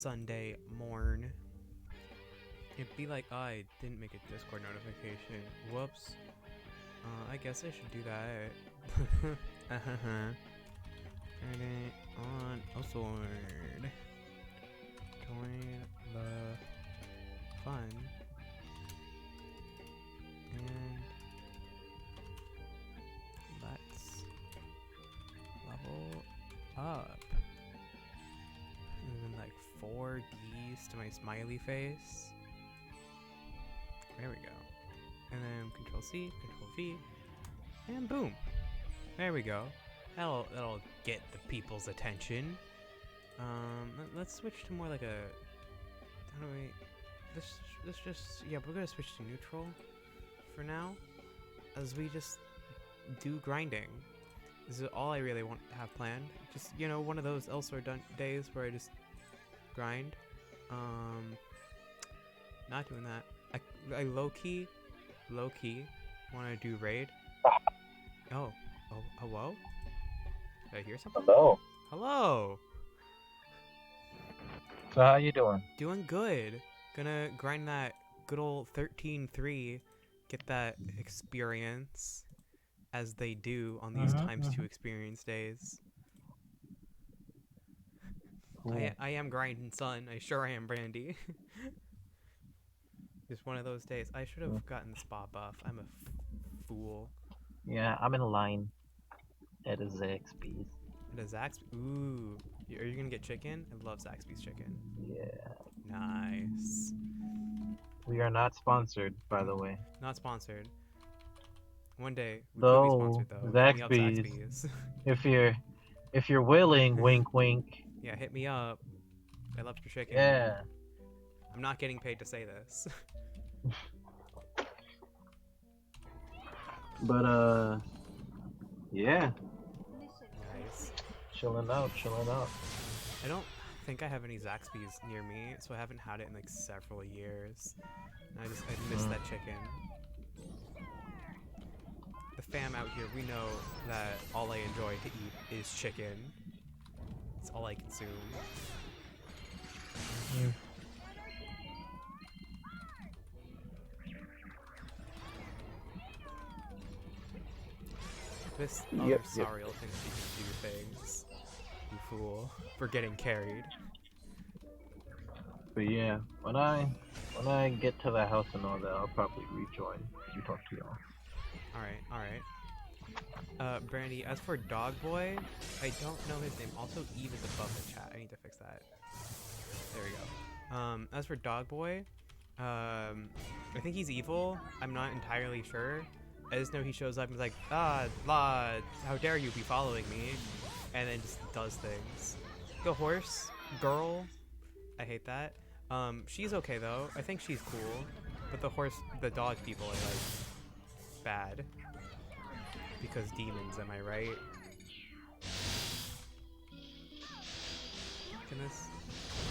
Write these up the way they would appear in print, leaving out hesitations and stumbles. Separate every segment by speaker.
Speaker 1: Sunday morn. It'd be like, oh, I didn't make a Discord notification. Whoops. I guess I should do that. Turn it on Elsword. Join the fun. And let's level up. And then like 4 Ds to my smiley face. There we go. And then Control C, Control V, and boom. There we go. That'll get the people's attention. Let's switch to more like a. How do we? Let's just we're gonna switch to neutral for now, as we just do grinding. This is all I really want to have planned. Just one of those Elsword days where I just grind. Not doing that. I low key want to do raid. Oh, hello? Did I hear something?
Speaker 2: Hello.
Speaker 1: Hello.
Speaker 2: So how you doing?
Speaker 1: Doing good. Gonna grind that good old 13-3, get that experience as they do on these ×2 experience days.
Speaker 2: Cool.
Speaker 1: I am grinding, son. I sure am, Brandy. Just one of those days. I should have gotten the spa buff. I'm a fool.
Speaker 2: Yeah, I'm in line at a Zaxby's.
Speaker 1: At a Zaxby's? Ooh. Are you gonna get chicken? I love Zaxby's chicken.
Speaker 2: Yeah.
Speaker 1: Nice.
Speaker 2: We are not sponsored, by the way.
Speaker 1: Not sponsored. One day we could be
Speaker 2: Though
Speaker 1: sponsored though. Hit me up, Zaxby's.
Speaker 2: if you're willing, wink wink.
Speaker 1: Yeah, hit me up. I love your chicken.
Speaker 2: Yeah.
Speaker 1: I'm not getting paid to say this.
Speaker 2: But yeah.
Speaker 1: Nice.
Speaker 2: Chilling out.
Speaker 1: I don't think I have any Zaxby's near me, so I haven't had it in like several years. I miss that chicken. The fam out here, we know that all I enjoy to eat is chicken. It's all I consume. This other Sariel thinks she can do things. You fool. For getting carried.
Speaker 2: But yeah, when I get to the house and all that, I'll probably rejoin to talk to y'all.
Speaker 1: Alright. Brandy, as for Dog Boy, I don't know his name. Also, Eve is above the chat. I need to fix that. There we go. As for Dog Boy, I think he's evil. I'm not entirely sure. I just know he shows up and is like, how dare you be following me? And then just does things. The horse girl, I hate that. She's okay though. I think she's cool. But the dog people are like bad. Because demons, am I right? Can this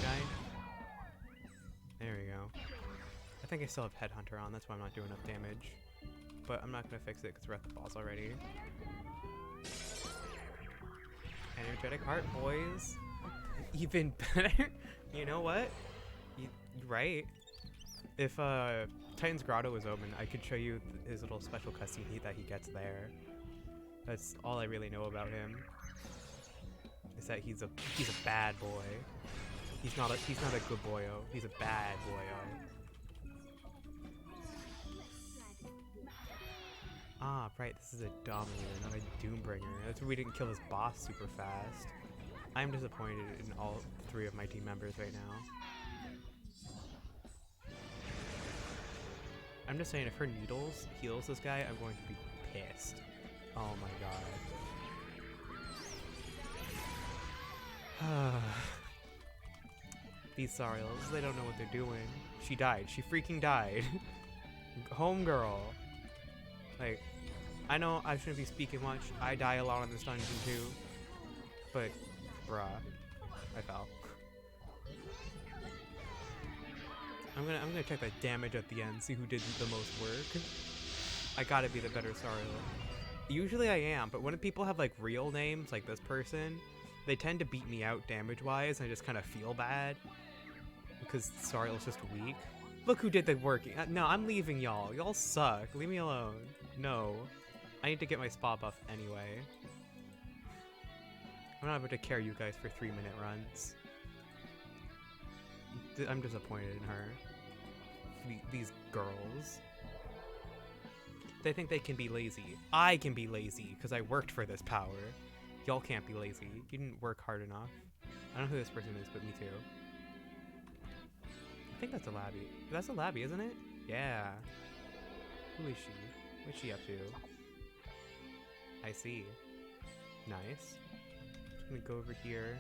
Speaker 1: guy? There we go. I think I still have Headhunter on, that's why I'm not doing enough damage. But I'm not gonna fix it because we're at the boss already. Energetic heart, boys. Even better. You know what? You're right. If Titan's Grotto was open, I could show you his little special cutscene that he gets there. That's all I really know about him. Is that he's a bad boy. He's not a good boyo. He's a bad boyo. Ah, right, this is a Dominator, not a Doombringer. That's why we didn't kill this boss super fast. I'm disappointed in all 3 of my team members right now. I'm just saying, if her needles heals this guy, I'm going to be pissed. Oh my god. These Sariels, they don't know what they're doing. She died. She freaking died. Homegirl. Like, I know I shouldn't be speaking much. I die a lot in this dungeon too. But, bruh, I fell. I'm gonna check that damage at the end, see who did the most work. I gotta be the better Sariel. Usually I am, but when people have like real names like this person, they tend to beat me out damage-wise, and I just kind of feel bad. because Sariel's just weak. Look who did the work. No, I'm leaving y'all. Y'all suck. Leave me alone. No. I need to get my spot buff anyway. I'm not able to carry you guys for 3-minute runs. I'm disappointed in her. These girls. They think they can be lazy. I can be lazy because I worked for this power. Y'all can't be lazy. You didn't work hard enough. I don't know who this person is, but me too. I think that's a Labby. That's a Labby, isn't it? Yeah. Who is she? What's she up to? I see. Nice. I'm gonna go over here.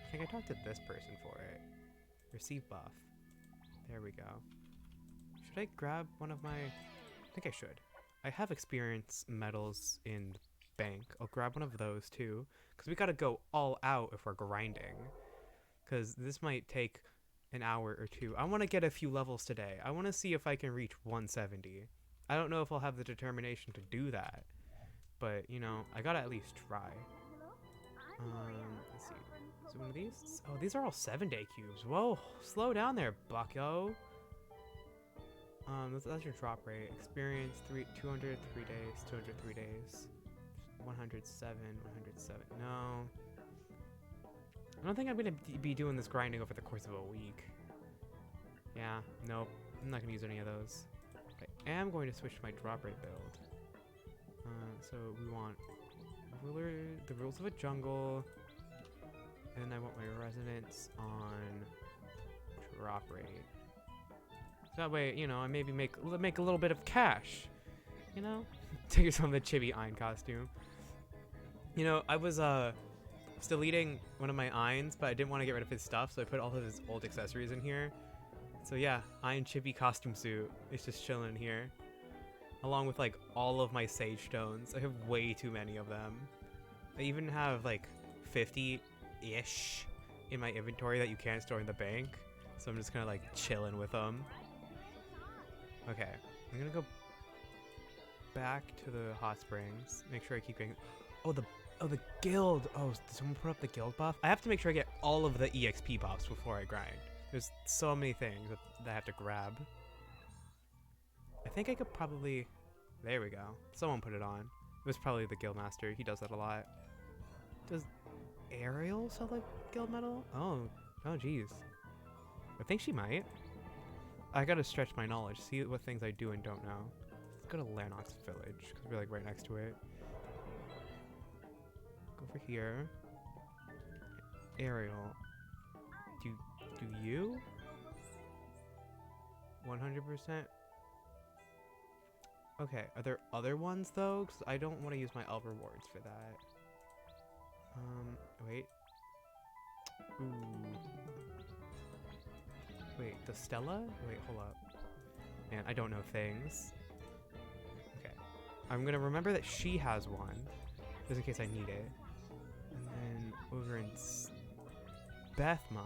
Speaker 1: I think I talked to this person for it. Receive buff. There we go. Should I grab one of my... I think I should. I have experience medals in the bank. I'll grab one of those too. Because we gotta go all out if we're grinding. Because this might take an hour or two. I want to get a few levels today. I want to see if I can reach 170. I don't know if I'll have the determination to do that. But, you know, I gotta at least try. Let's see. So one of these? Oh, these are all 7-day cubes. Whoa, slow down there, bucko. That's your drop rate. Experience 200 3 days, 200 3 days. 107, 107. No. I don't think I'm gonna be doing this grinding over the course of a week. Yeah, nope. I'm not gonna use any of those. I am going to switch to my drop rate build. So we want the rules of a jungle, and I want my resonance on drop rate. So that way, you know, I maybe make a little bit of cash. You know, take some of the Chibi Ein costume. You know, I was still eating one of my Eins, but I didn't want to get rid of his stuff, so I put all of his old accessories in here. So yeah, Ein Chibi costume suit is just chilling here. Along with like all of my sage stones. I have way too many of them. I even have like 50-ish in my inventory that you can't store in the bank. So I'm just kind of like chilling with them. Okay, I'm gonna go back to the hot springs. Make sure I keep getting... Oh, the guild. Oh, did someone put up the guild buff? I have to make sure I get all of the EXP buffs before I grind. There's so many things that I have to grab. I think I could probably... There we go. Someone put it on. It was probably the guild master. He does that a lot. Does Ariel sell a guild medal? Oh, geez. I think she might. I gotta stretch my knowledge, see what things I do and don't know. Let's go to Lanox Village, because we're like right next to it. Go over here. Ariel. Do you? 100%? Okay, are there other ones though? Because I don't want to use my elf rewards for that. Wait. Ooh. Wait, the Stella? Wait, hold up. Man, I don't know things. Okay. I'm gonna remember that she has one, just in case I need it. And then over in Bethma,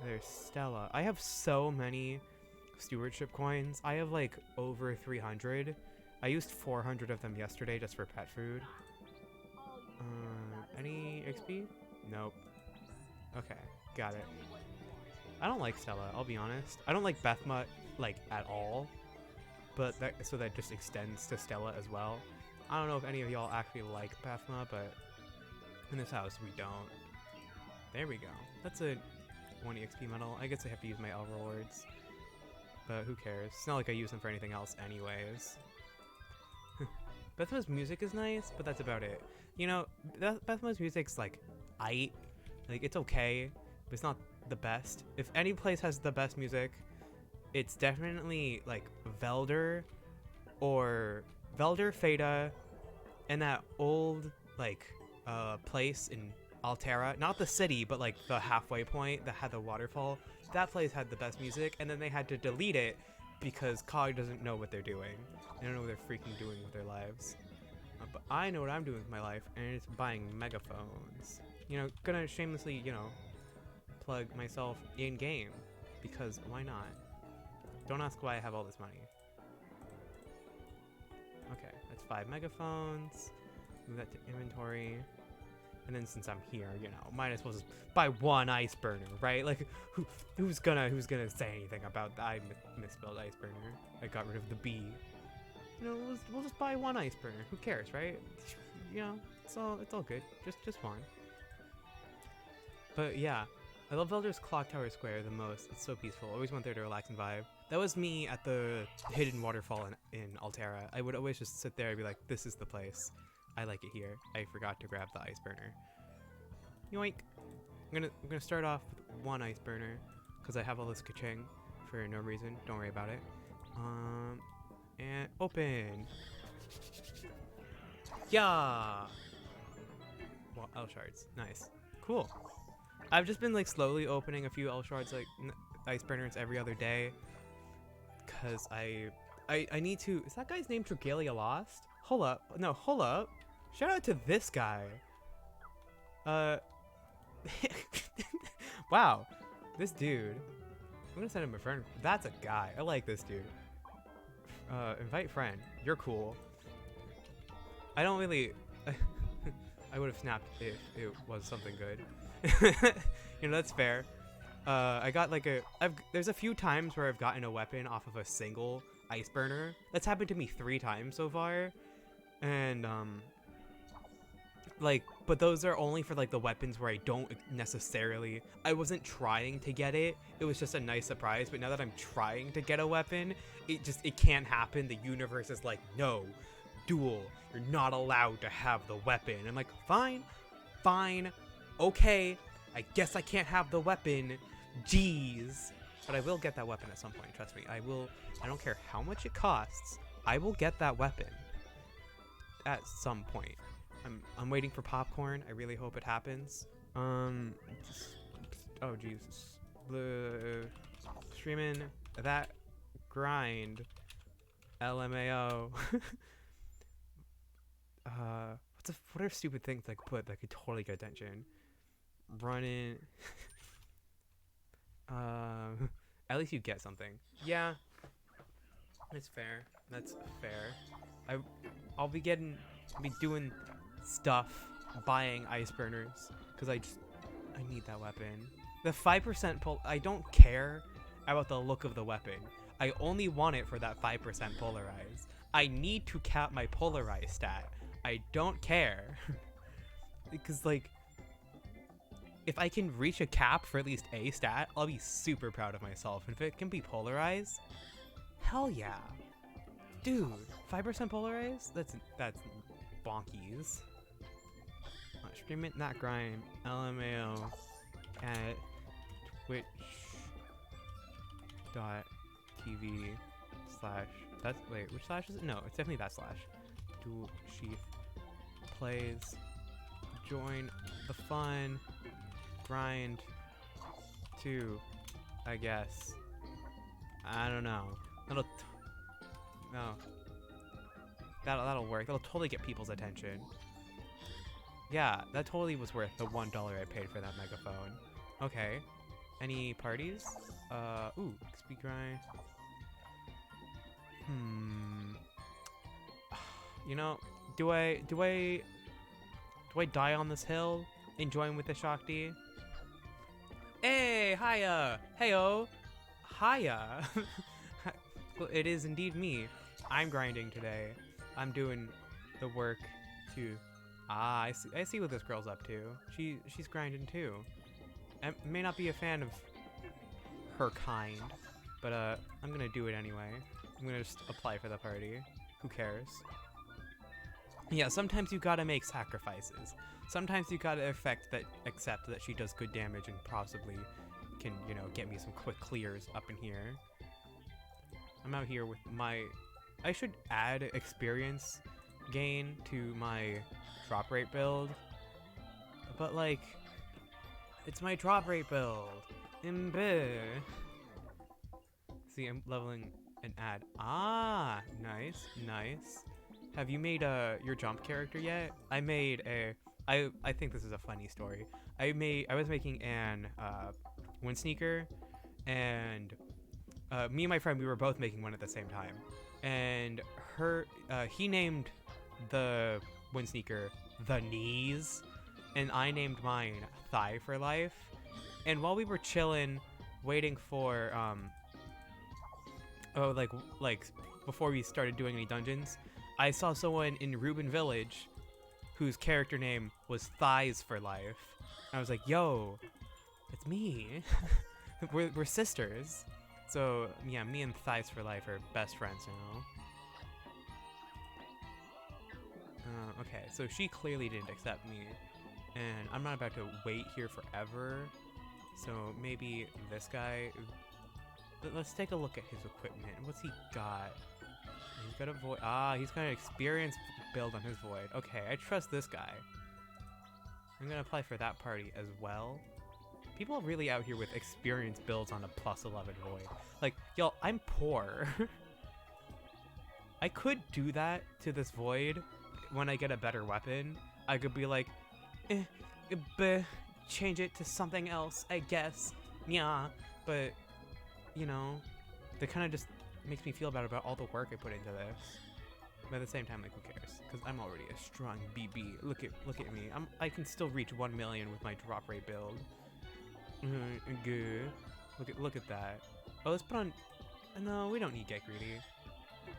Speaker 1: there's Stella. I have so many stewardship coins. I have like over 300. I used 400 of them yesterday just for pet food. Any XP? Nope. Okay, got it. I don't like Stella, I'll be honest. I don't like Bethma like at all, but so that just extends to Stella as well. I don't know if any of y'all actually like Bethma, but in this house we don't. There we go. That's a 1 EXP medal. I guess I have to use my L rewards, but who cares? It's not like I use them for anything else anyways. Bethma's music is nice, but that's about it. You know, Bethma's music's like, like it's okay, but it's not the best. If any place has the best music, it's definitely like Velder or Feda and that old like place in Altera, not the city, but like the halfway point that had the waterfall. That place had the best music, and then they had to delete it because COG doesn't know what they're doing. They don't know what they're freaking doing with their lives. But I know what I'm doing with my life, and it's buying megaphones. You know, gonna shamelessly, you know, plug myself in game, because why not? Don't ask why I have all this money. Okay, that's 5 megaphones. Move that to inventory. And then since I'm here, you know, might as well just buy one ice burner, right? Like, who's gonna say anything about that? I misspelled ice burner. I got rid of the B. You know, we'll just buy one ice burner. Who cares, right? You know, it's all good. Just one. But yeah, I love Elder's Clock Tower Square the most. It's so peaceful. Always went there to relax and vibe. That was me at the hidden waterfall in Altera. I would always just sit there and be like, this is the place. I like it here. I forgot to grab the ice burner. Yoink. I'm gonna start off with one ice burner because I have all this ka-ching for no reason. Don't worry about it. And open. Yeah. Well, L shards. Nice. Cool. I've just been like slowly opening a few L shards, like ice burners every other day, cause I need to. Is that guy's name Tregalia Lost? Hold up. No, hold up. Shout out to this guy. Wow, this dude. I'm gonna send him a friend. That's a guy. I like this dude. Invite friend. You're cool. I don't really. I would have snapped if it was something good. You know, that's fair. I got like there's a few times where I've gotten a weapon off of a single ice burner. That's happened to me 3 times so far. And like, but those are only for like the weapons where I don't necessarily, I wasn't trying to get it. It was just a nice surprise. But now that I'm trying to get a weapon, it can't happen. The universe is like, no, Dual, you're not allowed to have the weapon. I'm like, fine, okay, I guess I can't have the weapon. Jeez. But I will get that weapon at some point, trust me. I will. I don't care how much it costs. I will get that weapon at some point. I'm waiting for popcorn. I really hope it happens. Oh Jesus. Streaming that grind. LMAO. What are stupid things I could put that could totally get attention? Running. At least you get something. Yeah. It's fair. That's fair. I'll be doing stuff, buying ice burners, because I need that weapon. The 5% pull, I don't care about the look of the weapon. I only want it for that 5% polarize. I need to cap my polarize stat. I don't care. Because like, if I can reach a cap for at least a stat, I'll be super proud of myself. And if it can be polarized, hell yeah. Dude, 5% polarized? That's bonkies. Stream it, not grind. LMAO at twitch.tv/. That's, wait, which slash is it? No, it's definitely that slash. DualSheath plays. Join the fun. Grind 2, I guess. I don't know. That'll work. That'll totally get people's attention. Yeah, that totally was worth the $1 I paid for that megaphone. Okay. Any parties? Ooh, XP grind. You know, do I die on this hill? Enjoying with the Shakti? Hey, hiya! Heyo! Hiya! Well, it is indeed me. I'm grinding today. I'm doing the work to... I see what this girl's up to. She's grinding too. I may not be a fan of her kind, but I'm gonna do it anyway. I'm gonna just apply for the party. Who cares? Yeah, sometimes you gotta make sacrifices. Sometimes you gotta accept that she does good damage and possibly can, you know, get me some quick clears up in here. I'm out here with my... I should add experience gain to my drop rate build. But, like, it's my drop rate build. See, I'm leveling an ad. Ah, nice, nice. Have you made your jump character yet? I made a... I think this is a funny story. I was making an wind sneaker, and me and my friend, we were both making one at the same time. And he named the wind sneaker the knees, and I named mine Thigh for Life. And while we were chilling, waiting for oh, like before we started doing any dungeons, I saw someone in Reuben Village whose character name was Thighs for Life. I was like, yo, it's me. we're sisters. So yeah, me and Thighs for Life are best friends now. Okay, so she clearly didn't accept me, and I'm not about to wait here forever. So maybe this guy. Let's take a look at his equipment. What's he got? He's got a void. He's got an experience build on his void. Okay, I trust this guy. I'm gonna apply for that party as well. People are really out here with experience builds on a +11 void. Like, y'all, I'm poor. I could do that to this void when I get a better weapon. I could be like, change it to something else, I guess. Yeah, but, you know, that kind of just makes me feel bad about all the work I put into this. But at the same time, like, who cares? Because I'm already a strong BB. Look at me. I can still reach 1 million with my drop rate build. Good. Look at that. Oh, let's put on. No, we don't need Get Greedy.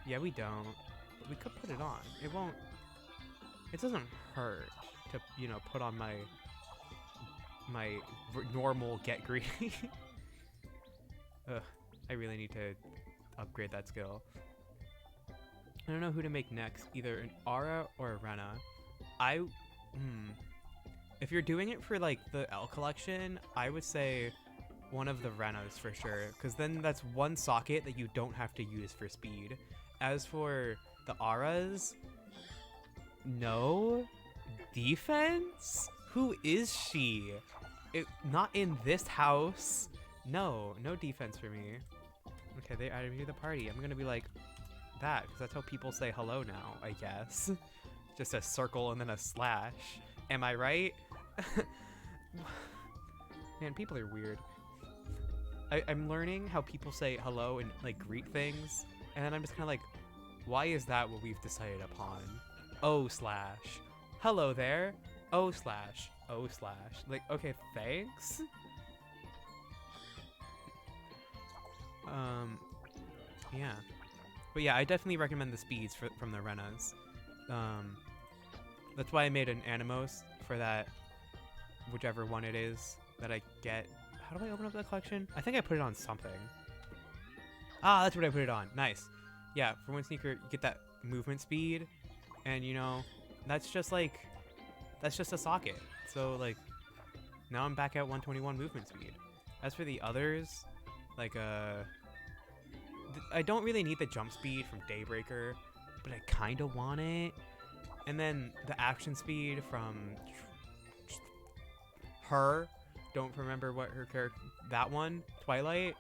Speaker 1: Yeah, we don't. But we could put it on. It won't. It doesn't hurt to, you know, put on my normal Get Greedy. Ugh, I really need to upgrade that skill. I don't know who to make next, either an Aura or a Rena. If you're doing it for like the L collection, I would say one of the Renas for sure, because then that's one socket that you don't have to use for speed. As for the Auras, no defense? Who is she? Not in this house. No defense for me. Okay, they added me to the party. I'm gonna be like that, because that's how people say hello now, I guess. Just a circle and then a slash. Am I right? Man, people are weird. I'm learning how people say hello and like greet things, and then I'm just kind of like, why is that what we've decided upon? Oh slash. Hello there. Oh slash. Oh slash. Like, okay, thanks. Yeah. But yeah, I definitely recommend the speeds from the Renas. That's why I made an Animos for that, whichever one it is that I get. How do I open up the collection? I think I put it on something. That's what I put it on. Nice. Yeah, for one sneaker, you get that movement speed, and you know, that's just a socket. So like, now I'm back at 121 movement speed. As for the others, like I don't really need the jump speed from Daybreaker, but I kind of want it. And then the action speed from her. Don't remember what her character. That one, Twilight.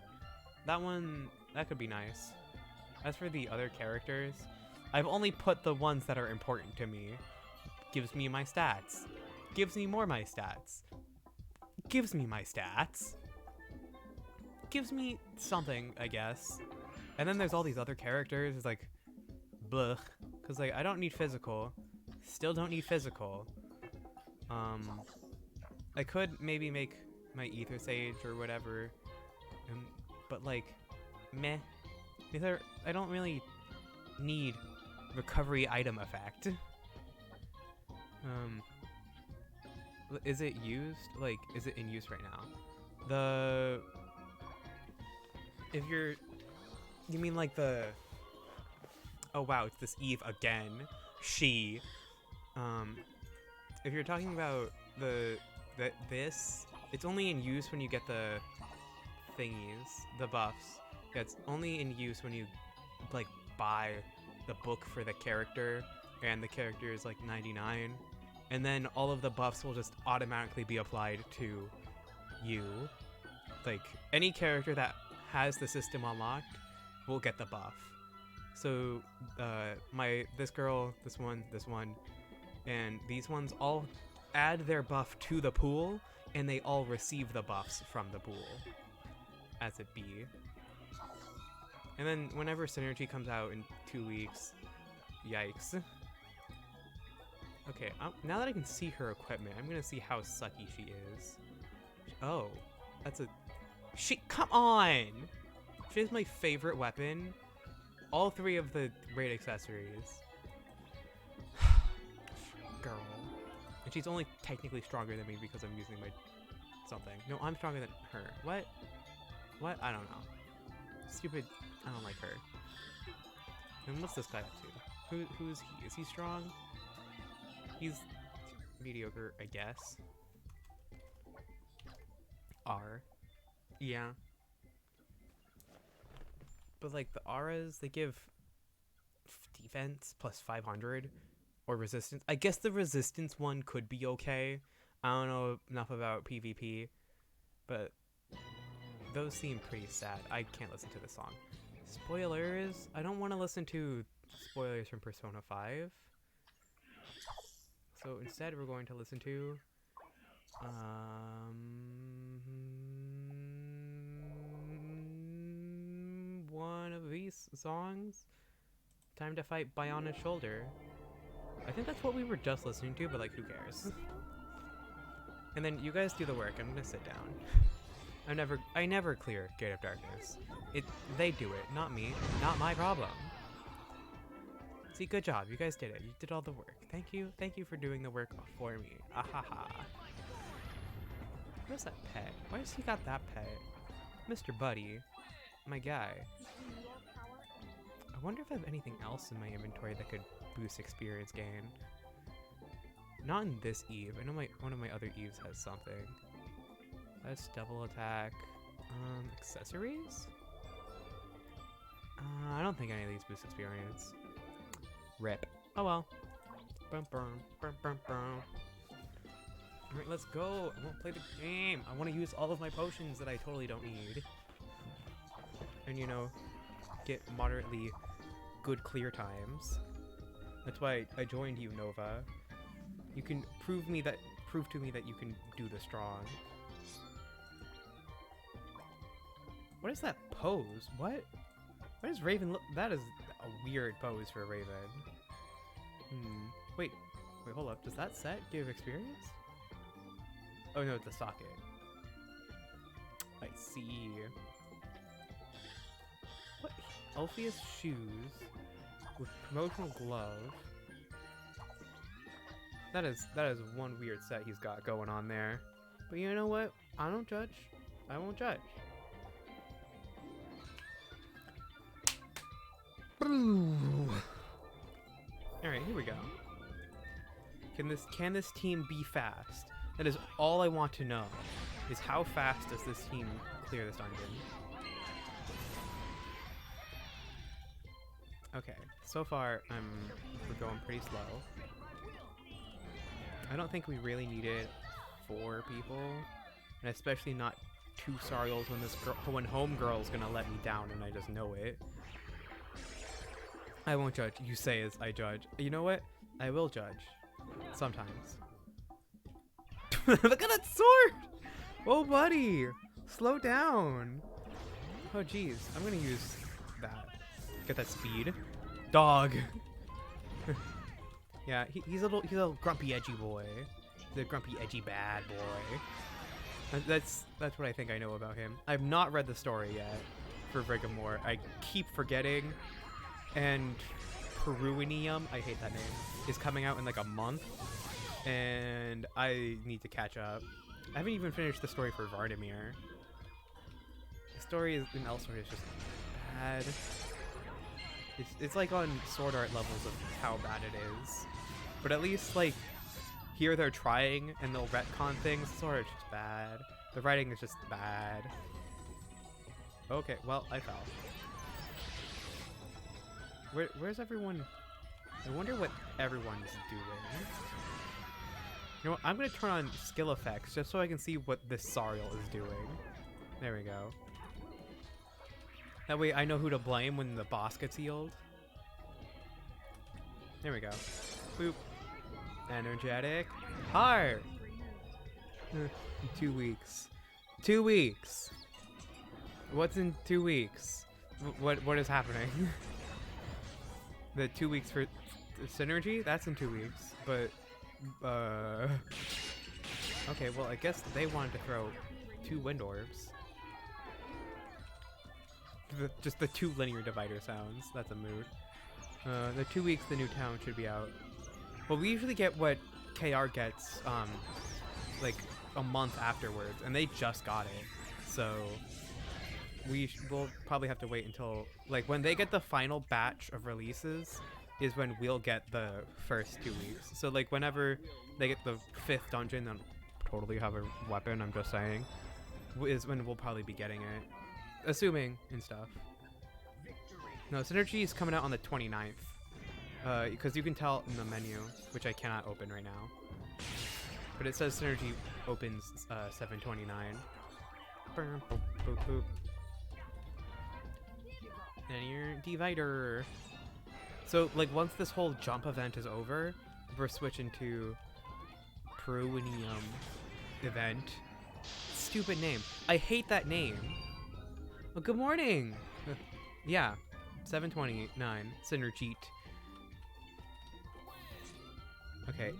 Speaker 1: That one, that could be nice. As for the other characters, I've only put the ones that are important to me. Gives me my stats. Gives me more my stats. Gives me my stats. Gives me something, I guess. And then there's all these other characters. It's like, blech. Because like, I don't need physical. Still don't need physical. I could maybe make my Ether Sage or whatever. But like, meh. I don't really need recovery item effect. Is it used? Like, is it in use right now? You mean like the, oh wow, it's this Eve again. She, if you're talking about this, it's only in use when you get the thingies, the buffs. Yeah, it's only in use when you like buy the book for the character, and the character is like 99, and then all of the buffs will just automatically be applied to you. Like any character that has the system unlocked will get the buff. So this girl, this one, and these ones all add their buff to the pool, and they all receive the buffs from the pool as it be. And then whenever Synergy comes out in 2 weeks, yikes. Okay, now that I can see her equipment, I'm gonna see how sucky she is. Oh, that's a... Come on! She has my favorite weapon. All 3 of the raid accessories. Girl. And she's only technically stronger than me because I'm using my something. No, I'm stronger than her. What? What? I don't know. Stupid. I don't like her. And what's this guy up to? Who is he? Is he strong? He's mediocre, I guess. R. Yeah. But like the auras, they give defense plus 500 or resistance. I guess the resistance one could be okay. I don't know enough about PvP, but those seem pretty sad. I can't listen to this song. Spoilers? I don't want to listen to spoilers from Persona 5. So instead we're going to listen to one of these songs. Time to Fight Biona's Shoulder. I think that's what we were just listening to, but like who cares? And then you guys do the work. I'm gonna sit down. I never clear Gate of Darkness. They do it, not me. Not my problem. See, good job. You guys did it. You did all the work. Thank you. Thank you for doing the work for me. Ahaha. Where's that pet? Why has he got that pet? Mr. Buddy. My guy. I wonder if I have anything else in my inventory that could boost experience gain. Not in this Eve. I know one of my other Eves has something. That's double attack. Accessories? I don't think any of these boost experience. Rip. Oh well. Bum, bum, bum, bum, bum. Alright, let's go. I won't play the game. I want to use all of my potions that I totally don't need. And, you know, get moderately good clear times. That's why I joined you, Nova. You can prove to me that you can do the strong. What is that pose? What does Raven look? That is a weird pose for a Raven. Wait, hold up. Does that set give experience? Oh no, it's a socket. I see. What? Alpheus shoes with promotional glove. That is one weird set he's got going on there. But you know what? I don't judge. I won't judge. Alright, here we go. Can this team be fast? That is all I want to know. Is how fast does this team clear this dungeon? Okay, so far we're going pretty slow. I don't think we really needed 4 people, and especially not 2 Sariels when Homegirl's gonna let me down and I just know it. I won't judge. You say as I judge. You know what? I will judge. Sometimes. Look at that sword! Oh, buddy! Slow down! Oh, jeez. I'm gonna use that. Get that speed. Dog! Yeah, he's a little grumpy, edgy boy. The grumpy, edgy, bad boy. That's what I think I know about him. I've not read the story yet for Brigamore. I keep forgetting. And Peruinium, I hate that name, is coming out in like a month. And I need to catch up. I haven't even finished the story for Vardimir. The story in Elsword is just bad. It's like on Sword Art levels of how bad it is. But at least, like, here they're trying and they'll retcon things. Sword Art's just bad. The writing is just bad. Okay, well, I fell. Where's everyone? I wonder what everyone's doing. You know what? I'm gonna turn on skill effects just so I can see what this Sariel is doing. There we go. That way I know who to blame when the boss gets healed. There we go. Boop. Energetic. Heart! 2 weeks. 2 weeks! What's in 2 weeks? What is happening? The 2 weeks for synergy? That's in 2 weeks. But Okay, well, I guess they wanted to throw 2 wind orbs. Just the 2 linear divider sounds. That's a mood. The 2 weeks the new town should be out. Well, we usually get what KR gets, like a month afterwards, and they just got it. So we'll probably have to wait until, like, when they get the final batch of releases is when we'll get the first 2 weeks. So, like, whenever they get the 5th dungeon, then totally have a weapon, I'm just saying, is when we'll probably be getting it. Assuming and stuff. No, Synergy is coming out on the 29th. Because you can tell in the menu, which I cannot open right now. But it says Synergy opens 7/29. Boop, boop, boop. Linear divider. So, like, once this whole jump event is over, we're switching to Peruinium event. Stupid name. I hate that name. Oh, good morning. Yeah, 7/29. Synergy. Okay,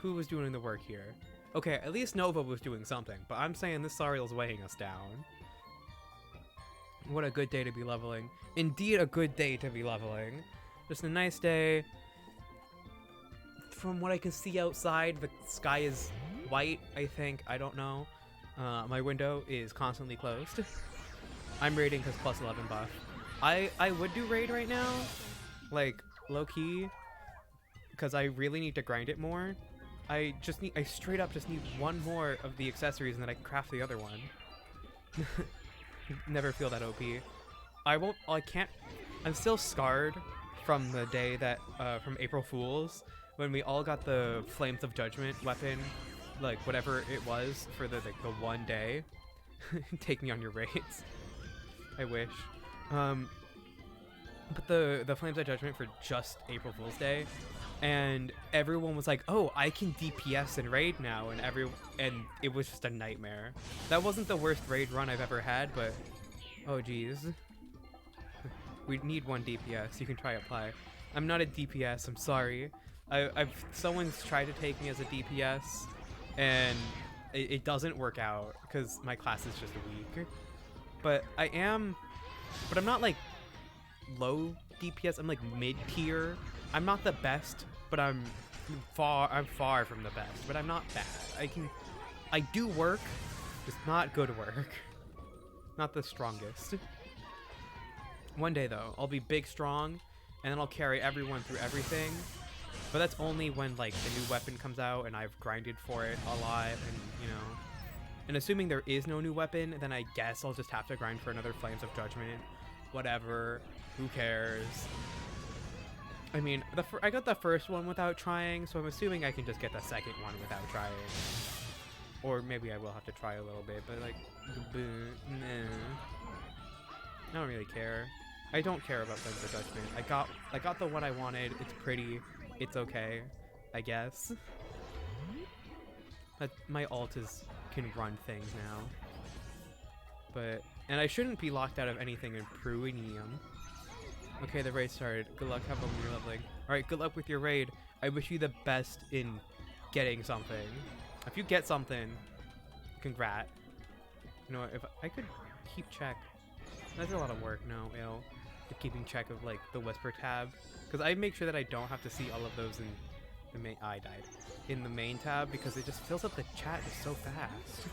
Speaker 1: who was doing the work here? Okay, at least Nova was doing something, but I'm saying this Sariel's weighing us down. What a good day to be leveling. Indeed a good day to be leveling. Just a nice day. From what I can see outside, the sky is white, I think. I don't know. My window is constantly closed. I'm raiding because plus 11 buff. I would do raid right now, like, low-key, because I really need to grind it more. I straight up just need 1 more of the accessories and then I can craft the other one. Never feel that OP. I'm still scarred from the day that, from April Fools, when we all got the Flames of Judgment weapon, like, whatever it was, for the 1 day. Take me on your raids. I wish. But the Flames of Judgment for just April Fool's Day, and everyone was like, "Oh, I can DPS and raid now," and it was just a nightmare. That wasn't the worst raid run I've ever had, but oh geez, we need 1 DPS. You can try apply. I'm not a DPS. I'm sorry. Someone's tried to take me as a DPS, and it doesn't work out because my class is just weak. But I'm not like low DPS. I'm like mid-tier. I'm not the best, but I'm far from the best, but I'm not bad. I do work, just not good work. Not the strongest. One day though, I'll be big strong, and then I'll carry everyone through everything. But that's only when, like, the new weapon comes out and I've grinded for it a lot, and, you know. And assuming there is no new weapon, then I guess I'll just have to grind for another Flames of Judgment. Whatever. Who cares? I mean, I got the first one without trying, so I'm assuming I can just get the second one without trying. Or maybe I will have to try a little bit, but, like, nah. I don't really care. I don't care about Flames of Judgment. I got the one I wanted. It's pretty. It's okay, I guess. But my ult can run things now. And I shouldn't be locked out of anything in Peruinium. Okay, the raid started. Good luck, have fun when you're leveling. Alright, good luck with your raid. I wish you the best in getting something. If you get something, congrats. You know, if I could keep check. That's a lot of work, no, ew. Keeping check of, like, the Whisper tab. Because I make sure that I don't have to see all of those in the main... I died. In the main tab, because it just fills up the chat just so fast.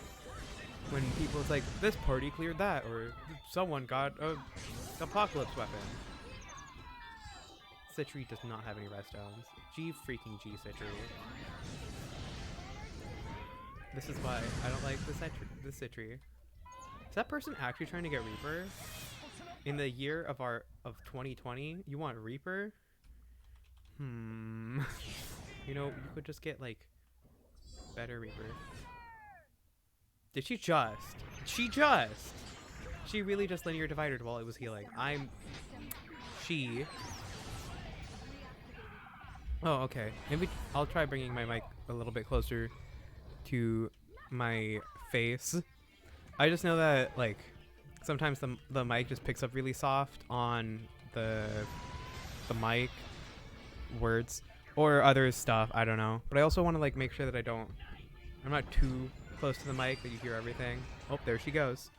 Speaker 1: When people's like, this party cleared that, or someone got a apocalypse weapon. Citri does not have any redstones. G freaking G Citri. This is why I don't like the Citri. Is that person actually trying to get Reaper? In the year of 2020, you want Reaper? You know, you could just get, like, better Reaper. Did she just? She really just linear divided while it was healing. Oh, okay. Maybe I'll try bringing my mic a little bit closer to my face. I just know that, like, sometimes the mic just picks up really soft on the mic words, or other stuff. I don't know. But I also want to like make sure that I'm not too close to the mic that you hear everything. Oh, there she goes.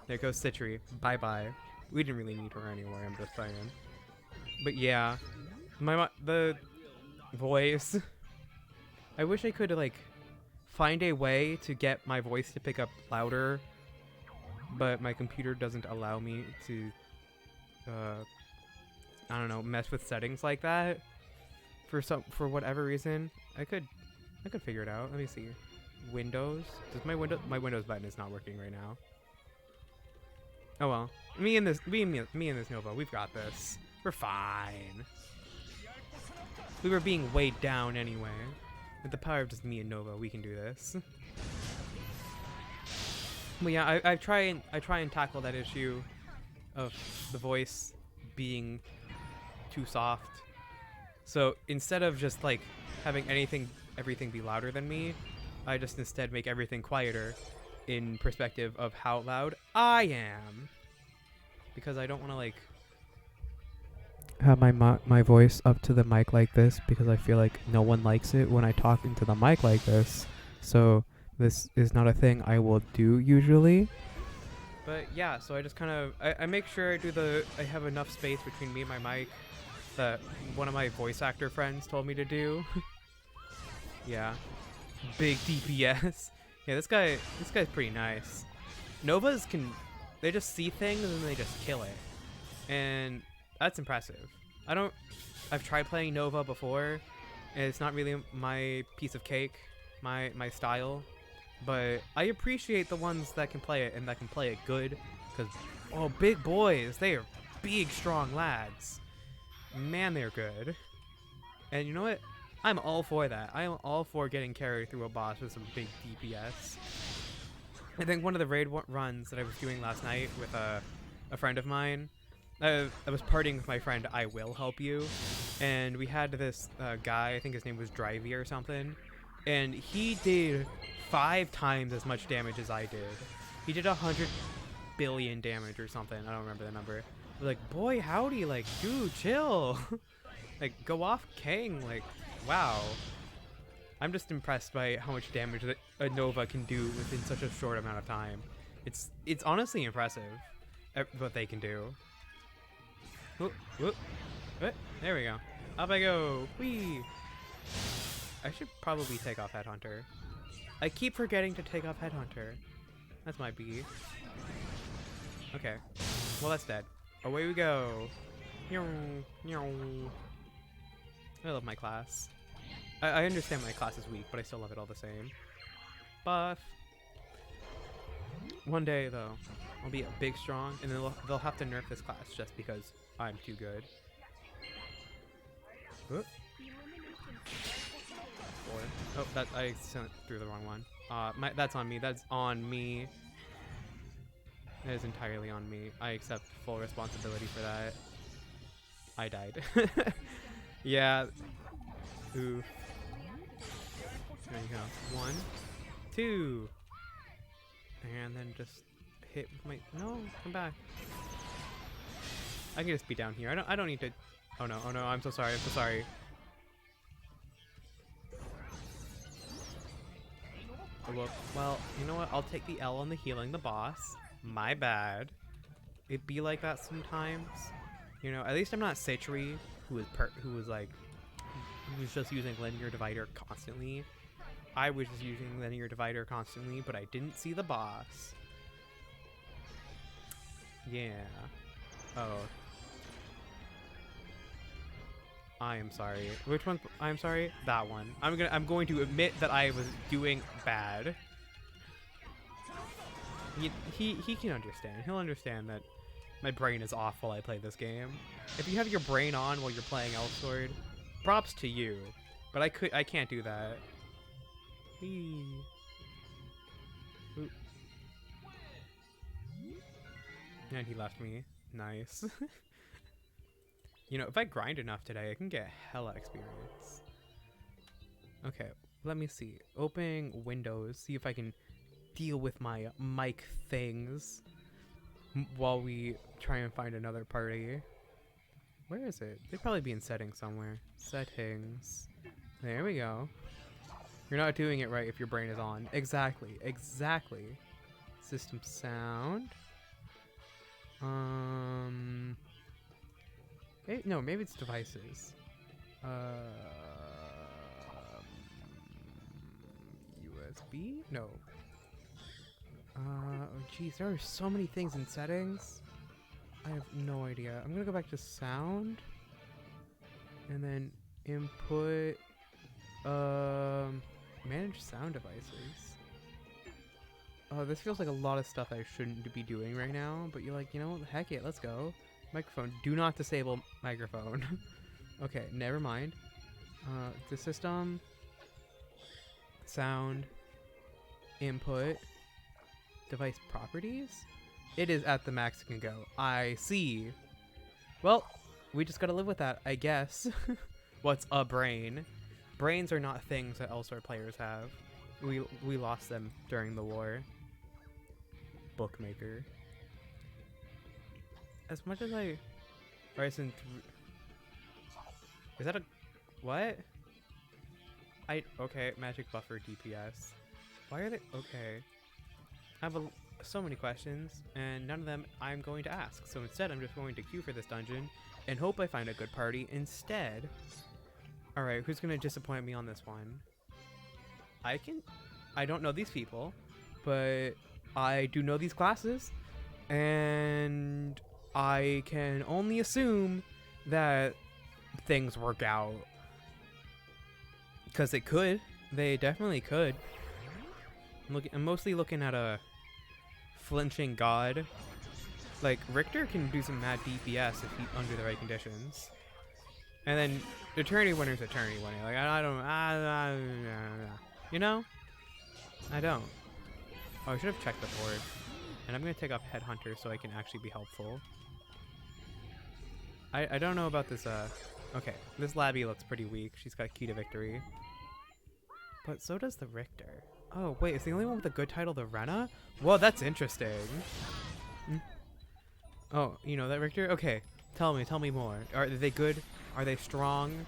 Speaker 1: There goes Citri. Bye bye. We didn't really need her anyway. I'm just saying. But yeah, the voice. I wish I could like find a way to get my voice to pick up louder, but my computer doesn't allow me to. I don't know, mess with settings like that. For whatever reason, I could figure it out. Let me see. Windows. Does my Windows button is not working right now. Oh well. Me and this Nova, we've got this. We're fine. We were being weighed down anyway. With the power of just me and Nova, we can do this. But yeah, I try and tackle that issue of the voice being too soft. So instead of just like having everything be louder than me, I just instead make everything quieter in perspective of how loud I am. Because I don't want to like have my voice up to the mic like this, because I feel like no one likes it when I talk into the mic like this. So this is not a thing I will do usually. But yeah, so I just kind of I make sure I have enough space between me and my mic that one of my voice actor friends told me to do. Yeah. Big DPS. Yeah, this guy's pretty nice. Novas they just see things and they just kill it. And that's impressive. I've tried playing Nova before, and it's not really my piece of cake, my style. But I appreciate the ones that can play it and that can play it good. Because, oh, big boys, they are big, strong lads. Man, they're good. And you know what? I'm all for that. I am all for getting carried through a boss with some big DPS. I think one of the raid runs that I was doing last night with a friend of mine, I was partying with my friend I Will Help You, and we had this guy, I think his name was Drivey or something, and he did 5 times as much damage as I did. He did 100 billion damage or something. I don't remember the number. I was like, boy, howdy, like, dude, chill. Like, go off King, like, wow. I'm just impressed by how much damage that a Nova can do within such a short amount of time. It's honestly impressive what they can do. Whoop, whoop. There we go. Up I go. Whee! I should probably take off Headhunter. I keep forgetting to take off Headhunter. That's my B. Okay. Well, that's dead. Away we go. I love my class. I understand my class is weak, but I still love it all the same. Buff. One day, though, I'll be a big strong, and then they'll have to nerf this class just because I'm too good. Whoop. Oh, I sent it through the wrong one. That's on me. That's on me. That is entirely on me. I accept full responsibility for that. I died. Yeah. Oof. There you go. 1, 2. And then just hit with my... No, come back. I can just be down here. I don't need to... Oh no, I'm so sorry, I'm so sorry. Well, you know what? I'll take the L on the healing the boss. My bad. It be like that sometimes. You know, at least I'm not Citri, who was just using linear divider constantly. I was just using linear divider constantly, but I didn't see the boss. Yeah. Oh. I am sorry. Which one? I'm sorry? That one. I'm going to admit that I was doing bad. He can understand. He'll understand that my brain is off while I play this game. If you have your brain on while you're playing Elsword, props to you. But I can't do that. Whee. Ooh. And he left me. Nice. You know, if I grind enough today, I can get hella experience. Okay, let me see. Opening Windows, see if I can deal with my mic things while we try and find another party. Where is it? They'd probably be in settings somewhere. Settings. There we go. You're not doing it right if your brain is on. Exactly. Exactly. System sound. No, maybe it's devices. USB? No. Oh geez, there are so many things in settings. I have no idea. I'm gonna go back to sound. And then input, manage sound devices. Oh, this feels like a lot of stuff I shouldn't be doing right now, but you're like, you know what, heck it, let's go. Microphone, do not disable microphone. Okay, never mind. The system, sound, input, device properties. It is at the max it can go. I see. Well, we just gotta live with that, I guess. What's a brain? Brains are not things that Elsword players have. We lost them during the war. Bookmaker. As much as I... Ryzen 3... Is that a... What? Okay, magic buffer DPS. Why are they... Okay. I have so many questions, and none of them I'm going to ask. So instead, I'm just going to queue for this dungeon and hope I find a good party instead. Alright, who's going to disappoint me on this one? I don't know these people, but I do know these classes, and I can only assume that things work out. Because it could. They definitely could. I'm mostly looking at a flinching god. Like, Richter can do some mad DPS if he's under the right conditions. And then, eternity winner's eternity winner. Like, I don't... You know? I don't. Oh, I should have checked the board. And I'm going to take off Headhunter so I can actually be helpful. I don't know about this, Okay, this Labby looks pretty weak. She's got key to victory. But so does the Richter. Oh, wait, is the only one with a good title the Rena? Whoa, that's interesting. Oh, you know that, Richter? Okay, tell me more. Are they good? Are they strong?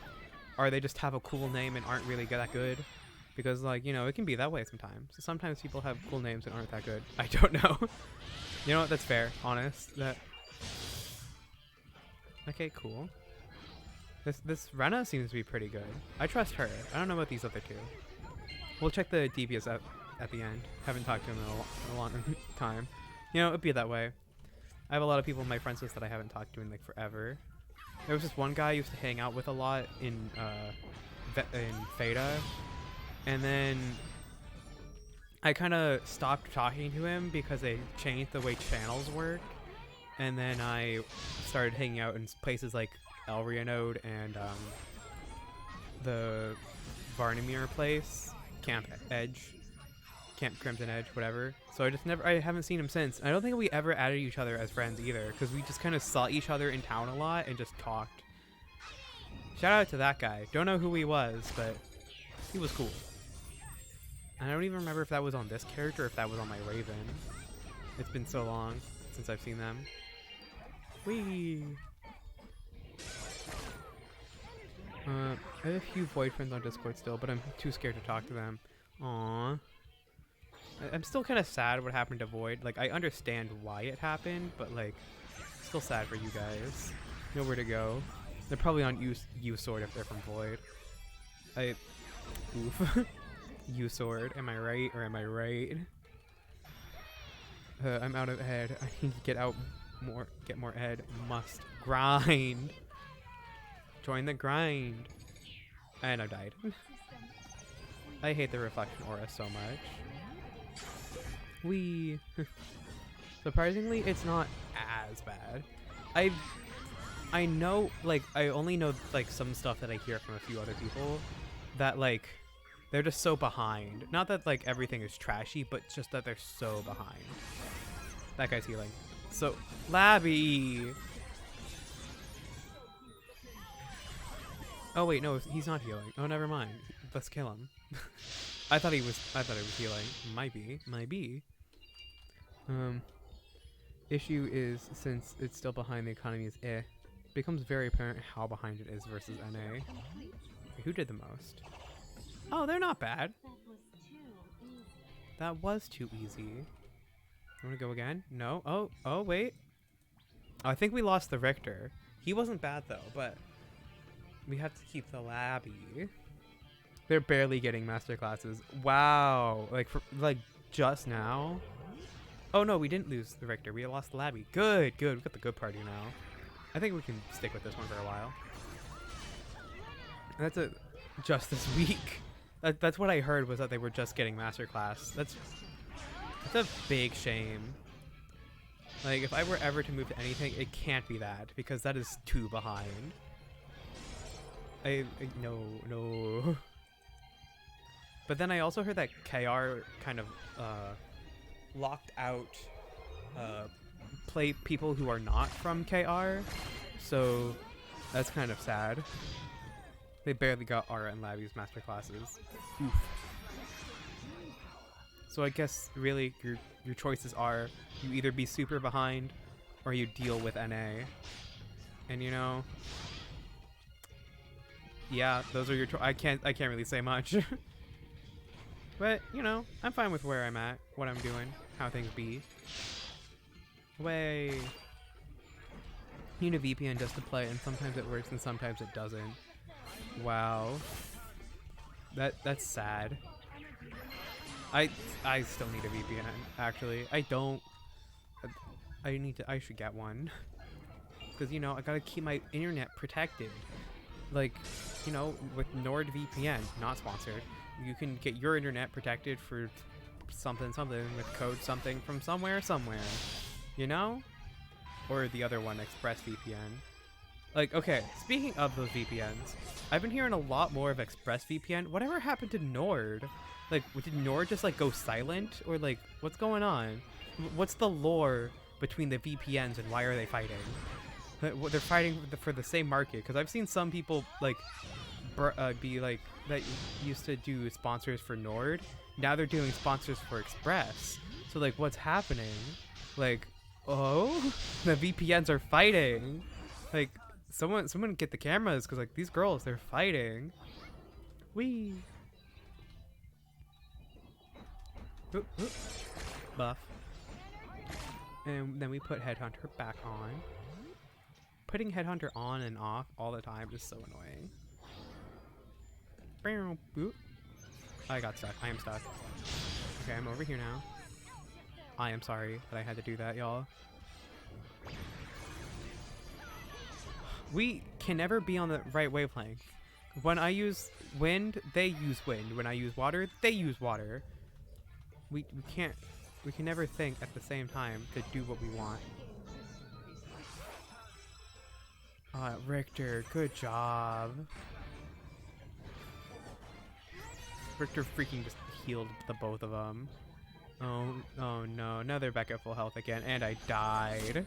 Speaker 1: Or they just have a cool name and aren't really that good? Because, like, you know, it can be that way sometimes. So sometimes people have cool names and aren't that good. I don't know. You know what? That's fair. Honest. That. Okay, cool. This Rena seems to be pretty good. I trust her. I don't know about these other two. We'll check the DPS out at the end. Haven't talked to him in a long time. You know, it'd be that way. I have a lot of people in my friends list that I haven't talked to in like forever. There was this one guy I used to hang out with a lot in Feta, and then I kind of stopped talking to him because they changed the way channels work, and then I started hanging out in places like Elria Node and the Varnamir place, Camp Crimson Edge, whatever. So I haven't seen him since. I don't think we ever added each other as friends either, because we just kind of saw each other in town a lot and just talked. Shout out to that guy. Don't know who he was, but he was cool. And I don't even remember if that was on this character or if that was on my Raven. It's been so long since I've seen them. Whee! I have a few Void friends on Discord still, but I'm too scared to talk to them. Aww. I'm still kind of sad what happened to Void. Like, I understand why it happened, but, like, still sad for you guys. Nowhere to go. They're probably on U-Sword if they're from Void. Oof. U-Sword. Am I right or am I right? I'm out of ed. I need to get more ed. Must grind. Join the grind. And I died. I hate the reflection aura so much. Wee. Surprisingly, it's not as bad. I know, like, I only know, like, some stuff that I hear from a few other people that, like, they're just so behind. Not that, like, everything is trashy, but just that they're so behind. That guy's healing. So, Labby! Oh wait, no, he's not healing. Oh, never mind. Let's kill him. I thought he was healing. Might be. Issue is, since it's still behind, the economy is eh. becomes very apparent how behind it is versus NA. Who did the most? Oh, they're not bad. That was too easy. You want to go again? No. Oh, wait. Oh, I think we lost the Richter. He wasn't bad though, but we have to keep the Labby. They're barely getting master classes. Wow. Like just now. Oh no, we didn't lose the Richter. We lost the Labby. Good. We got the good party now. I think we can stick with this one for a while. And that's just this week. That's what I heard, was that they were just getting masterclass. That's a big shame. Like, if I were ever to move to anything, it can't be that, because that is too behind. No. But then I also heard that KR kind of locked out play people who are not from KR, so that's kind of sad. They barely got Aura and Labby's masterclasses. Oof. So I guess really your choices are, you either be super behind or you deal with NA. And you know, yeah, those are your I can't really say much. But, you know, I'm fine with where I'm at, what I'm doing, how things be. Way. You need a VPN just to play, and sometimes it works and sometimes it doesn't. Wow. That's sad. I still need a VPN, actually. I don't. I should get one. Because, you know, I gotta keep my internet protected. Like, you know, with NordVPN, not sponsored, you can get your internet protected for something with code something from somewhere. You know? Or the other one, ExpressVPN. Like, okay, speaking of those VPNs, I've been hearing a lot more of ExpressVPN. Whatever happened to Nord? Like, did Nord just, like, go silent? Or, like, what's going on? What's the lore between the VPNs and why are they fighting? They're fighting for the same market. Because I've seen some people, like, be, like, that used to do sponsors for Nord. Now they're doing sponsors for Express. So, like, what's happening? Like, oh? The VPNs are fighting. Like, someone get the cameras, because, like, these girls, they're fighting. Whee! Oop, oop. Buff. And then we put Headhunter back on. Putting Headhunter on and off all the time is so annoying. Boop. I got stuck. I am stuck. Okay, I'm over here now. I am sorry that I had to do that, y'all. We can never be on the right wavelength. When I use wind, they use wind. When I use water, they use water. We can never think at the same time to do what we want. Richter, good job. Richter freaking just healed the both of them. Oh no, now they're back at full health again, and I died.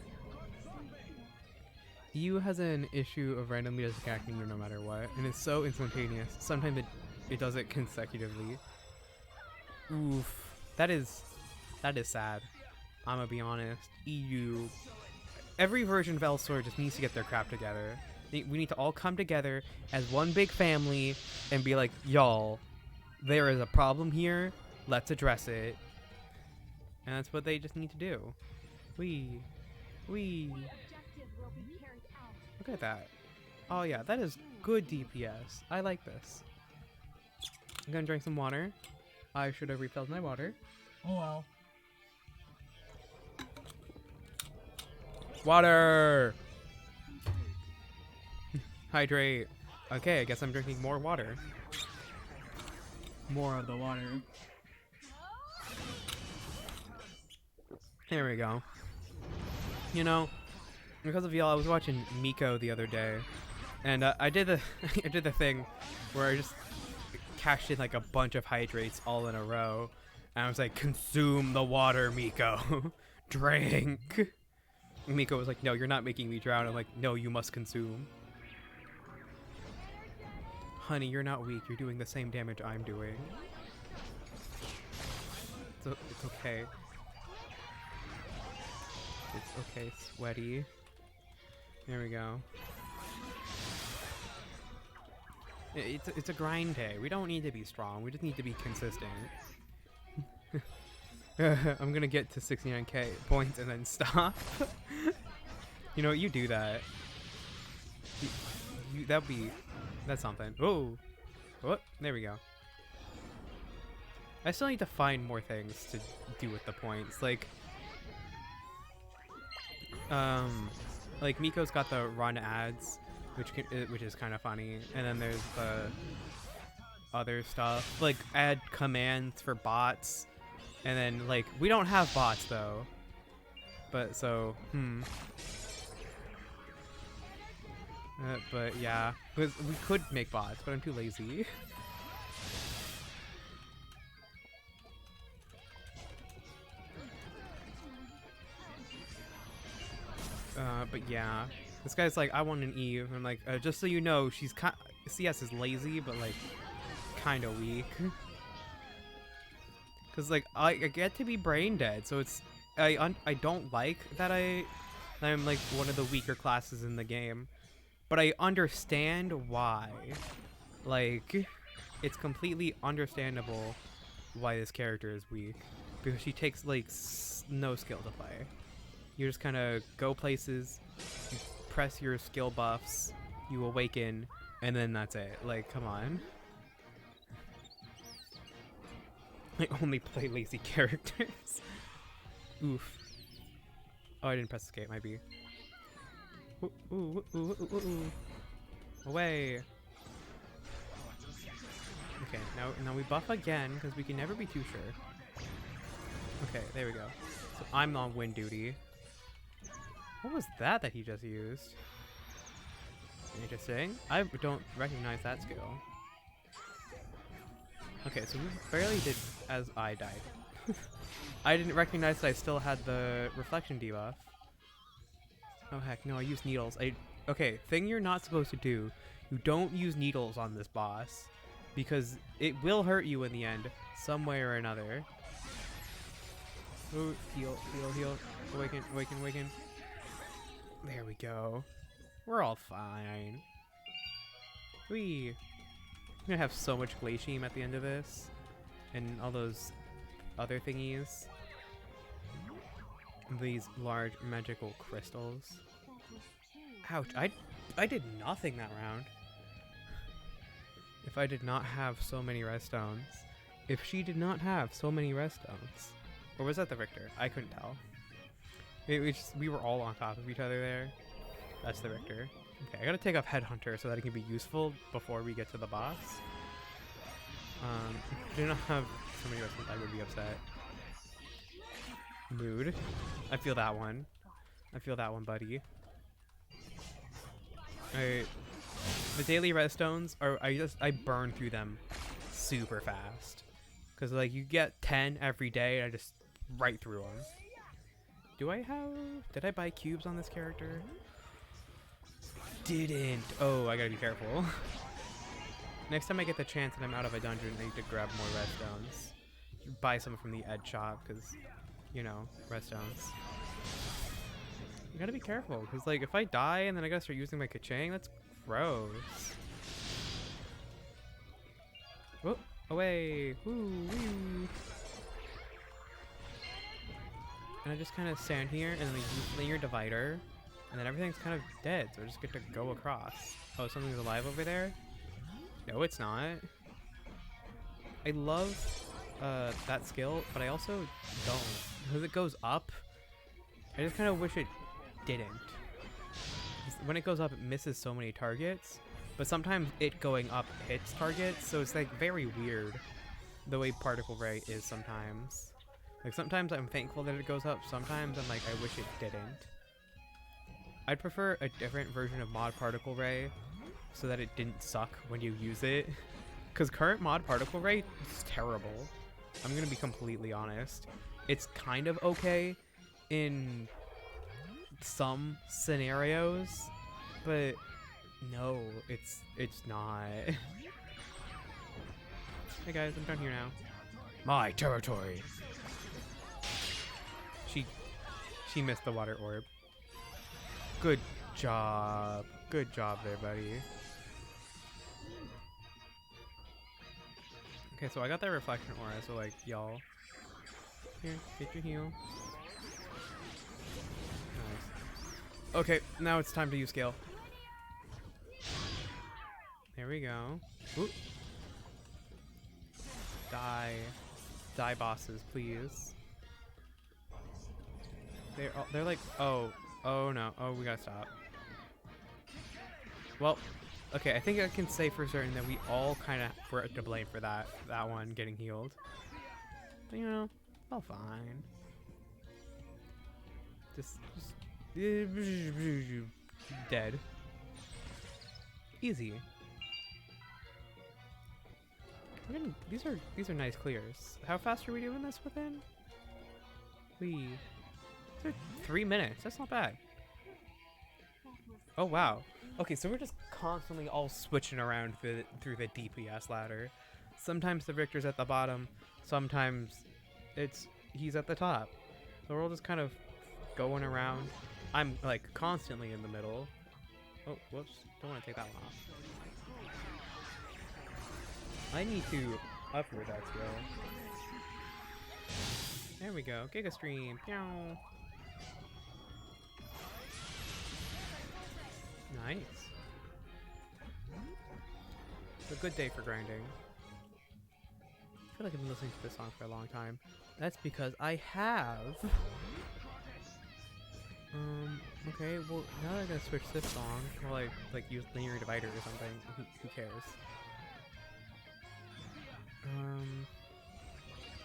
Speaker 1: EU has an issue of randomly just attacking you no matter what, and it's so instantaneous. Sometimes it does it consecutively. Oof. That is sad. I'm gonna be honest. EU, every version of Elsword just needs to get their crap together. We need to all come together as one big family and be like, y'all, there is a problem here. Let's address it. And that's what they just need to do. Wee. Look at that. Oh yeah, that is good DPS. I like this. I'm gonna drink some water. I should have refilled my water. Oh well. Water! Hydrate. Okay, I guess I'm drinking more water. More of the water. There we go. You know, because of y'all, I was watching Miko the other day, and I did the thing where I just cashed in like a bunch of hydrates all in a row, and I was like, consume the water, Miko. Drink. Miko was like, no, you're not making me drown. I'm like, no, you must consume. Honey, you're not weak. You're doing the same damage I'm doing. It's okay. It's okay, sweaty. There we go. It's a grind day. We don't need to be strong. We just need to be consistent. I'm gonna get to 69k points and then stop. You know what? You do that. That's something. Oh, what? There we go. I still need to find more things to do with the points. Like Miko's got the run ads, which is kind of funny, and then there's the other stuff like add commands for bots, and then like we don't have bots though, but so but yeah, we could make bots, but I'm too lazy. But yeah, this guy's like, I want an Eve. I'm like, just so you know, CS is lazy, but like, kind of weak. Cause like, I get to be brain dead, so it's, I don't like that I'm like one of the weaker classes in the game, but I understand why. Like, it's completely understandable why this character is weak, because she takes like no skill to play. You just kind of go places, you press your skill buffs, you awaken, and then that's it. Like, come on. I only play lazy characters. Oof. Oh, I didn't press escape, might be. Ooh, ooh, ooh, ooh, ooh, ooh. Away. Okay, now we buff again, because we can never be too sure. Okay, there we go. So I'm on win duty. What was that he just used? Interesting. I don't recognize that skill. Okay, so we barely did as I died. I didn't recognize that I still had the reflection debuff. Oh heck, no, I used needles. Okay, thing you're not supposed to do. You don't use needles on this boss, because it will hurt you in the end, some way or another. Ooh, heal, heal, heal. Awaken, awaken, awaken. There we go. We're all fine. Whee! I'm gonna have so much glacium at the end of this. And all those other thingies. These large magical crystals. Ouch, I did nothing that round. If I did not have so many rest stones. If she did not have so many rest stones. Or was that the Richter? I couldn't tell. We were all on top of each other there. That's the Richter. Okay, I gotta take off Headhunter so that it can be useful before we get to the boss. If I did not have so many rest stones, I would be upset. Mood. I feel that one. I feel that one, buddy. Alright. The daily redstones are, I burn through them super fast. Cause like you get 10 every day and I just right through them. Did I buy cubes on this character? Didn't. Oh, I gotta be careful. Next time I get the chance and I'm out of a dungeon, I need to grab more redstones. Buy some from the Ed shop, cause, you know, redstones. You gotta be careful, because like if I die and then I gotta start using my Kachang, that's gross. Oh, away! Woo, woo. And I just kind of stand here and then use linear divider, and then everything's kind of dead, so I just get to go across. Oh, something's alive over there? No, it's not. I love that skill, but I also don't. Because it goes up, I just kind of wish it didn't. When it goes up, it misses so many targets, but sometimes it going up hits targets, so it's like very weird the way Particle Ray is sometimes. Like sometimes I'm thankful that it goes up, sometimes I'm like, I wish it didn't. I'd prefer a different version of Mod Particle Ray so that it didn't suck when you use it. Because current Mod Particle Ray is terrible. I'm gonna be completely honest. It's kind of okay in some scenarios, but no, it's not. Hey guys, I'm down here now. My territory. She missed the water orb. Good job. Good job there, buddy. Okay, so I got that reflection aura, so like, y'all. Here, get your heal. Nice. Okay, now it's time to use scale. There we go. Ooh. Die. Die bosses, please. They're like, oh no, oh, we gotta stop. Well, okay, I think I can say for certain that we all kind of were to blame for that one getting healed. But, you know, all fine. Just dead. Easy. These are nice clears. How fast are we doing this within? These are 3 minutes. That's not bad. Oh wow. Okay, so we're just constantly all switching around through the DPS ladder. Sometimes the Victor's at the bottom. Sometimes he's at the top. So we're all just kind of going around. I'm like constantly in the middle. Oh, whoops. Don't want to take that one off. I need to upgrade that skill. There we go. Giga Stream. Pew. Nice. It's a good day for grinding. I feel like I've been listening to this song for a long time. That's because I have. Okay, well, now I'm gonna switch this song. Or like use linear divider or something. Who cares?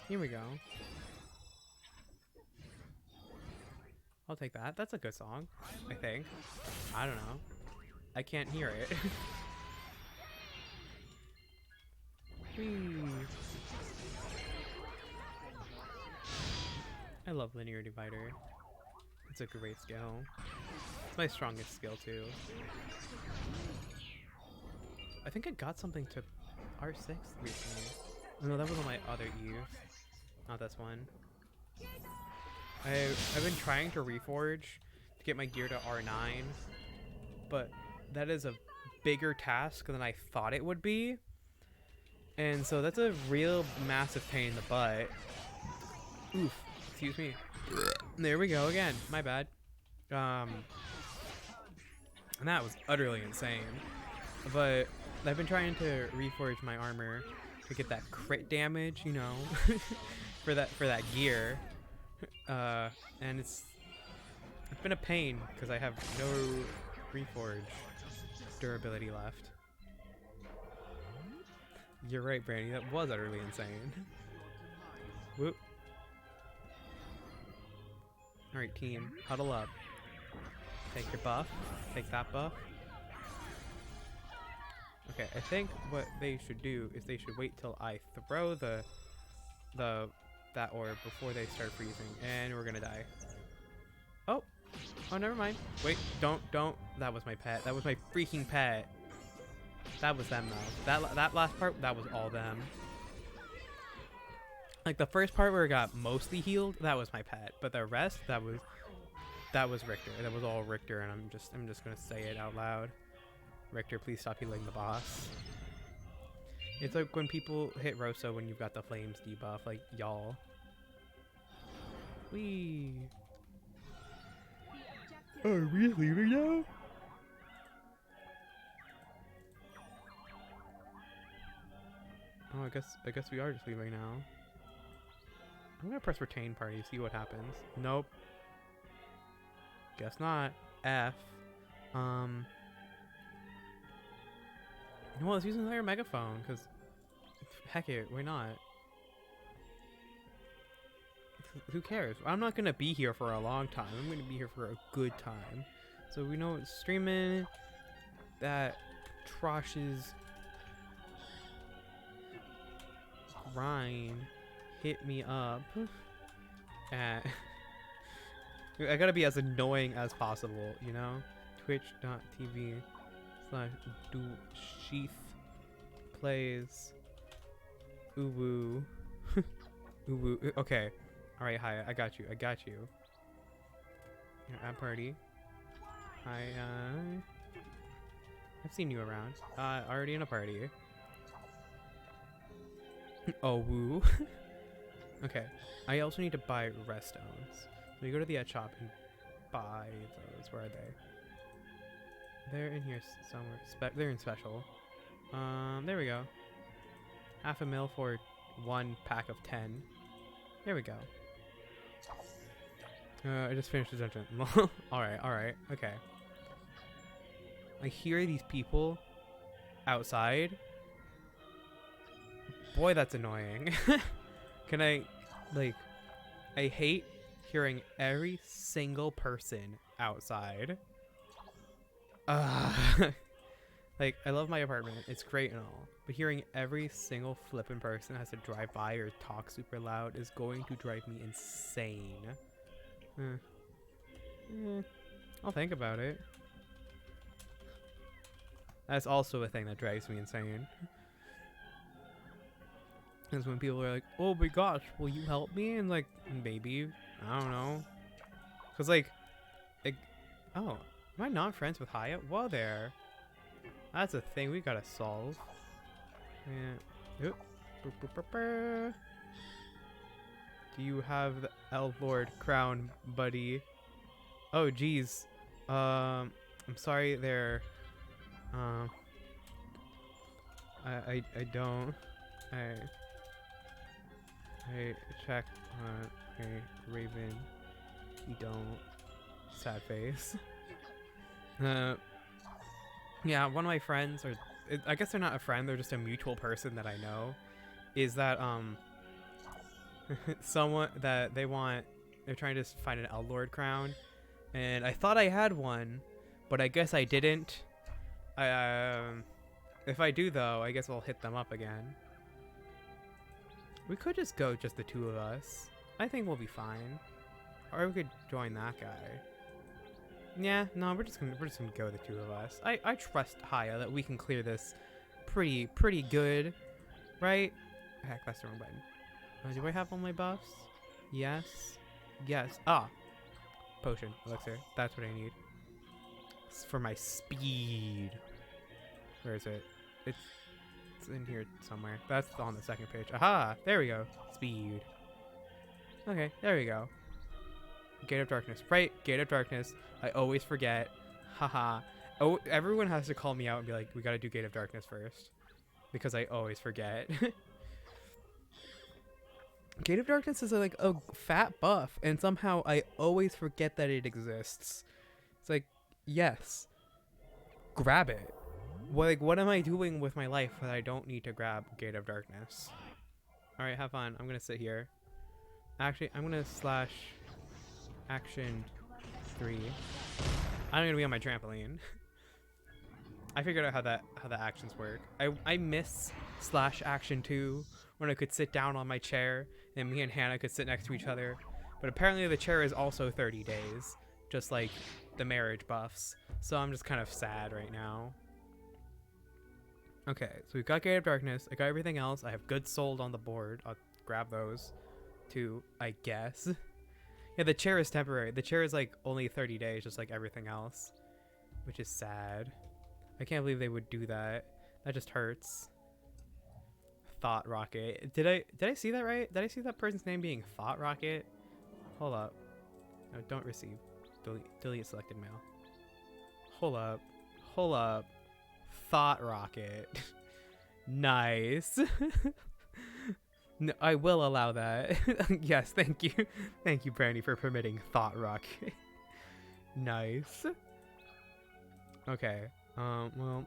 Speaker 1: Here we go. I'll take that. That's a good song, I think. I don't know. I can't hear it. Whee. I love linear divider. It's a great skill. It's my strongest skill too. I think I got something to R6 recently. No, that was on my other Eve. Not this one. I've been trying to reforge to get my gear to R9, but that is a bigger task than I thought it would be. And so that's a real massive pain in the butt. Oof, excuse me. There we go again. My bad. And that was utterly insane. But I've been trying to reforge my armor to get that crit damage, you know, for that gear. And it's been a pain because I have no reforge durability left. You're right, Brandy. That was utterly insane. Whoop. Alright, team. Huddle up. Take your buff. Take that buff. Okay, I think what they should do is they should wait till I throw that orb before they start freezing, and we're gonna die. Oh, never mind. Wait, don't. That was my pet. That was my freaking pet. That was them though. That last part, that was all them. Like the first part where it got mostly healed, that was my pet, but the rest, that was Richter. That was all Richter, and I'm just gonna say it out loud. Richter, please stop healing the boss. It's like when people hit Rosa when you've got the flames debuff, like y'all. Whee! Are we leaving now? Oh, I guess we are just leaving now. I'm gonna press retain party, see what happens. Nope. Guess not. F. You know what, let's use another megaphone, because heck it, why not? Who cares? I'm not gonna be here for a long time. I'm gonna be here for a good time. So we know it's streaming that Trosh's grind hit me up at I gotta be as annoying as possible, you know? Twitch.tv/DualSheath plays Uwu. Uwu. Okay. Alright, hi. I got you. At party. Hi, I've seen you around. Already in a party. Oh, woo. Okay. I also need to buy rest stones. So we go to the shop and buy those. Where are they? They're in here somewhere. They're in special. There we go. Half a mil for 1 pack of 10. There we go. I just finished the dungeon. Alright, okay. I hear these people outside. Boy, that's annoying. Can I, like, I hate hearing every single person outside. Like, I love my apartment. It's great and all. But hearing every single flippin' person has to drive by or talk super loud is going to drive me insane. I'll think about it. That's also a thing that drives me insane. Is when people are like, oh my gosh, will you help me? And like, maybe. I don't know. Because like, oh, am I not friends with Hyatt? Whoa there. That's a thing we gotta solve. Yeah. Oop. Boop, boop, boop, boop. Do you have the Elsword crown, buddy? Oh, geez. I'm sorry there. I don't. I checked on a raven. You don't. Sad face. Yeah, one of my friends, or I guess they're not a friend, they're just a mutual person that I know, is that someone that they're trying to find an Elsword crown, and I thought I had one, but I guess I didn't. If I do though, I guess I'll hit them up again. We could just go just the two of us. I think we'll be fine. Or we could join that guy. Yeah, no, we're just gonna go the two of us. I trust Haya that we can clear this pretty good, right? Heck, that's the wrong button. Do I have all my buffs? Yes. Yes. Ah, potion, elixir. That's what I need. It's for my speed. Where is it? It's in here somewhere. That's on the second page. Aha! There we go. Speed. Okay, there we go. Gate of Darkness. Right, Gate of Darkness. I always forget. Haha. Oh, everyone has to call me out and be like, we gotta do Gate of Darkness first. Because I always forget. Gate of Darkness is like a fat buff, and somehow I always forget that it exists. It's like, yes. Grab it. What am I doing with my life that I don't need to grab Gate of Darkness? Alright, have fun. I'm gonna sit here. Actually, I'm gonna slash action 3. I'm gonna be on my trampoline. I figured out how the actions work. I miss slash action 2 when I could sit down on my chair and me and Hannah could sit next to each other. But apparently the chair is also 30 days, just like the marriage buffs. So I'm just kind of sad right now. Okay, so we've got Gate of Darkness. I got everything else. I have Good Sold on the board. I'll grab those too, I guess. Yeah, the chair is temporary. The chair is like only 30 days, just like everything else, which is sad. I can't believe they would do that. That just hurts. Thought Rocket. Did I see that right? Did I see that person's name being Thought Rocket? Hold up. No, don't receive. Delete selected mail. Hold up. Hold up. Thought Rocket. Nice. No, I will allow that. Yes, thank you. Thank you, Brandy, for permitting Thought Rocket. Nice. Okay. Well,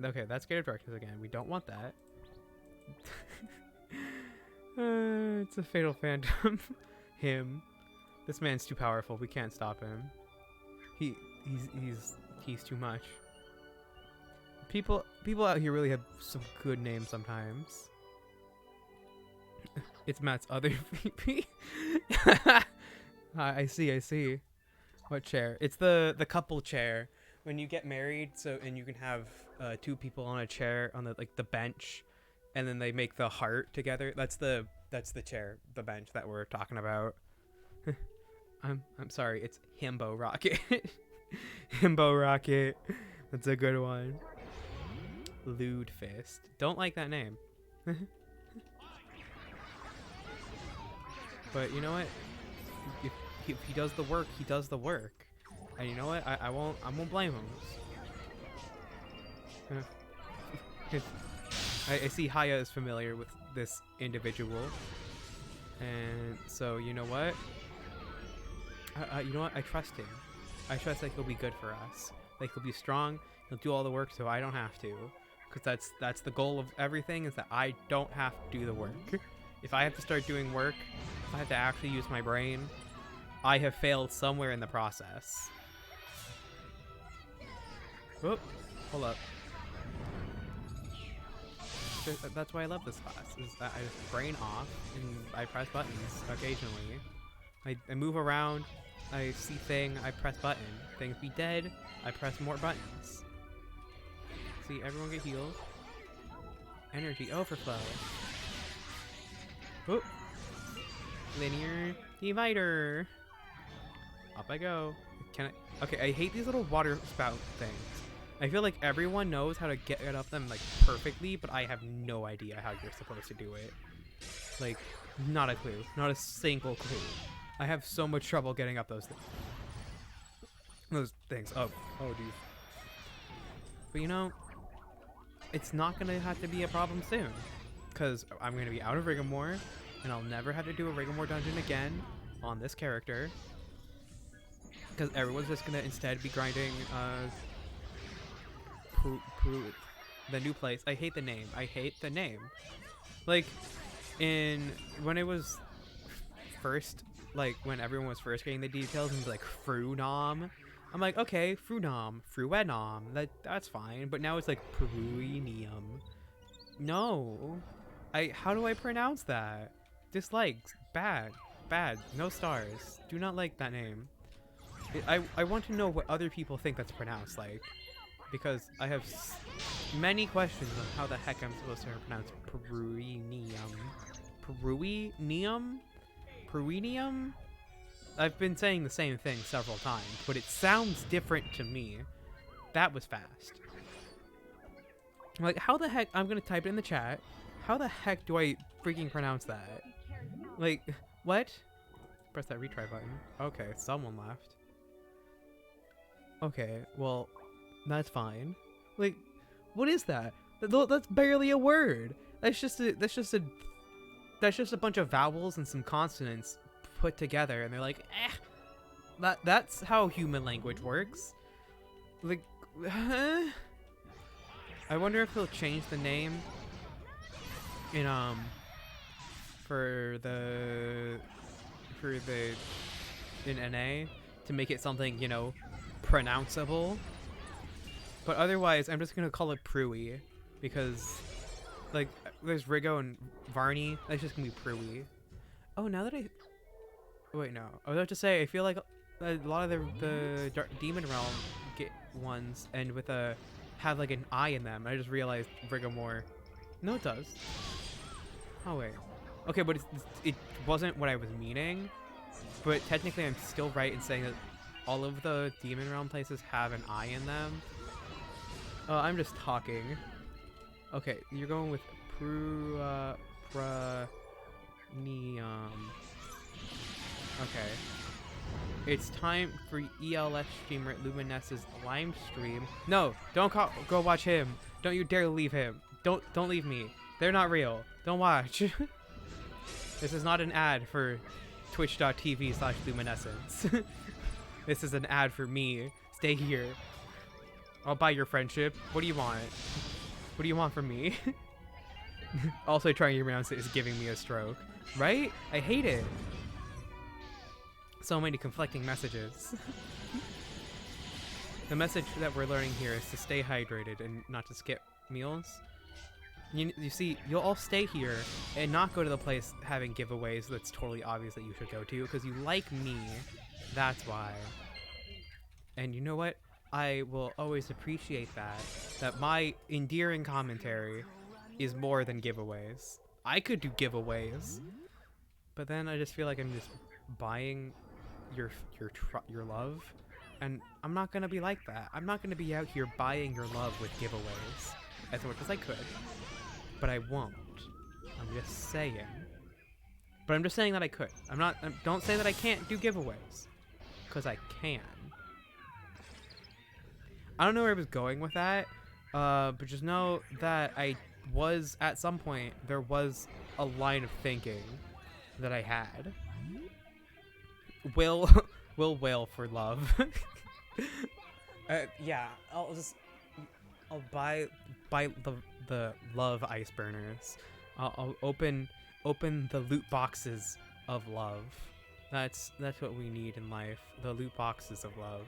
Speaker 1: okay, that's Gate of Darkness again. We don't want that. It's a fatal phantom. Him. This man's too powerful. We can't stop him. He's too much. People out here really have some good names sometimes. It's Matt's other VP. I see. What chair? It's the couple chair. When you get married, and you can have 2 people on a chair on the bench, and then they make the heart together. That's the chair, the bench that we're talking about. I'm sorry, it's Himbo Rocket. Himbo Rocket. That's a good one. Lewd Fist. Don't like that name. But you know what? If he does the work, he does the work. And you know what? I won't blame him. I see Haya is familiar with this individual, and so you know what? You know what? I trust him. I trust that he'll be good for us. Like he'll be strong. He'll do all the work, so I don't have to. Because that's the goal of everything, is that I don't have to do the work. If I have to start doing work, if I have to actually use my brain, I have failed somewhere in the process. Whoop! Hold up. That's why I love this class, is that I just brain off and I press buttons occasionally. I move around, I see thing, I press button. Things be dead, I press more buttons. See, everyone get healed. Energy overflow. Whoop! Linear divider. Up I go. Can I? Okay, I hate these little water spout things. I feel like everyone knows how to get up them like perfectly, but I have no idea how you're supposed to do it. Like, not a clue. Not a single clue. I have so much trouble getting up those things. Oh, dude. But you know, it's not gonna have to be a problem soon, because I'm gonna be out of Riggamore, and I'll never have to do a Riggamore dungeon again on this character, because everyone's just gonna instead be grinding the new place. I hate the name. I hate the name. Like, when it was first, like, when everyone was first getting the details and like Frunom, I'm like, okay, Frunom, Fruenom, that's fine. But now it's like Peruinium. No. How do I pronounce that? Dislikes. Bad. No stars. Do not like that name. I want to know what other people think that's pronounced like. Because I have many questions on how the heck I'm supposed to pronounce Peruinium. Peruinium? I've been saying the same thing several times, but it sounds different to me. That was fast. Like, how the heck? I'm gonna type it in the chat. How the heck do I freaking pronounce that? Like, what? Press that retry button. Okay, someone left. Okay, well, that's fine. Like, what is that? That's barely a word. That's just a bunch of vowels and some consonants put together, and they're like, that's how human language works. Like, I wonder if they'll change the name in in NA to make it something, you know, pronounceable. But otherwise, I'm just gonna call it Prui, because, like, there's Riggo and Varney. That's just gonna be Prui. Oh, now that wait, no. I was about to say, I feel like a lot of the Demon Realm ones end with have like an I in them. I just realized Riggamore. No, it does. Oh wait. Okay, but it wasn't what I was meaning. But technically, I'm still right in saying that all of the Demon Realm places have an I in them. I'm just talking. Okay, you're going with Prunium. Okay. It's time for ELS streamer at Luminesce's live stream. No, don't go watch him. Don't you dare leave him. Don't leave me. They're not real. Don't watch. This is not an ad for twitch.tv/luminescence. This is an ad for me. Stay here. I'll buy your friendship. What do you want? What do you want from me? Also trying to pronounce it is giving me a stroke. Right? I hate it. So many conflicting messages. The message that we're learning here is to stay hydrated and not to skip meals. You see, you'll all stay here and not go to the place having giveaways that's totally obvious that you should go to because you like me. That's why. And you know what? I will always appreciate that my endearing commentary is more than giveaways. I could do giveaways, but then I just feel like I'm just buying your love, and I'm not gonna be like that. I'm not gonna be out here buying your love with giveaways as much as I could, but I won't. I'm just saying. But I'm just saying that I could. Don't say that I can't do giveaways. Because I can. I don't know where I was going with that. But just know that at some point, there was a line of thinking that I had. Will wail for love. Yeah, I'll buy the love ice burners. I'll open the loot boxes of love. That's what we need in life. The loot boxes of love.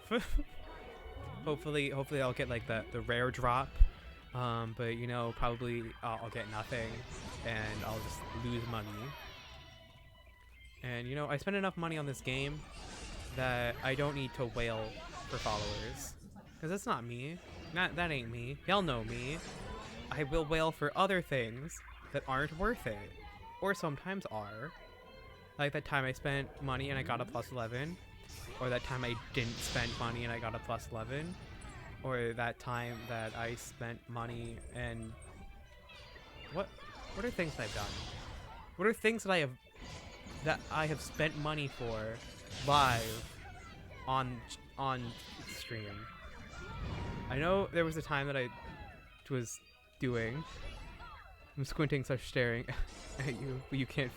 Speaker 1: hopefully I'll get like the rare drop. But you know, probably I'll get nothing, and I'll just lose money. And you know, I spend enough money on this game that I don't need to wail for followers, because that's not me. That ain't me. Y'all know me. I will wail for other things that aren't worth it, or sometimes are. Like that time I spent money and I got a +11, or that time I didn't spend money and I got a +11, or that time that I spent money and what are things that I've done? What are things that I have spent money for live on stream? I know there was a time that I was doing. I'm squinting, such staring at you, but you can't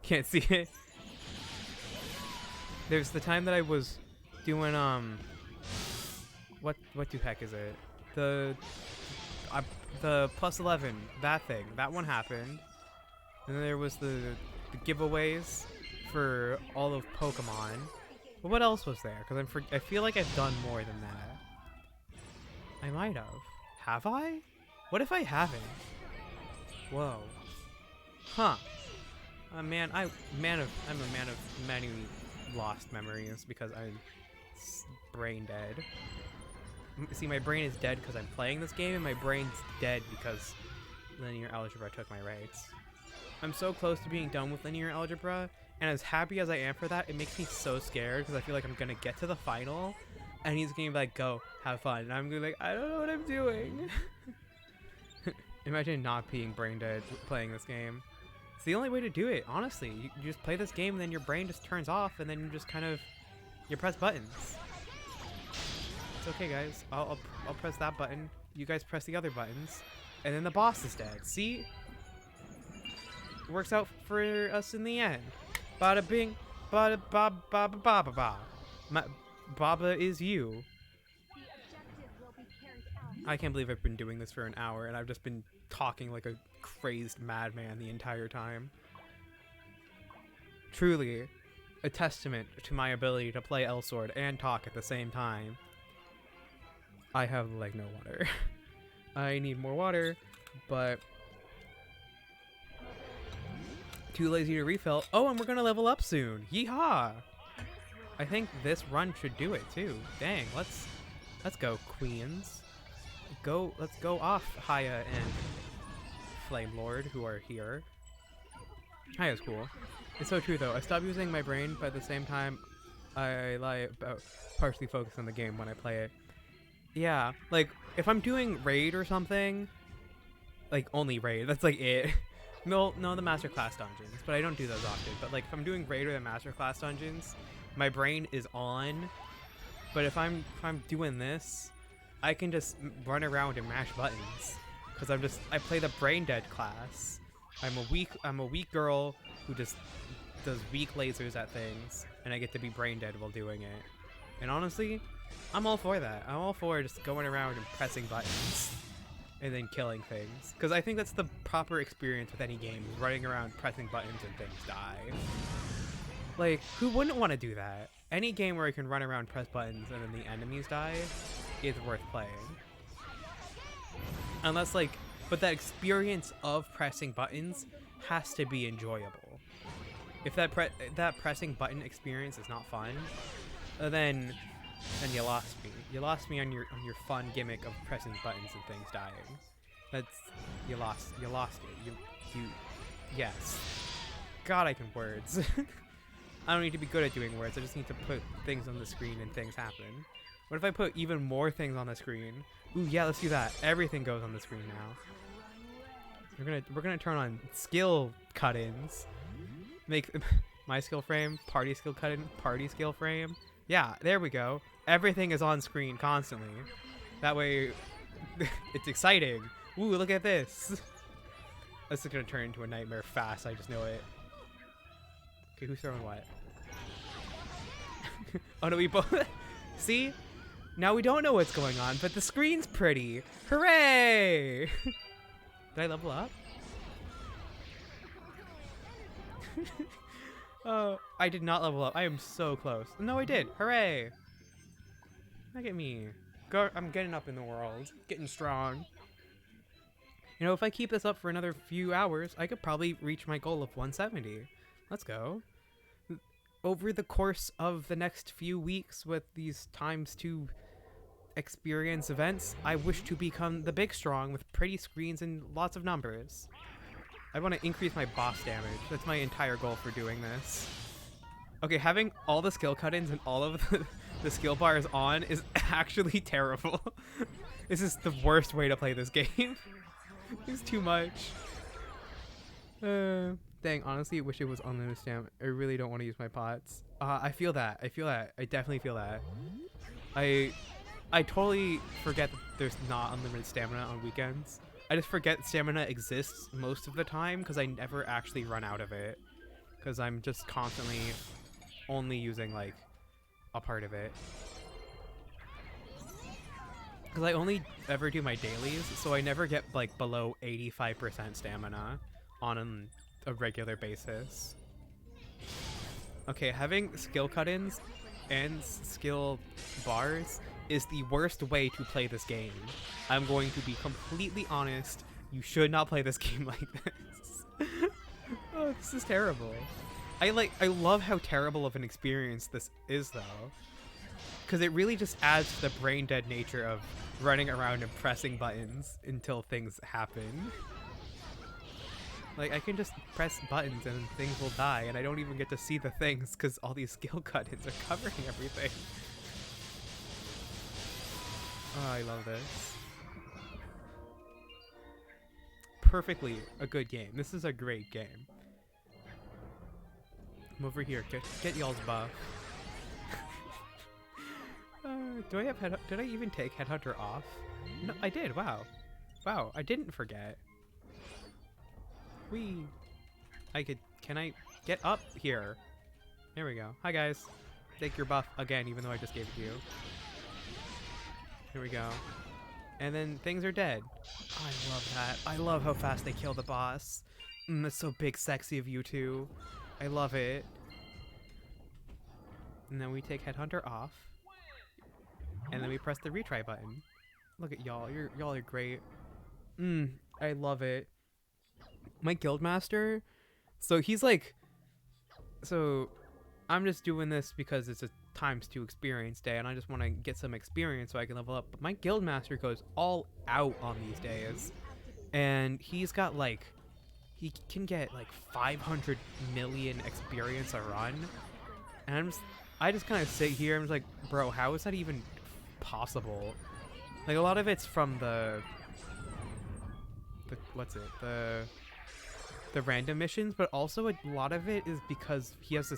Speaker 1: can't see it. There's the time that I was doing what the heck is it? The +11, that one happened. And then there was the giveaways for all of Pokemon. But what else was there? Because I feel like I've done more than that. I might have. Have I? What if I haven't? Whoa. Huh. I'm a man of many lost memories because I'm brain dead. See, my brain is dead because I'm playing this game, and my brain's dead because linear algebra took my rights. I'm so close to being done with linear algebra, and as happy as I am for that, it makes me so scared because I feel like I'm gonna get to the final, and he's gonna be like, go, have fun, and I'm gonna be like, I don't know what I'm doing. Imagine not being brain dead playing this game. It's the only way to do it, honestly. You just play this game, and then your brain just turns off, and then you just kind of, you press buttons. It's okay, guys. I'll press that button. You guys press the other buttons, and then the boss is dead. See? Works out for us in the end. Bada bing, bada ba ba ba ba ba ba. Baba is you. I can't believe I've been doing this for an hour, and I've just been talking like a crazed madman the entire time. Truly, a testament to my ability to play Elsword and talk at the same time. I have, like, no water. I need more water, but too lazy to refill. Oh, and we're gonna level up soon. Yeehaw! I think this run should do it, too. Dang, let's go, queens. Let's go off Haya and Flame Lord, who are here. Haya's cool. It's so true, though. I stop using my brain, but at the same time, I lie about partially focus on the game when I play it. Yeah, like, if I'm doing raid or something, like, only raid, that's like it. No, the masterclass dungeons, but I don't do those often. But, like, if I'm doing raid or the masterclass dungeons, my brain is on. But if I'm doing this, I can just run around and mash buttons. Because I play the brain dead class. I'm a weak girl who just does weak lasers at things, and I get to be brain dead while doing it. And honestly, I'm all for that. I'm all for just going around and pressing buttons and then killing things. Because I think that's the proper experience with any game, running around pressing buttons and things die. Like, who wouldn't want to do that? Any game where I can run around, press buttons, and then the enemies die is worth playing. Unless, like, but that experience of pressing buttons has to be enjoyable. If that pressing button experience is not fun, then you lost me. You lost me on your fun gimmick of pressing buttons and things dying. You lost it. Yes. God, I can words. I don't need to be good at doing words. I just need to put things on the screen and things happen. What if I put even more things on the screen? Ooh, yeah, let's do that. Everything goes on the screen now. We're gonna turn on skill cut-ins. Make my skill frame, party skill cut in, party skill frame. Yeah, there we go. Everything is on screen constantly. That way, it's exciting. Ooh, look at this. This is gonna turn into a nightmare fast. I just know it. Okay, who's throwing what? Oh no, we both. See? Now we don't know what's going on, but the screen's pretty. Hooray! Did I level up? Oh, I did not level up. I am so close. No, I did. Hooray! Look at me. I'm getting up in the world. Getting strong. You know, if I keep this up for another few hours, I could probably reach my goal of 170. Let's go. Over the course of the next few weeks with these ×2 experience events, I wish to become the big strong with pretty screens and lots of numbers. I want to increase my boss damage. That's my entire goal for doing this. Okay, having all the skill cut-ins and all of the skill bars on is actually terrible. This is the worst way to play this game. It's too much. Dang, honestly, I wish it was unlimited stamina. I really don't want to use my pots. I feel that. I feel that. I definitely feel that. I totally forget that there's not unlimited stamina on weekends. I just forget stamina exists most of the time because I never actually run out of it. Because I'm just constantly only using, like, a part of it. Because I only ever do my dailies, so I never get, like, below 85% stamina on a regular basis. Okay, having skill cut-ins and skill bars is the worst way to play this game. I'm going to be completely honest. You should not play this game like this. Oh, this is terrible. I love how terrible of an experience this is, though. Because it really just adds to the brain-dead nature of running around and pressing buttons until things happen. Like, I can just press buttons and things will die, and I don't even get to see the things because all these skill cut-ins are covering everything. Oh, I love this. Perfectly a good game. This is a great game. Come over here. Get y'all's buff. Do I have did I even take Headhunter off? No, I did. Wow. Wow, I didn't forget. Whee. Can I get up here? There we go. Hi, guys. Take your buff again, even though I just gave it to you. Here we go. And then things are dead. Oh, I love that. I love how fast they kill the boss. That's so big sexy of you two. I love it. And then we take Headhunter off. And then we press the retry button. Look at y'all. Y'all are great. I love it. My guildmaster, so he's like, so I'm just doing this because it's a ×2 experience day and I just want to get some experience so I can level up. But my guildmaster goes all out on these days, and he's got like, he can get like 500 million experience a run, and I just kind of sit here and I'm just like, bro, how is that even possible? Like, a lot of it's from the random missions, but also a lot of it is because he has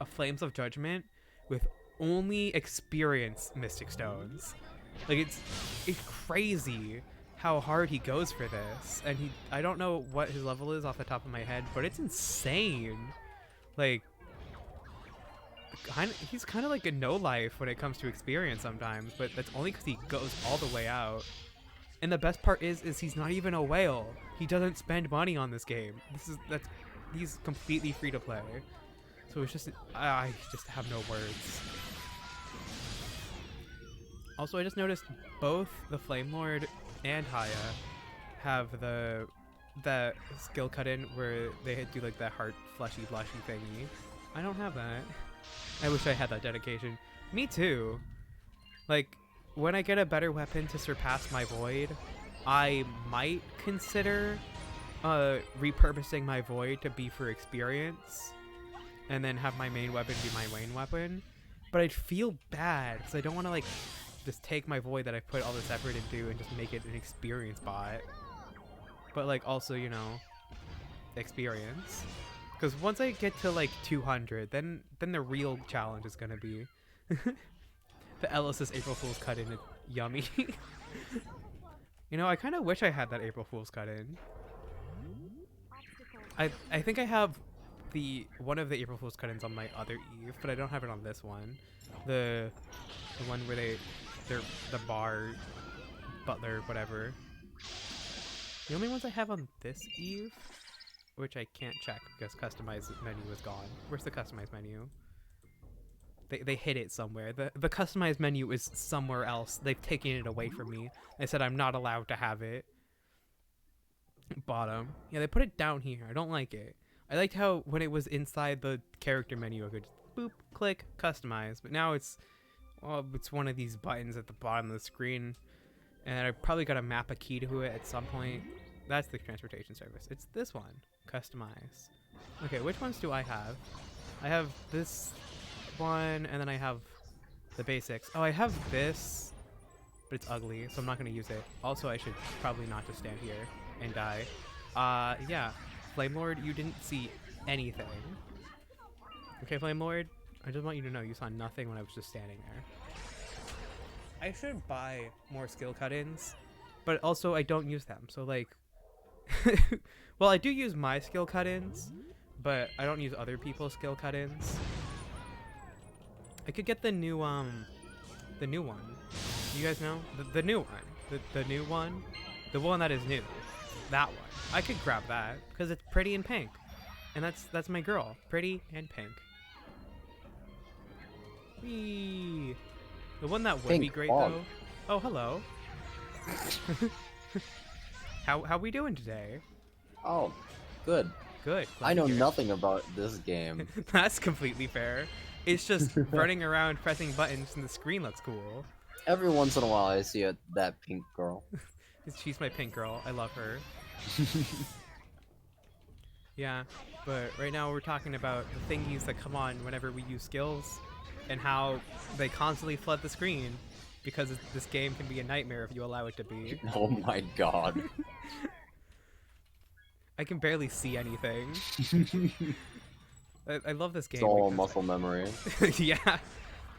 Speaker 1: a Flames of Judgment with only experienced Mystic Stones. Like, it's crazy how hard he goes for this, and I don't know what his level is off the top of my head, but it's insane. Like, he's kind of like a no-life when it comes to experience sometimes, but that's only because he goes all the way out. And the best part is he's not even a whale. He doesn't spend money on this game. He's completely free to play. So it's just, I just have no words. Also, I just noticed both the Flame Lord and Haya have the skill cut in where they do like that heart fleshy blushy thingy. I don't have that. I wish I had that dedication. Me too. Like, when I get a better weapon to surpass my Void, I might consider repurposing my Void to be for experience, and then have my main weapon be my main weapon. But I'd feel bad because I don't want to like just take my Void that I put all this effort into and just make it an experience bot. But like, also, you know, experience. Because once I get to like 200, then the real challenge is gonna be the Ellis's April Fool's cut in. Yummy. You know, I kind of wish I had that April Fool's cut in. I think I have one of the April Fool's cut-ins on my other Eve, but I don't have it on this one. The one where they're the bar butler, whatever. The only ones I have on this Eve, which I can't check because customize menu is gone. Where's the customize menu? They hid it somewhere. The customized menu is somewhere else. They've taken it away from me. They said I'm not allowed to have it. Bottom. Yeah, they put it down here. I don't like it. I liked how when it was inside the character menu, I could just boop, click, customize. But now it's one of these buttons at the bottom of the screen. And I probably got to map a key to it at some point. That's the transportation service. It's this one. Customize. Okay, which ones do I have? I have this one, and then I have the basics. Oh, I have this, but it's ugly, so I'm not going to use it. Also, I should probably not just stand here and die. Yeah. Flame Lord, you didn't see anything. Okay, Flame Lord, I just want you to know you saw nothing when I was just standing there. I should buy more skill cut-ins, but also I don't use them. So like, well, I do use my skill cut-ins, but I don't use other people's skill cut-ins. I could get the new one. You guys know the new one, the new one, the one that is new. That one. I could grab that because it's pretty and pink, and that's my girl, pretty and pink. Whee! The one that would be great though. Oh, hello. How we doing today?
Speaker 3: Oh, good.
Speaker 1: Good.
Speaker 3: I know nothing about this game.
Speaker 1: That's completely fair. It's just running around pressing buttons and the screen looks cool.
Speaker 3: Every once in a while I see that pink girl.
Speaker 1: She's my pink girl. I love her. Yeah, but right now we're talking about the thingies that come on whenever we use skills and how they constantly flood the screen because this game can be a nightmare if you allow it to be.
Speaker 3: Oh my god.
Speaker 1: I can barely see anything. I love this game.
Speaker 3: It's all muscle memory.
Speaker 1: Yeah.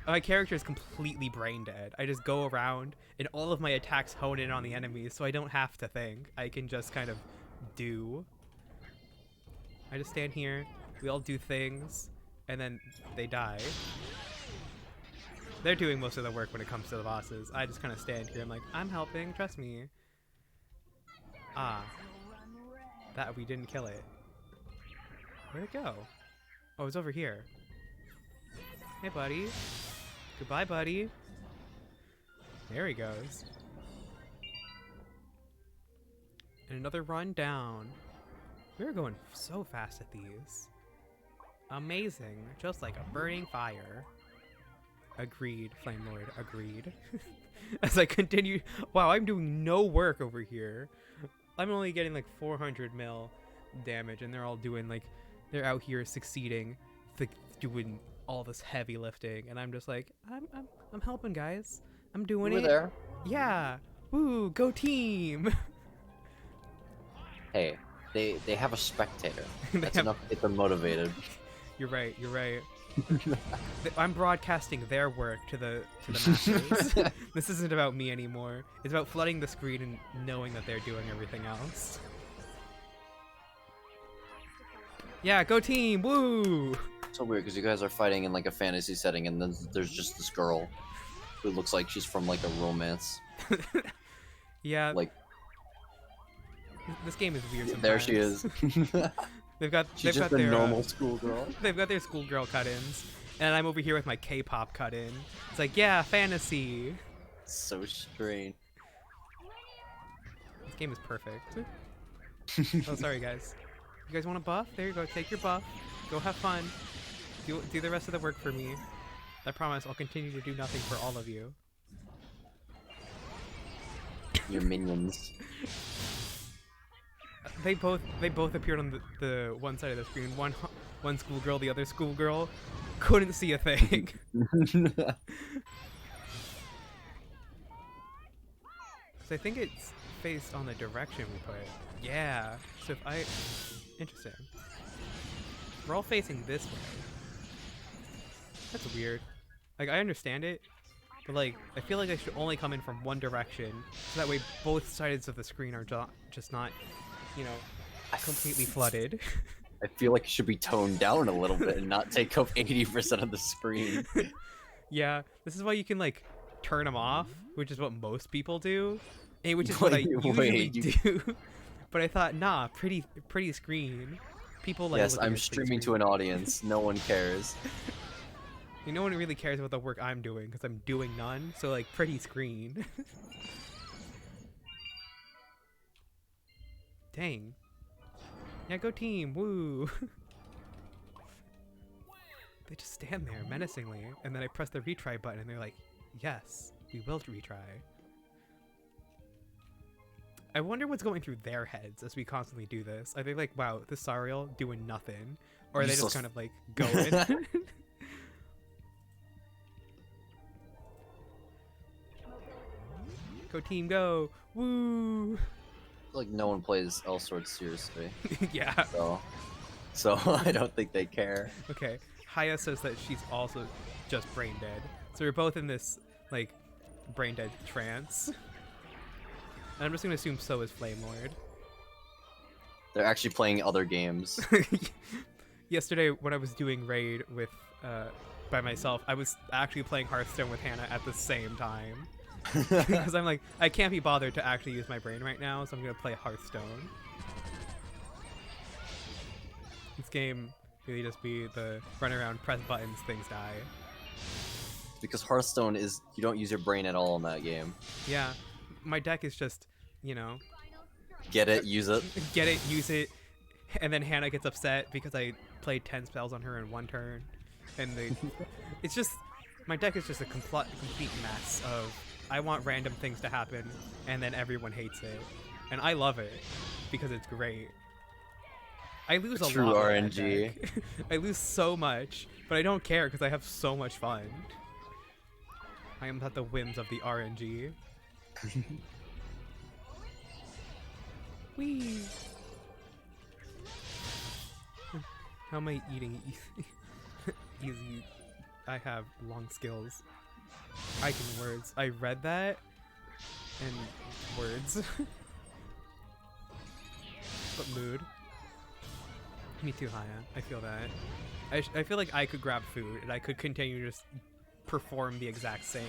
Speaker 1: My character is completely brain dead. I just go around and all of my attacks hone in on the enemies, so I don't have to think. I can just kind of do. I just stand here, we all do things, and then they die. They're doing most of the work when it comes to the bosses. I just kind of stand here, I'm like, I'm helping, trust me. Ah. That we didn't kill it. Where'd it go? Oh, it's over here. Hey, buddy. Goodbye, buddy. There he goes. And another run down. We're going so fast at these. Amazing. Just like a burning fire. Agreed, Flame Lord. Agreed. As I continue... Wow, I'm doing no work over here. I'm only getting like 400 mil damage, and they're all doing like... They're out here succeeding. Doing all this heavy lifting, and I'm just like, I'm helping, guys. I'm doing it.
Speaker 3: There.
Speaker 1: Yeah. Woo, go team.
Speaker 3: Hey, they have a spectator. That's enough to get them motivated.
Speaker 1: You're right. You're right. I'm broadcasting their work to the masses. This isn't about me anymore. It's about flooding the screen and knowing that they're doing everything else. Yeah, go team! Woo!
Speaker 3: So weird because you guys are fighting in like a fantasy setting, and then there's just this girl who looks like she's from like a romance.
Speaker 1: Yeah.
Speaker 3: Like
Speaker 1: this game is weird sometimes.
Speaker 3: There she is. She's just a normal schoolgirl.
Speaker 1: They've got their schoolgirl cut-ins, and I'm over here with my K-pop cut-in. It's like, yeah, fantasy.
Speaker 3: So strange.
Speaker 1: This game is perfect. Oh, sorry, guys. You guys want a buff? There you go. Take your buff. Go have fun. Do the rest of the work for me. I promise I'll continue to do nothing for all of you.
Speaker 3: Your minions.
Speaker 1: They both appeared on the one side of the screen. One schoolgirl, the other schoolgirl couldn't see a thing. So I think it's based on the direction we put. Yeah. So if I... Interesting. We're all facing this way. That's weird. Like, I understand it, but like, I feel like I should only come in from one direction, so that way both sides of the screen are just not, you know, completely flooded.
Speaker 3: I feel like it should be toned down a little bit and not take up 80% of the screen.
Speaker 1: Yeah, this is why you can like turn them off, which is what most people do, and which is what I usually do. But I thought, nah, pretty screen. People like.
Speaker 3: Yes, I'm streaming to an audience. No one cares.
Speaker 1: No one really cares about the work I'm doing because I'm doing none. So like, pretty screen. Dang. Yeah, go team! Woo! They just stand there menacingly, and then I press the retry button, and they're like, "Yes, we will retry." I wonder what's going through their heads as we constantly do this. Are they like, "Wow, this Sariel doing nothing," or are they just kind of like going? Go team, go! Woo!
Speaker 3: Like no one plays Elsword seriously.
Speaker 1: Yeah.
Speaker 3: So I don't think they care.
Speaker 1: Okay. Haya says that she's also just brain dead. So we're both in this like brain dead trance. And I'm just gonna assume so is Flame Lord.
Speaker 3: They're actually playing other games.
Speaker 1: Yesterday when I was doing raid with by myself, I was actually playing Hearthstone with Hannah at the same time. Because I'm like, I can't be bothered to actually use my brain right now, so I'm gonna play Hearthstone. This game really just be the run around, press buttons, things die.
Speaker 3: Because Hearthstone is, you don't use your brain at all in that game.
Speaker 1: Yeah, my deck is just, you know,
Speaker 3: get it, use it.
Speaker 1: Get it, use it, and then Hannah gets upset because I played 10 spells on her in one turn, and it's just, my deck is just a complete mess of, I want random things to happen, and then everyone hates it. And I love it, because it's great. I lose a lot. True RNG. I lose so much, but I don't care because I have so much fun. I am at the whims of the RNG. Whee! How am I eating easy? I have long skills. I can words. I read that and words. But mood. Me too, Haya. I feel that. I feel like I could grab food and I could continue to just perform the exact same.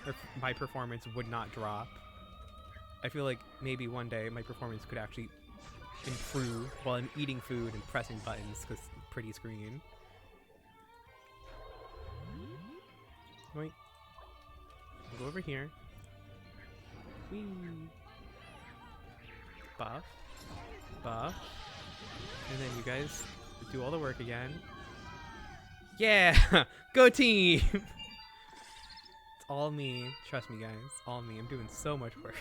Speaker 1: Or my performance would not drop. I feel like maybe one day my performance could actually improve while I'm eating food and pressing buttons because pretty screen. Wait. I'll go over here. Whee. Buff. Buff. And then you guys do all the work again. Yeah! Go team! It's all me. Trust me, guys. All me. I'm doing so much work.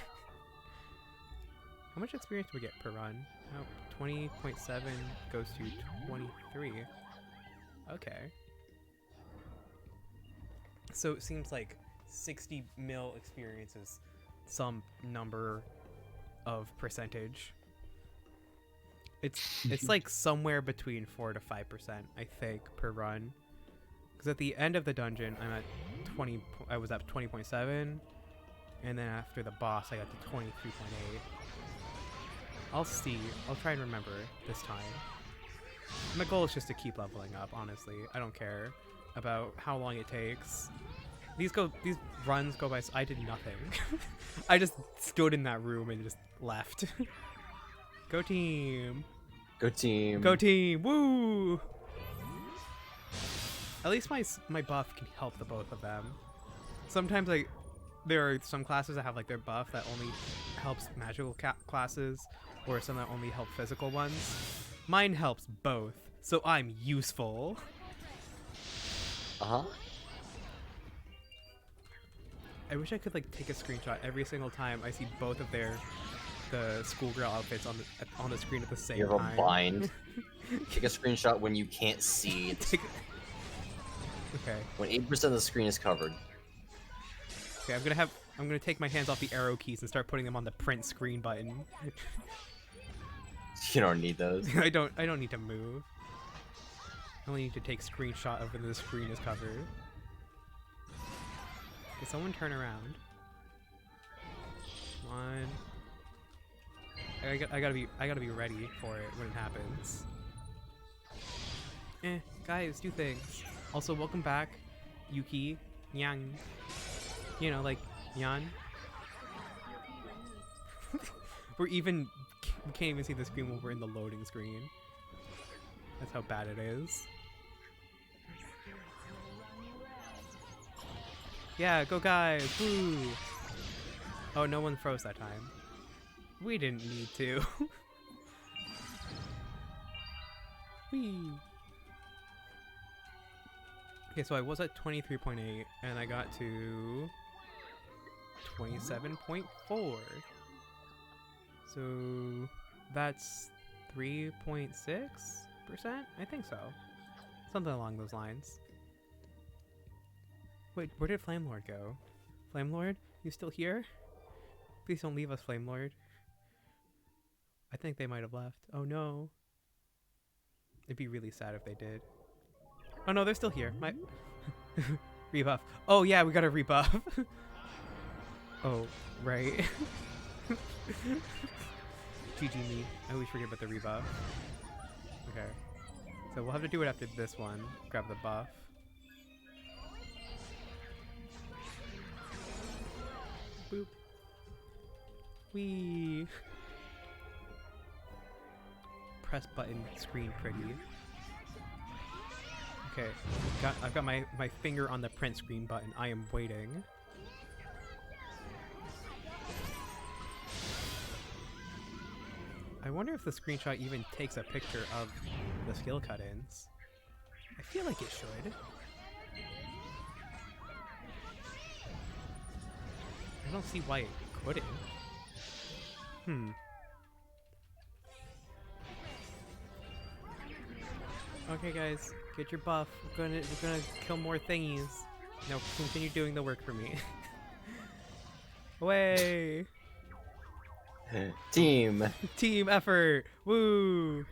Speaker 1: How much experience do we get per run? Oh, 20.7 goes to 23. Okay. So it seems like 60 mil experience is some number of percentage. It's like somewhere between 4 to 5%, I think, per run. Because at the end of the dungeon, I'm at 20. I was at 20.7, and then after the boss, I got to 23.8. I'll see. I'll try and remember this time. My goal is just to keep leveling up. Honestly, I don't care about how long it takes. These runs go by. I did nothing. I just stood in that room and just left. Go team!
Speaker 3: Go team!
Speaker 1: Go team! Woo! At least my buff can help the both of them. Sometimes there are some classes that have like their buff that only helps magical classes, or some that only help physical ones. Mine helps both, so I'm useful.
Speaker 3: Uh-huh.
Speaker 1: I wish I could like take a screenshot every single time I see both of the schoolgirl outfits on the screen at the same time.
Speaker 3: You have a bind. Take a screenshot when you can't see it.
Speaker 1: Okay.
Speaker 3: When 8% of the screen is covered.
Speaker 1: Okay, I'm gonna take my hands off the arrow keys and start putting them on the print screen button.
Speaker 3: You don't need those.
Speaker 1: I don't need to move. I only need to take screenshot of when the screen is covered. Can someone turn around? Come on. I gotta be ready for it when it happens. Guys, do things. Also, welcome back, Yuki, Yang. You know, like Yan. We can't even see the screen when we're in the loading screen. That's how bad it is. Yeah, go guys! Woo! Oh, no one froze that time. We didn't need to. Whee! Okay, so I was at 23.8 and I got to 27.4. So that's 3.6%? I think so. Something along those lines. Wait, where did Flame Lord go? Flame Lord, you still here? Please don't leave us, Flame Lord. I think they might have left. Oh no. It'd be really sad if they did. Oh no, they're still here. My rebuff. Oh yeah, we got a rebuff. Oh, right. GG me. I always forget about the rebuff. Okay. So we'll have to do it after this one. Grab the buff. Boop. Whee. Press button screen pretty. Okay. I've got my finger on the print screen button. I am waiting. I wonder if the screenshot even takes a picture of the skill cut-ins. I feel like it should. I don't see why it couldn't. Okay guys, get your buff. We're gonna kill more thingies. Now continue doing the work for me. Away!
Speaker 3: Team
Speaker 1: effort! Woo!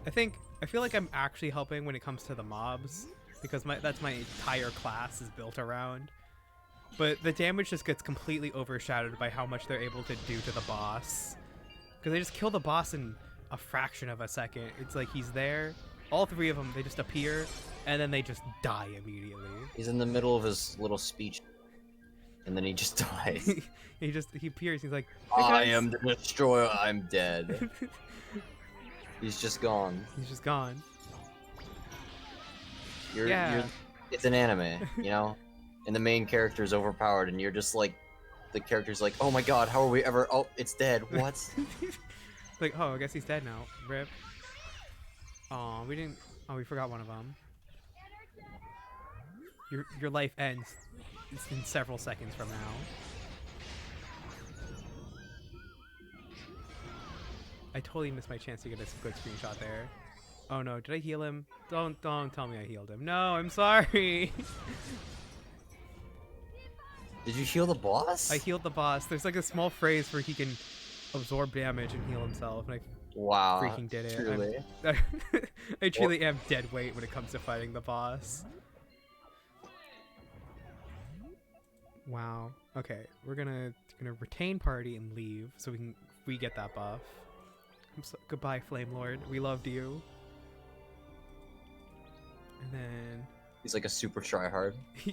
Speaker 1: I feel like I'm actually helping when it comes to the mobs, because that's my entire class is built around. But the damage just gets completely overshadowed by how much they're able to do to the boss. Because they just kill the boss in a fraction of a second. It's like he's there, all three of them, they just appear, and then they just die immediately.
Speaker 3: He's in the middle of his little speech, and then he just dies.
Speaker 1: he appears, he's like, hey
Speaker 3: I am the destroyer, I'm dead. He's just gone.
Speaker 1: He's just gone.
Speaker 3: It's an anime, you know? And the main character is overpowered, and you're just like, the character's like, oh my god, how are we ever, oh, it's dead, what?
Speaker 1: Like, oh, I guess he's dead now. Rip. Oh, we forgot one of them. Your life ends in several seconds from now. I totally missed my chance to get a good screenshot there. Oh no, did I heal him? Don't tell me I healed him. No, I'm sorry.
Speaker 3: Did you heal the boss?
Speaker 1: I healed the boss. There's like a small phrase where he can absorb damage and heal himself, and
Speaker 3: wow,
Speaker 1: freaking did it.
Speaker 3: truly.
Speaker 1: I truly am dead weight when it comes to fighting the boss. Wow. Okay, we're gonna retain party and leave so we can get that buff. Goodbye, Flame Lord. We loved you. And then
Speaker 3: he's like a super tryhard.
Speaker 1: Yeah.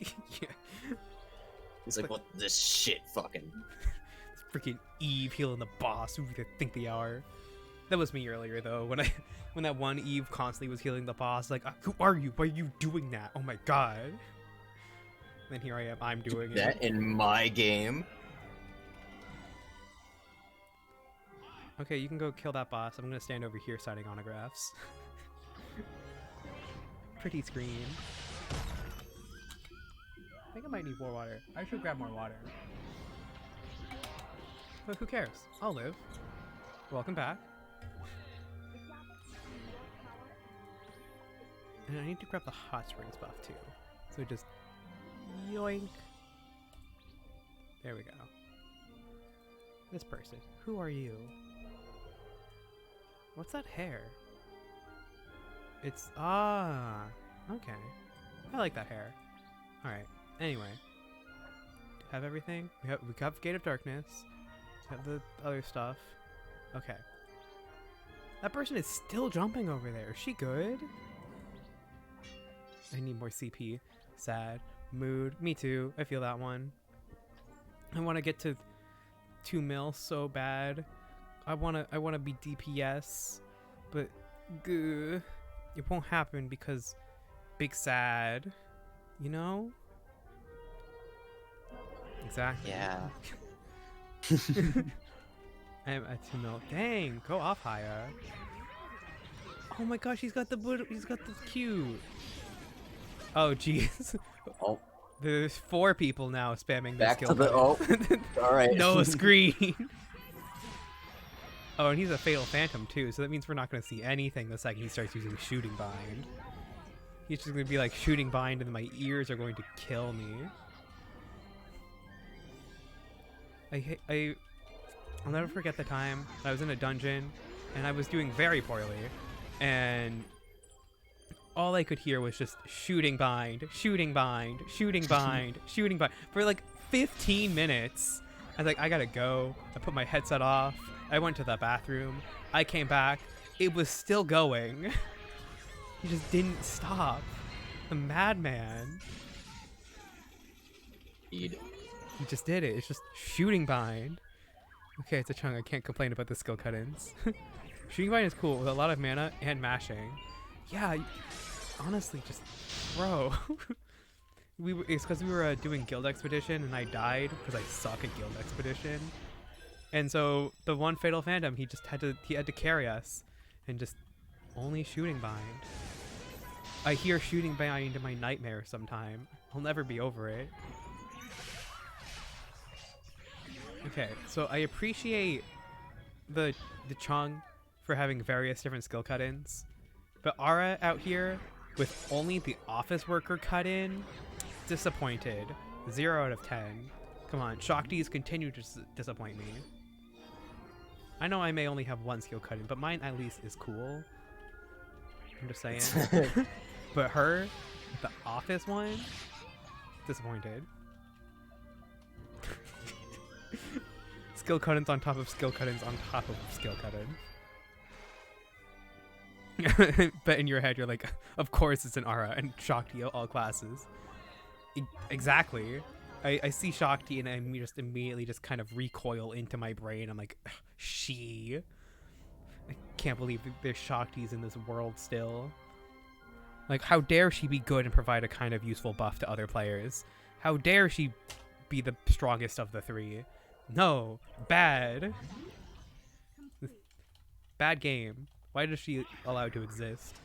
Speaker 3: He's like, what this shit fucking.
Speaker 1: Freaking Eve healing the boss. Who they think they are? That was me earlier though. When that one Eve constantly was healing the boss. Like, who are you? Why are you doing that? Oh my god. And then here I am. I'm doing
Speaker 3: that
Speaker 1: it.
Speaker 3: In my game.
Speaker 1: Okay, you can go kill that boss. I'm gonna stand over here signing autographs. Pretty screen. I think I might need more water. I should grab more water. But who cares? I'll live. Welcome back. And I need to grab the hot springs buff too. So just yoink. There we go. This person. Who are you? What's that hair? It's okay. I like that hair. All right. Anyway, have everything. We have Gate of Darkness. Have the other stuff. Okay. That person is still jumping over there. Is she good? I need more CP. Sad. Mood. Me too. I feel that one. I want to get to 2 mil so bad. I wanna be DPS, but it won't happen because big sad. You know? Exactly.
Speaker 3: Yeah.
Speaker 1: I'm at 2 mil. Dang, go off higher. Oh my gosh, he's got the cute. Oh jeez.
Speaker 3: Oh,
Speaker 1: There's 4 people now spamming this
Speaker 3: back
Speaker 1: skill
Speaker 3: to the
Speaker 1: button.
Speaker 3: all right.
Speaker 1: No screen. Oh, and he's a Fatal Phantom too, so that means we're not going to see anything the second he starts using Shooting Bind. He's just going to be like Shooting Bind and my ears are going to kill me. I'll never forget the time I was in a dungeon and I was doing very poorly, and all I could hear was just Shooting Bind, Shooting Bind, Shooting Bind, Shooting Bind for like 15 minutes. I was like, I gotta go. I put my headset off. I went to the bathroom. I came back. It was still going. He just didn't stop. The madman.
Speaker 3: Indeed.
Speaker 1: He just did it. It's just Shooting Bind. Okay, it's a chunk. I can't complain about the skill cut-ins. Shooting Bind is cool with a lot of mana and mashing. Yeah, honestly, just bro. It's because we were doing Guild Expedition and I died because I suck at Guild Expedition. And so the one Fatal Phantom, he had to carry us, and just only Shooting Bind. I hear Shooting Bind in my nightmares sometime. I'll never be over it. Okay, so I appreciate the Chung for having various different skill cut-ins, but Ara out here with only the office worker cut-in, disappointed. 0 out of 10. Come on, Shakti's continue to disappoint me. I know I may only have 1 skill cut-in, but mine at least is cool. I'm just saying. But her, the office one, disappointed. Skill cut-ins on top of skill cut-ins on top of skill cut-in. But in your head, you're like, of course it's an Ara and Shakti all classes. Exactly. I see Shakti and I just immediately just kind of recoil into my brain. I'm like, she. I can't believe there's Shaktis in this world still. Like, how dare she be good and provide a kind of useful buff to other players? How dare she be the strongest of the 3? No, bad. Bad game. Why does she allowed to exist?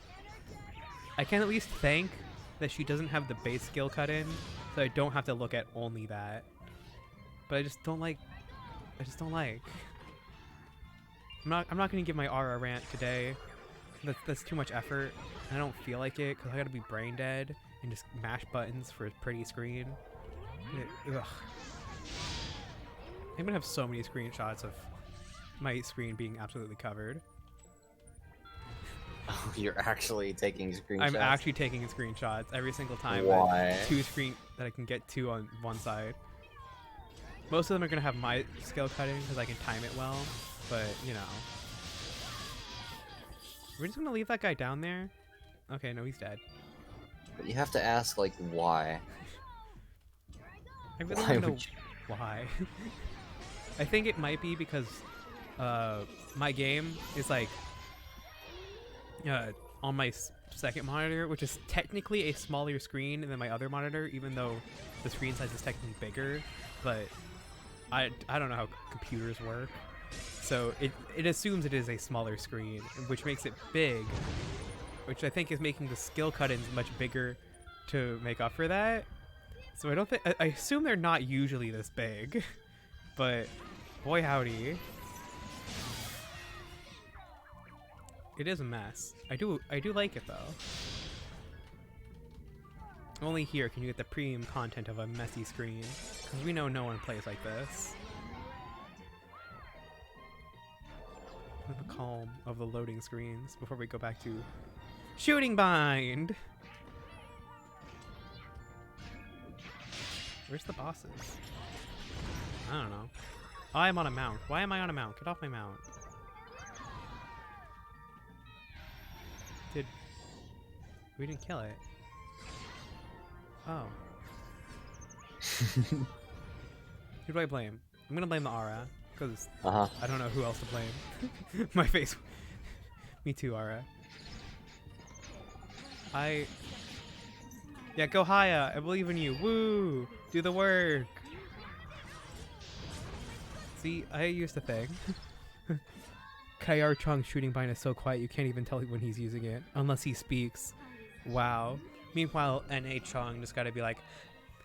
Speaker 1: I can at least thank that she doesn't have the base skill cut in, so I don't have to look at only that. But I just don't like. I'm not gonna give my Aura rant today. That's too much effort. I don't feel like it because I gotta be brain dead and just mash buttons for a pretty screen. Ugh. I'm gonna have so many screenshots of my screen being absolutely covered.
Speaker 3: Oh, you're actually taking screenshots?
Speaker 1: I'm actually taking screenshots every single time.
Speaker 3: Why?
Speaker 1: 2 screen that I can get 2 on one side. Most of them are gonna have my skill cutting because I can time it well, but you know. We're just gonna leave that guy down there? Okay, no, he's dead.
Speaker 3: But you have to ask, like, why?
Speaker 1: I really
Speaker 3: Why
Speaker 1: don't know
Speaker 3: would you?
Speaker 1: why. I think it might be because my game is like on my second monitor, which is technically a smaller screen than my other monitor, even though the screen size is technically bigger. But I don't know how computers work, so it assumes it is a smaller screen, which makes it big, which I think is making the skill cut-ins much bigger to make up for that. So I assume they're not usually this big, but boy howdy. It is a mess. I do like it though. Only here can you get the premium content of a messy screen, because we know no one plays like this. The calm of the loading screens before we go back to Shooting bind. Where's the bosses? I don't know. Oh, I'm on a mount. Why am I on a mount? Get off my mount. We didn't kill it. Oh. Who do I blame? I'm gonna blame the aura, because I don't know who else to blame. My face. Me too, aura. Yeah, go Haya. I believe in you. Woo! Do the work. See, I used to think. Kaiar Chung's shooting bind is so quiet you can't even tell when he's using it, unless he speaks. Wow. Meanwhile, N.A. Chung just gotta be like,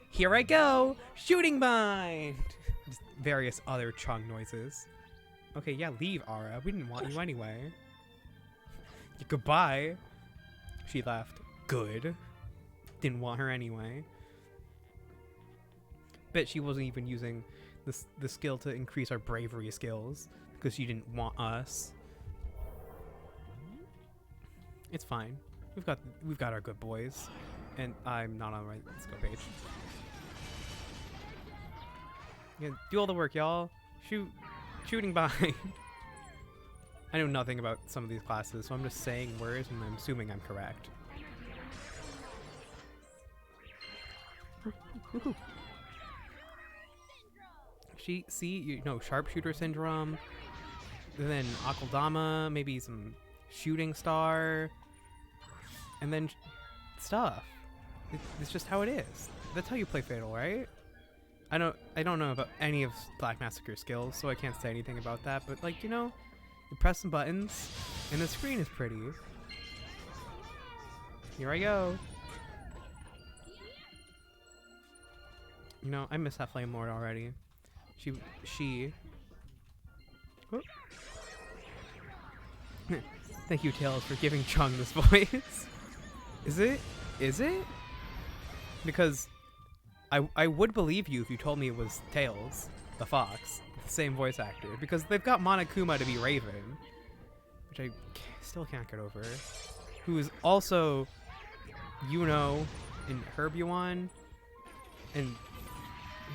Speaker 1: here I go! Shooting bind! Just various other Chung noises. Okay, yeah, leave, Aura. We didn't want you anyway. Goodbye. She left. Good. Didn't want her anyway. Bet she wasn't even using the skill to increase our bravery skills, because she didn't want us. It's fine. We've got our good boys, and I'm not on the right skill page. Yeah, do all the work, y'all. Shooting behind. I know nothing about some of these classes, so I'm just saying words and I'm assuming I'm correct. Sharpshooter syndrome, then Akaldama, maybe some shooting star, and then stuff. It's just how it is. That's how you play Fatal, right? I don't know about any of Black Massacre's skills, so I can't say anything about that, but like, you know, you press some buttons and the screen is pretty. Here I go. You know, I miss that Flame Lord already. She oh. Thank you, Tails, for giving Chung this voice. Is it? Because I would believe you if you told me it was Tails, the fox, the same voice actor, because they've got Monokuma to be Raven, which I still can't get over, who is also Yuno in Herbuon, and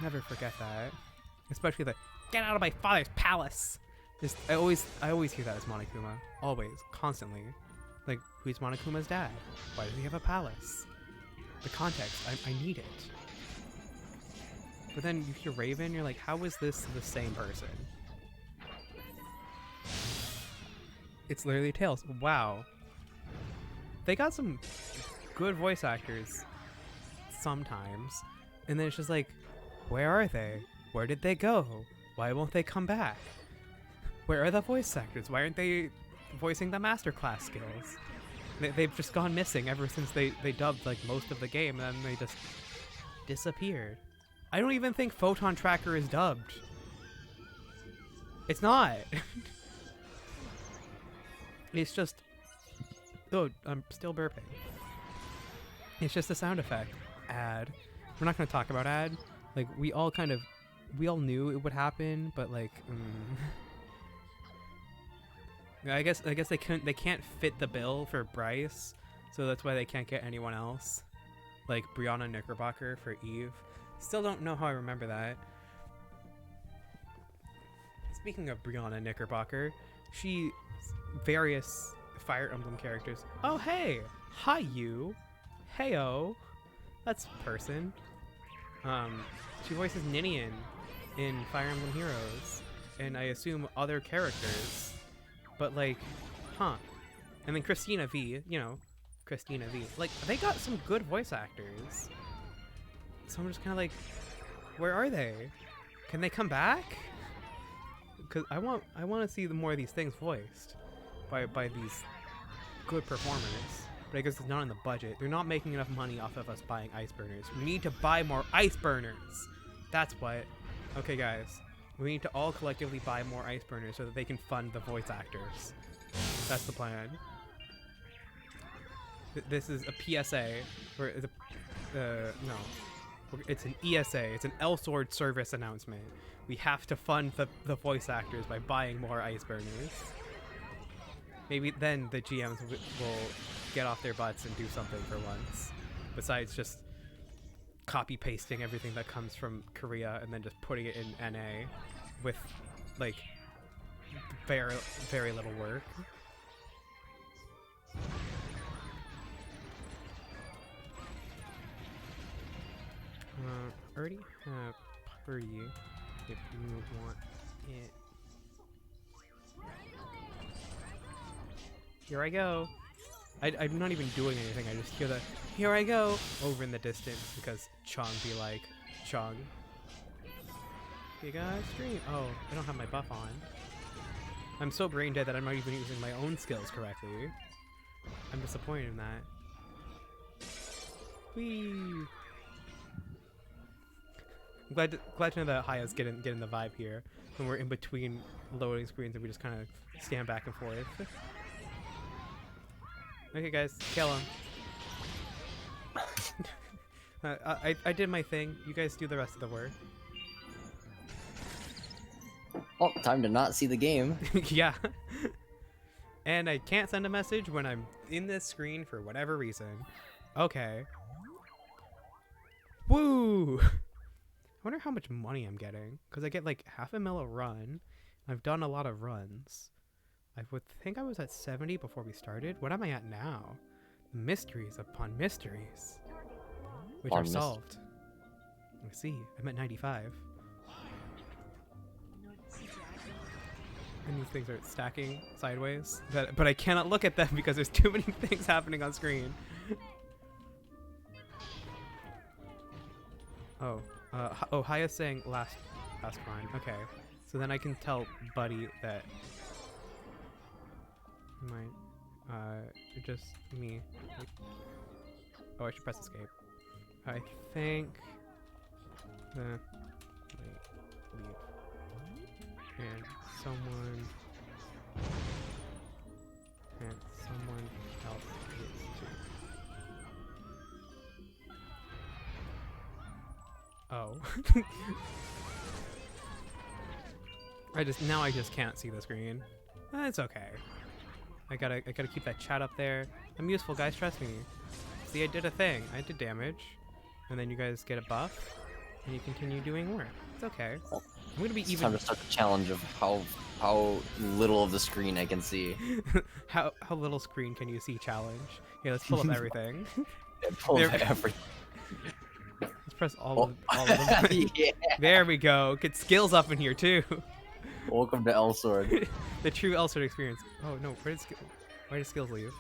Speaker 1: never forget that. Especially the "get out of my father's palace." I always hear that as Monokuma. Always, constantly. Like, who's Monokuma's dad? Why does he have a palace? The context, I need it. But then you hear Raven, you're like, how is this the same person? It's literally Tails. Wow. They got some good voice actors sometimes, and then it's just like, where are they? Where did they go? Why won't they come back? Where are the voice actors? Why aren't they voicing the masterclass skills? They've just gone missing ever since they dubbed like most of the game, and then they just disappeared. I don't even think Photon Tracker is dubbed. It's not. It's just... Oh, I'm still burping. It's just a sound effect. Ad. We're not going to talk about ad. Like, we all knew it would happen, but like... I guess they can't fit the bill for Bryce, so that's why they can't get anyone else. Like Brianna Knickerbocker for Eve. Still don't know how I remember that. Speaking of Brianna Knickerbocker, various Fire Emblem characters. Oh hey! Hi you! Heyo! That's person. She voices Ninian in Fire Emblem Heroes, and I assume other characters. But like, huh. And then Christina V, Christina V. Like, they got some good voice actors. So I'm just kind of like, where are they? Can they come back? Because I want to see more of these things voiced by these good performers. But I guess it's not in the budget. They're not making enough money off of us buying ice burners. We need to buy more ice burners. That's what. Okay, guys. We need to all collectively buy more ice burners so that they can fund the voice actors. That's the plan. This is a PSA, or it's an ESA. It's an Elsword service announcement. We have to fund the voice actors by buying more ice burners. Maybe then the GMs will get off their butts and do something for once, besides just copy pasting everything that comes from Korea and then just putting it in NA with like very little work. Already have Purdy if you want it. Here I go. I'm not even doing anything. I just hear the "here I go" over in the distance because Chung be like, Chung. You guys stream. Oh, I don't have my buff on. I'm so brain dead that I'm not even using my own skills correctly. I'm disappointed in that. Whee! I'm glad to know that Haya's getting the vibe here when we're in between loading screens and we just kind of stand back and forth. Okay, guys, kill him. I did my thing. You guys do the rest of the work.
Speaker 3: Oh, time to not see the game.
Speaker 1: Yeah. And I can't send a message when I'm in this screen for whatever reason. Okay. Woo! I wonder how much money I'm getting. Because I get like $500,000 a run. I've done a lot of runs. I would think I was at 70 before we started. What am I at now? Mysteries upon mysteries. Which are solved. Let's see. I'm at 95. And these things are stacking sideways. But I cannot look at them because there's too many things happening on screen. Oh. Oh, Haya's saying last run. Okay. So then I can tell Buddy that just me. Oh, I should press escape. I think wait, leave. And someone else needs to. Oh. I just can't see the screen. It's okay. I gotta keep that chat up there. I'm useful, guys, trust me. See, I did a thing. I did damage. And then you guys get a buff. And you continue doing work. It's okay. I'm gonna be even...
Speaker 3: Time to start the challenge of how little of the screen I can see.
Speaker 1: how little screen can you see challenge? Yeah, let's pull up everything.
Speaker 3: Yeah, pull up everything.
Speaker 1: Let's press all of them.
Speaker 3: Yeah.
Speaker 1: There we go. Get skills up in here too.
Speaker 3: Welcome to Elsword.
Speaker 1: The true Elsword experience. Oh no, why did skills leave?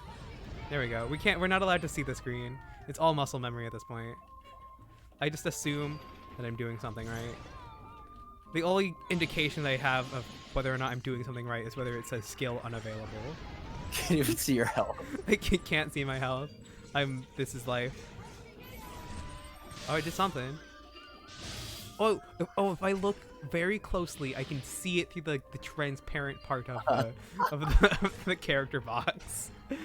Speaker 1: There we go. We're not allowed to see the screen. It's all muscle memory at this point. I just assume that I'm doing something right. The only indication that I have of whether or not I'm doing something right is whether it says skill unavailable.
Speaker 3: Can't even see your health.
Speaker 1: I can't see my health. This is life. Oh, I did something. Oh, if I look very closely, I can see it through the transparent part of the character box. Did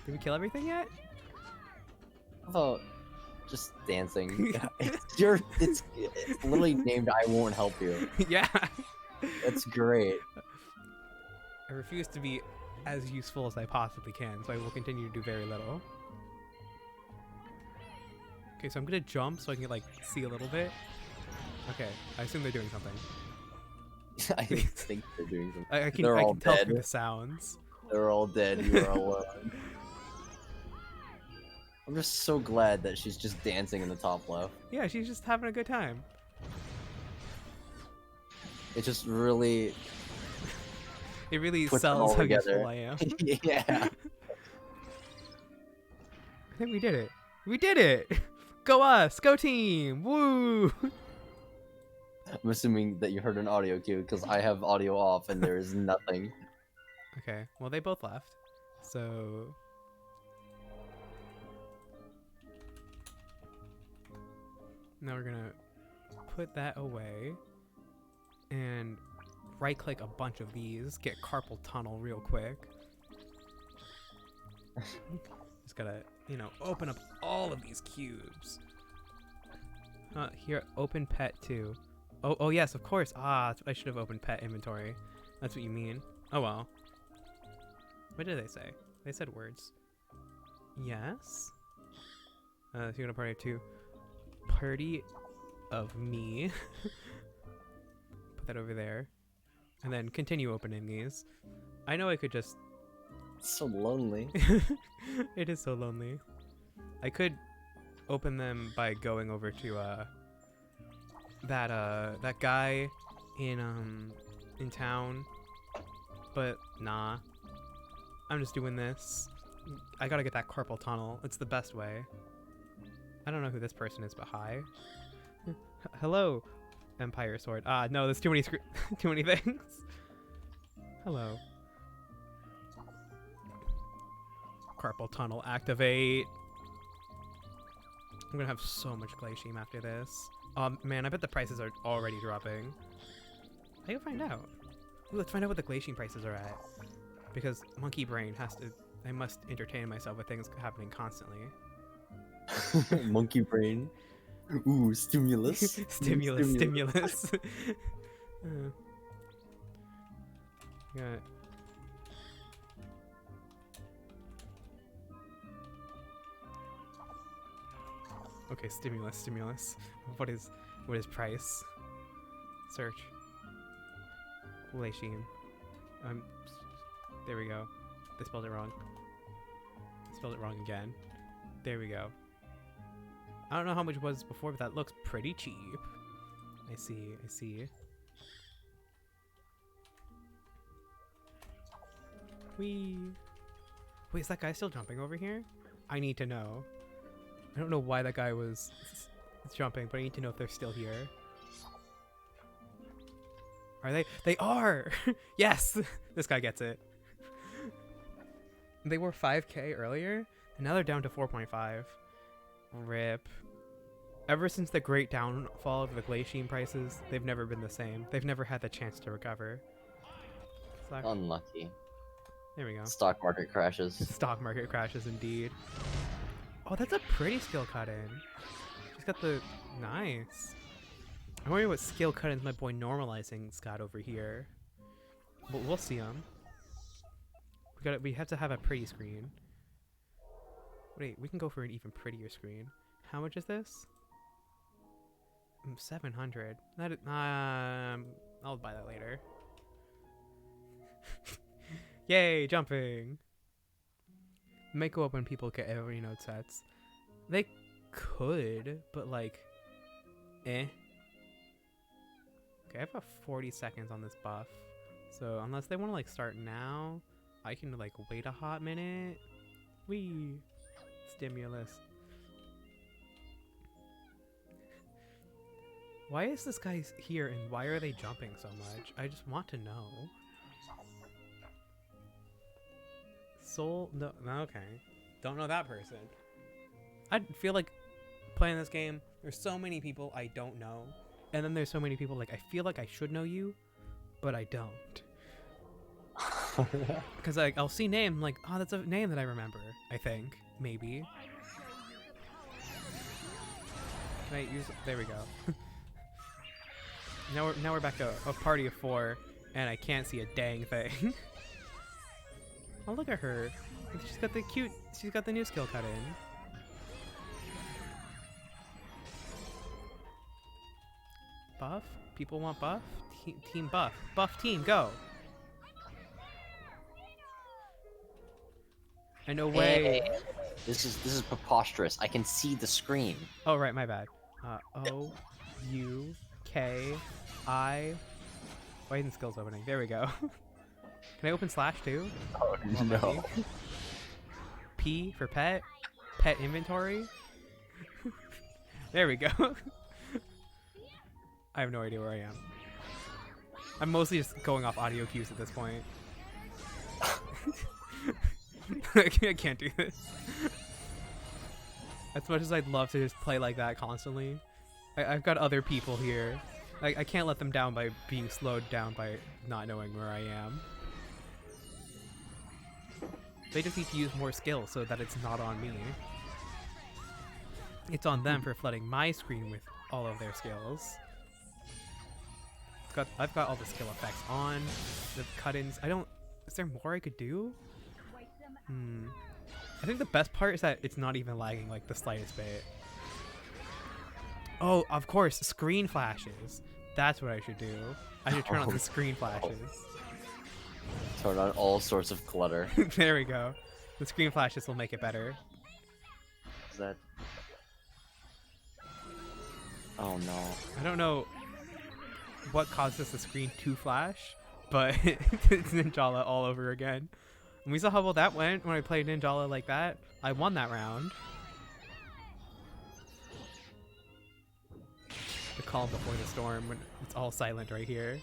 Speaker 1: we kill everything yet?
Speaker 3: How about just dancing? It's literally named I Won't Help You.
Speaker 1: Yeah.
Speaker 3: That's great.
Speaker 1: I refuse to be as useful as I possibly can, so I will continue to do very little. Okay, so I'm gonna jump so I can like see a little bit. Okay, I assume they're doing something.
Speaker 3: I think they're doing something.
Speaker 1: I can tell through the sounds.
Speaker 3: They're all dead. You are alone. I'm just so glad that she's just dancing in the top left.
Speaker 1: Yeah, she's just having a good time.
Speaker 3: It just really...
Speaker 1: It really
Speaker 3: puts
Speaker 1: sells how
Speaker 3: together.
Speaker 1: useful I am.
Speaker 3: Yeah.
Speaker 1: I think we did it. We did it! Go us! Go team! Woo!
Speaker 3: I'm assuming that you heard an audio cue because I have audio off and there is nothing.
Speaker 1: Okay, well they both left. So... now we're gonna put that away and right click a bunch of these, get carpal tunnel real quick. Just gotta, open up all of these cubes. Here, open pet too. Oh yes, of course. I should have opened pet inventory. That's what you mean. Oh well. What did they say? They said words. Yes. So you're gonna party of 2. Party of me. Put that over there. And then continue opening these. I know I could just...
Speaker 3: It's so lonely.
Speaker 1: It is so lonely. I could open them by going over to that guy in town, but nah. I'm just doing this. I gotta get that carpal tunnel. It's the best way. I don't know who this person is, but hi. Hello, Empire Sword. Ah, no, there's too many too many things. Hello. Carpal tunnel activate. I'm gonna have so much glacium after this. Man, I bet the prices are already dropping. I can find out. Ooh, let's find out what the glacium prices are at. Because monkey brain has to... I must entertain myself with things happening constantly.
Speaker 3: Monkey brain. Ooh, stimulus.
Speaker 1: Stimulus. Yeah. Okay, stimulus. What is price? Search. Glacium. There we go. They spelled it wrong. Spelled it wrong again. There we go. I don't know how much it was before, but that looks pretty cheap. I see. Whee! Wait, is that guy still jumping over here? I need to know. I don't know why that guy was jumping, but I need to know if they're still here. Are they? They are! Yes! This guy gets it. They were 5k earlier, and now they're down to 4.5. RIP. Ever since the great downfall of the glacium prices, they've never been the same. They've never had the chance to recover.
Speaker 3: Unlucky.
Speaker 1: There we go.
Speaker 3: Stock market crashes.
Speaker 1: Stock market crashes indeed. Oh, that's a pretty skill cut-in. She's got the... Nice. I'm wondering what skill cut-ins my boy Normalizing's got over here. But we'll see him. We have to have a pretty screen. Wait, we can go for an even prettier screen. How much is this? 700. That I'll buy that later. Yay, jumping! Might go up when people get every node sets. They could, but like, eh. Okay, I have about 40 seconds on this buff. So unless they want to like start now, I can like wait a hot minute. Whee! Stimulus. Why is this guy here and why are they jumping so much? I just want to know. Soul? No, okay. Don't know that person. I feel like playing this game, there's so many people I don't know. And then there's so many people like I feel like I should know you, but I don't. Because like I'll see name like, oh, that's a name that I remember. I think maybe. Can I use? There we go. Now we're back to a party of 4, and I can't see a dang thing. Oh, look at her. She's got the new skill cut in. Buff? People want buff? Team buff. Buff team, go! I know way.
Speaker 3: Hey, this is preposterous. I can see the screen.
Speaker 1: Oh, right, my bad. O-U-K-I. Why isn't skills opening? There we go. Can I open slash too?
Speaker 3: Oh, no.
Speaker 1: P for pet. Pet inventory. There we go. I have no idea where I am. I'm mostly just going off audio cues at this point. I can't do this. As much as I'd love to just play like that constantly, I've got other people here. I can't let them down by being slowed down by not knowing where I am. They just need to use more skill so that it's not on me. It's on them for flooding my screen with all of their skills. I've got all the skill effects on, the cut-ins. Is there more I could do? I think the best part is that it's not even lagging like the slightest bit. Oh, of course, screen flashes. That's what I should do. I should turn on the screen flashes.
Speaker 3: Turn on all sorts of clutter.
Speaker 1: There we go. The screen flashes will make it better.
Speaker 3: Is that? Oh no.
Speaker 1: I don't know what causes the screen to flash, but it's Ninjala all over again. And we saw how well that went when I played Ninjala like that. I won that round. The calm before the storm when it's all silent right here.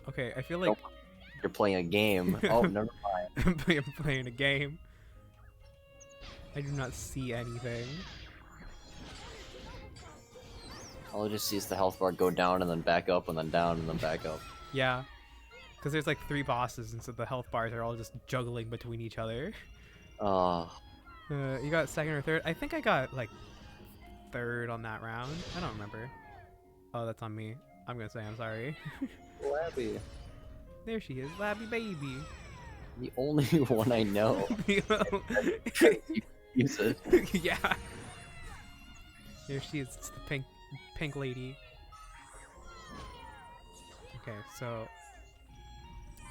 Speaker 1: Okay, I feel like
Speaker 3: Nope. You're playing a game. Oh, never mind.
Speaker 1: I'm playing a game. I do not see anything.
Speaker 3: All I just see is the health bar go down and then back up and then down and then back up.
Speaker 1: Yeah, because there's like 3 bosses, and so the health bars are all just juggling between each other. You got second or third? I think I got like third on that round. I don't remember. Oh, that's on me. I'm gonna say I'm sorry.
Speaker 3: Labby.
Speaker 1: There she is, Labby baby.
Speaker 3: The only one I know. Use it.
Speaker 1: Yeah. There she is. It's the pink lady. Okay, so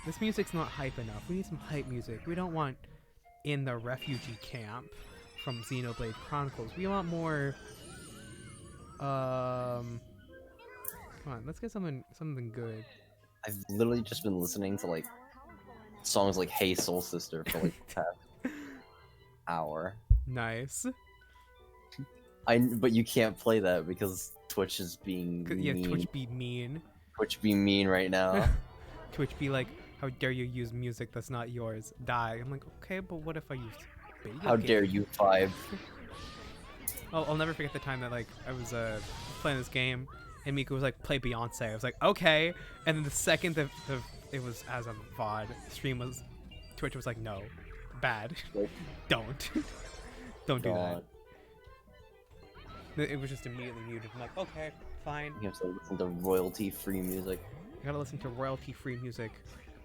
Speaker 1: this music's not hype enough. We need some hype music. We don't want In the Refugee Camp from Xenoblade Chronicles. We want more come on, let's get something good.
Speaker 3: I've literally just been listening to like songs like Hey Soul Sister for like the past hour.
Speaker 1: Nice.
Speaker 3: But you can't play that because Twitch is being mean.
Speaker 1: Yeah, Twitch be mean.
Speaker 3: Twitch be mean right now.
Speaker 1: Twitch be like, how dare you use music that's not yours? Die. I'm like, okay, but what if I use video
Speaker 3: How
Speaker 1: game?
Speaker 3: dare you, 5?
Speaker 1: I'll never forget the time that like I was playing this game and Mika was like, play Beyonce. I was like, okay. And then the second that it was as a VOD stream was, Twitch was like, no, bad.
Speaker 3: Nope.
Speaker 1: Don't do
Speaker 3: God.
Speaker 1: that. It was just immediately muted. I'm like, okay, fine.
Speaker 3: You have to listen to royalty-free music.
Speaker 1: I gotta listen to royalty-free music,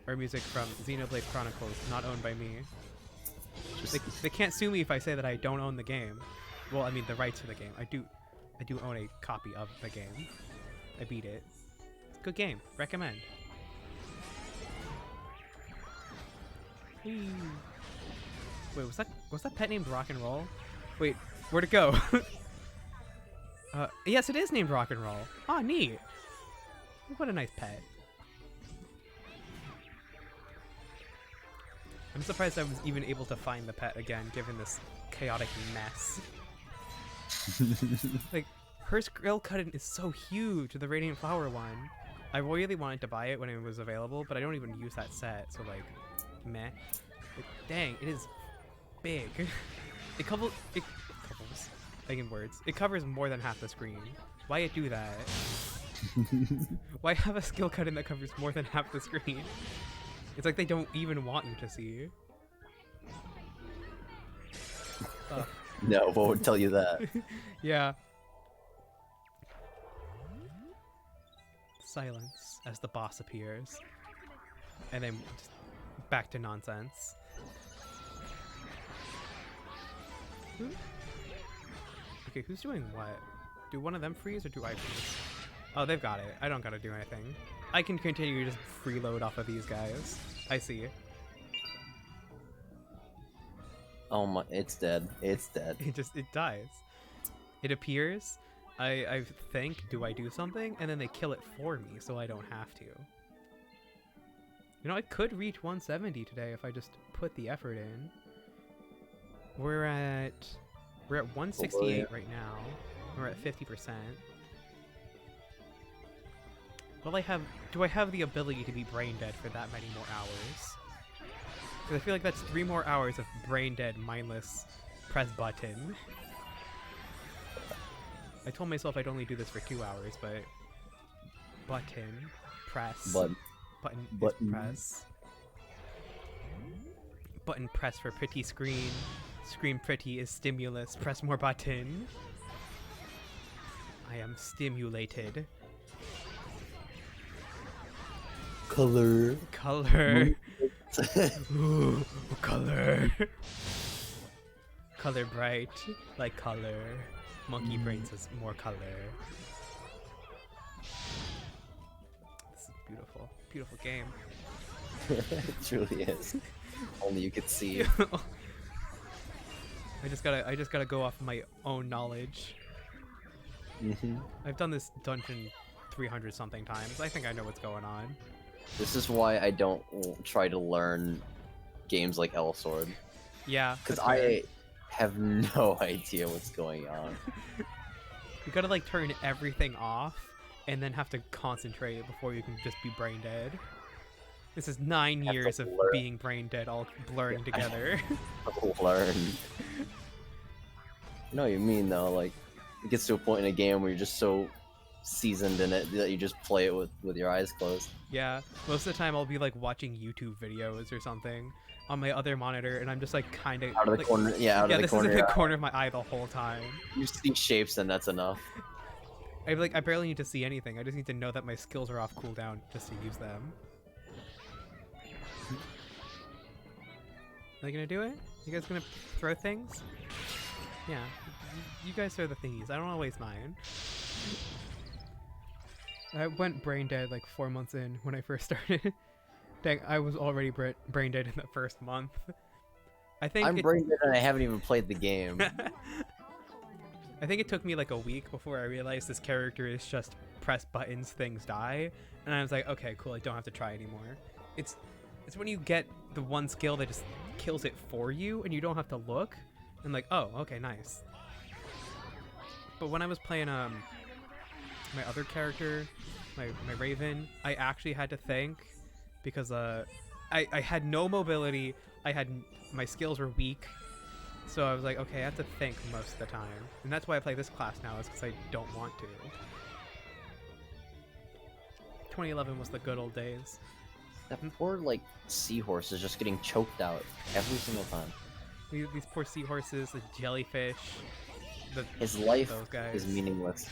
Speaker 1: or music from Xenoblade Chronicles, not owned by me. They can't sue me if I say that I don't own the game. Well, I mean the rights to the game. I do own a copy of the game. I beat it. It's a good game. Recommend. Whee. Wait, was that pet named Rock and Roll? Wait, where'd it go? Yes, it is named Rock and Roll. Oh, neat. What a nice pet. I'm surprised I was even able to find the pet again, given this chaotic mess. Like, her Skrill Cutting is so huge, the Radiant Flower one. I really wanted to buy it when it was available, but I don't even use that set, so like, meh. Like, dang, it is big. It covers, like in words, it covers more than half the screen. Why it do that? Why have a skill cut in that covers more than half the screen? It's like they don't even want you to see.
Speaker 3: No, what would tell you that?
Speaker 1: Yeah. Silence as the boss appears. And then just back to nonsense. Okay, who's doing what? Do one of them freeze or do I freeze? Oh, they've got it. I don't gotta do anything. I can continue to just freeload off of these guys. I see.
Speaker 3: Oh my, it's dead. It's dead.
Speaker 1: It dies. It appears. I think, do I do something? And then they kill it for me, so I don't have to. You know, I could reach 170 today if I just put the effort in. We're at 168 right now. We're at 50%. Will I have? Do I have the ability to be brain dead for that many more hours? Because I feel like that's 3 more hours of brain dead, mindless press button. I told myself I'd only do this for 2 hours, but button press button press button press for pretty screen. Screen pretty is stimulus. Press more button. I am stimulated.
Speaker 3: Color.
Speaker 1: Ooh, color. Color bright, like color. Monkey Brain says more color. This is beautiful, beautiful game.
Speaker 3: It truly is. Only you could see.
Speaker 1: I just gotta go off my own knowledge. I've done this dungeon 300 something times. I think I know what's going on.
Speaker 3: This is why I don't try to learn games like Elsword.
Speaker 1: Yeah,
Speaker 3: Because
Speaker 1: that's fair.
Speaker 3: I have no idea what's going on.
Speaker 1: You gotta like turn everything off and then have to concentrate before you can just be brain dead. This is 9
Speaker 3: Have to
Speaker 1: years of
Speaker 3: learn.
Speaker 1: being brain dead all blurring together.
Speaker 3: Learn. I know what you mean though, like it gets to a point in a game where you're just so seasoned in it that you just play it with your eyes closed.
Speaker 1: Yeah, most of the time I'll be like watching YouTube videos or something on my other monitor, and I'm just like kind of
Speaker 3: Out of the
Speaker 1: like,
Speaker 3: corner, yeah, out
Speaker 1: yeah,
Speaker 3: of the
Speaker 1: this
Speaker 3: corner.
Speaker 1: is in the
Speaker 3: of your eye.
Speaker 1: corner of my eye the whole time.
Speaker 3: You see shapes and that's enough.
Speaker 1: I barely need to see anything. I just need to know that my skills are off cooldown just to use them. Are they gonna do it? You guys gonna throw things? Yeah, you guys throw the thingies. I don't want to waste mine. I went brain dead like 4 months in when I first started. Dang, I was already brain dead in the first month. I think
Speaker 3: I'm brain dead and I haven't even played the game.
Speaker 1: I think it took me like a week before I realized this character is just press buttons, things die, and I was like, okay, cool, I don't have to try anymore. It's when you get the one skill that just kills it for you, and you don't have to look, and like, oh, okay, nice. But when I was playing my other character, my Raven, I actually had to think because I had no mobility, my skills were weak. So I was like, okay, I have to think most of the time. And that's why I play this class now, is because I don't want to. 2011 was the good old days.
Speaker 3: That poor, like, seahorse is just getting choked out every single time.
Speaker 1: These poor seahorses, the jellyfish,
Speaker 3: His life
Speaker 1: those guys.
Speaker 3: is meaningless.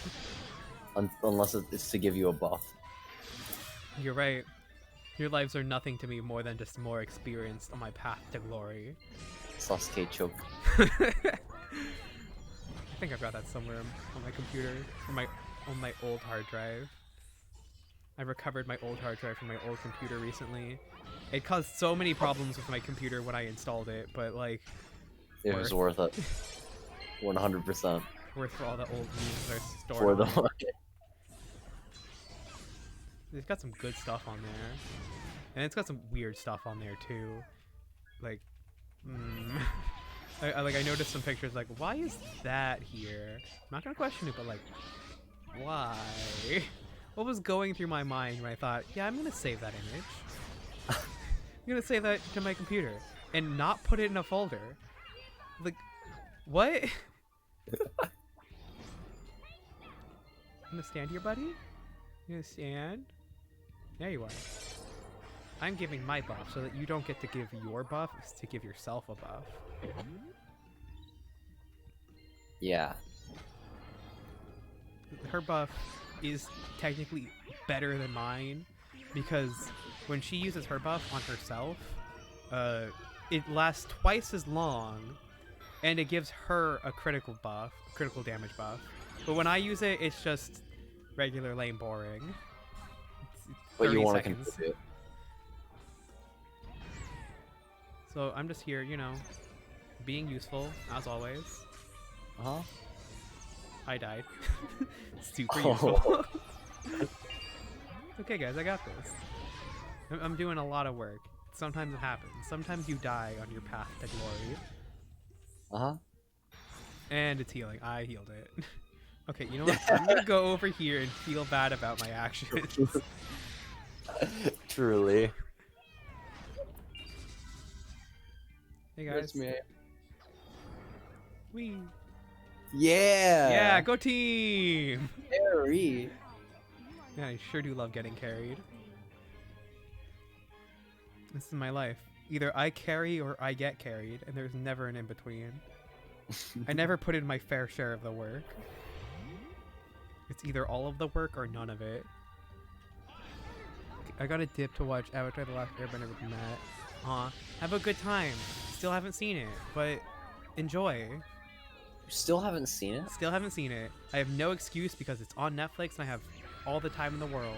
Speaker 3: Unless it's to give you a buff.
Speaker 1: You're right. Your lives are nothing to me more than just more experience on my path to glory.
Speaker 3: Sasuke choke.
Speaker 1: I think I've got that somewhere on my computer, on my old hard drive. I recovered my old hard drive from my old computer recently. It caused so many problems with my computer when I installed it, but like,
Speaker 3: It was worth it. 100%.
Speaker 1: worth for all the old memes that are
Speaker 3: For
Speaker 1: stored
Speaker 3: the
Speaker 1: on it. It's got some good stuff on there, and it's got some weird stuff on there too. Like, I noticed some pictures like, why is that here? I'm not gonna question it, but like, why? What was going through my mind when I thought, yeah, I'm gonna save that image. I'm gonna save that to my computer and not put it in a folder. Like, what? I'm gonna stand here, buddy. You gonna stand? There you are. I'm giving my buff so that you don't get to give your buff, it's to give yourself a buff.
Speaker 3: Yeah.
Speaker 1: Her buff is technically better than mine because when she uses her buff on herself, it lasts twice as long and it gives her a critical damage buff. But when I use it, it's just regular lame boring. It's
Speaker 3: But you
Speaker 1: 30
Speaker 3: want to
Speaker 1: seconds.
Speaker 3: contribute.
Speaker 1: So I'm just here, you know, being useful, as always.
Speaker 3: Uh-huh.
Speaker 1: I died. Super useful. Okay, guys, I got this. I'm doing a lot of work. Sometimes it happens. Sometimes you die on your path to glory.
Speaker 3: Uh-huh.
Speaker 1: And it's healing. I healed it. Okay, you know what? I'm gonna go over here and feel bad about my actions.
Speaker 3: Truly.
Speaker 1: Hey guys.
Speaker 3: Me.
Speaker 1: Wee.
Speaker 3: Yeah.
Speaker 1: Yeah, go team!
Speaker 3: Harry.
Speaker 1: Yeah, I sure do love getting carried. This is my life. Either I carry or I get carried, and there's never an in-between. I never put in my fair share of the work. It's either all of the work or none of it. I got a dip to watch Avatar: The Last Airbender with Matt. Have a good time. Still haven't seen it, but enjoy.
Speaker 3: You still haven't seen it?
Speaker 1: Still haven't seen it. I have no excuse because it's on Netflix and I have all the time in the world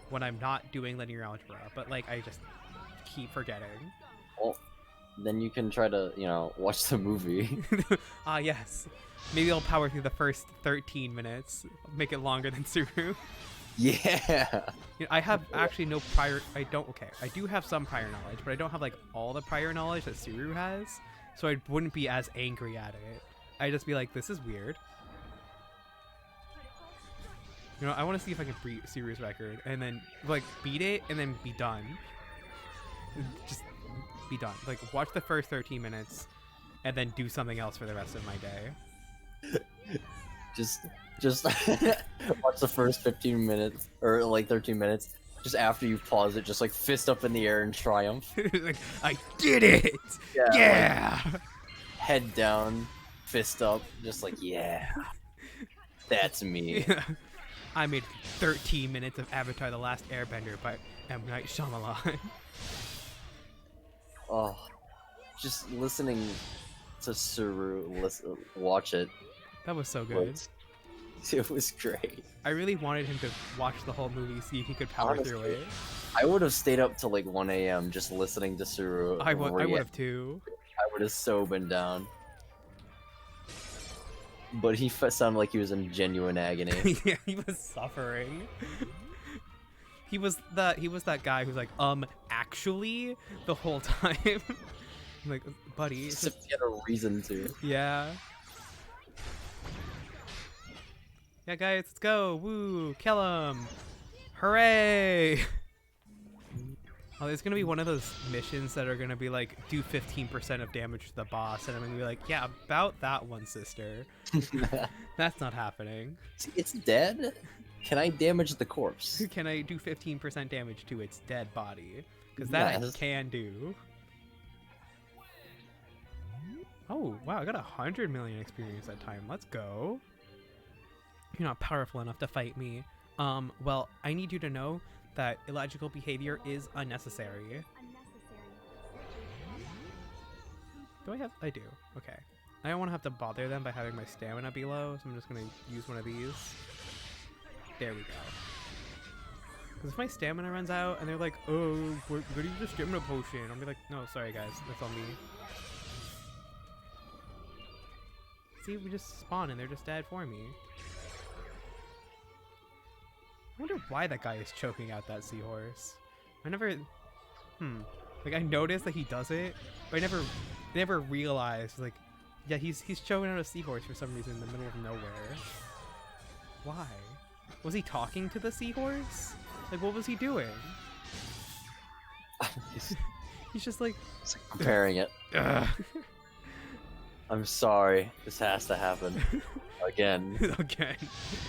Speaker 1: when I'm not doing linear algebra. But like, I just keep forgetting.
Speaker 3: Well, then you can try to, you know, watch the movie.
Speaker 1: Yes. Maybe I'll power through the first 13 minutes. Make it longer than Suru.
Speaker 3: Yeah.
Speaker 1: You know, I have actually no prior. I do have some prior knowledge, but I don't have like all the prior knowledge that Suru has. So I wouldn't be as angry at it. I'd just be like, this is weird. You know, I want to see if I can beat Suru's record and then like beat it and then be done. Just be done. Like watch the first 13 minutes and then do something else for the rest of my day.
Speaker 3: Just watch the first 15 minutes or like 13 minutes. Just after you pause it, just like fist up in the air in triumph.
Speaker 1: Like, I did it! Yeah!
Speaker 3: Like, head down, fist up, just like, yeah. That's me.
Speaker 1: Yeah. I made 13 minutes of Avatar: The Last Airbender by M. Night Shyamalan.
Speaker 3: Oh, just listening to Suru, watch it.
Speaker 1: That was so good.
Speaker 3: It was great.
Speaker 1: I really wanted him to watch the whole movie, see if he could power through it.
Speaker 3: I would have stayed up till like 1 a.m. just listening to Suru.
Speaker 1: I would have too.
Speaker 3: I would have so been down. But he sounded like he was in genuine agony.
Speaker 1: Yeah, he was suffering. He was that guy who's like, actually, the whole time. Like, buddy.
Speaker 3: Just if he had a reason to.
Speaker 1: Yeah. Yeah, guys, let's go. Woo, kill him. Hooray. Oh, there's gonna be one of those missions that are gonna be like, do 15% of damage to the boss, and I'm gonna be like, yeah, about that one, sister. That's not happening.
Speaker 3: It's dead? Can I damage the corpse?
Speaker 1: Can I do 15% damage to its dead body? Because that I can do. Oh, wow, I got 100 million experience that time. Let's go. You're not powerful enough to fight me. Well, I need you to know that illogical behavior is unnecessary. Do I have? I do. Okay. I don't want to have to bother them by having my stamina be low, so I'm just going to use one of these. There we go. Because if my stamina runs out and they're like, oh, we're going to use a stamina potion, I'll be like, no, sorry guys, that's on me. See, we just spawn and they're just dead for me. I wonder why that guy is choking out that seahorse. I never, like I noticed that he does it, but I never realized, like, yeah, he's choking out a seahorse for some reason in the middle of nowhere. Why? Was he talking to the seahorse? Like, what was he doing? He's just like
Speaker 3: comparing it. I'm sorry, this has to happen. Again.
Speaker 1: Again.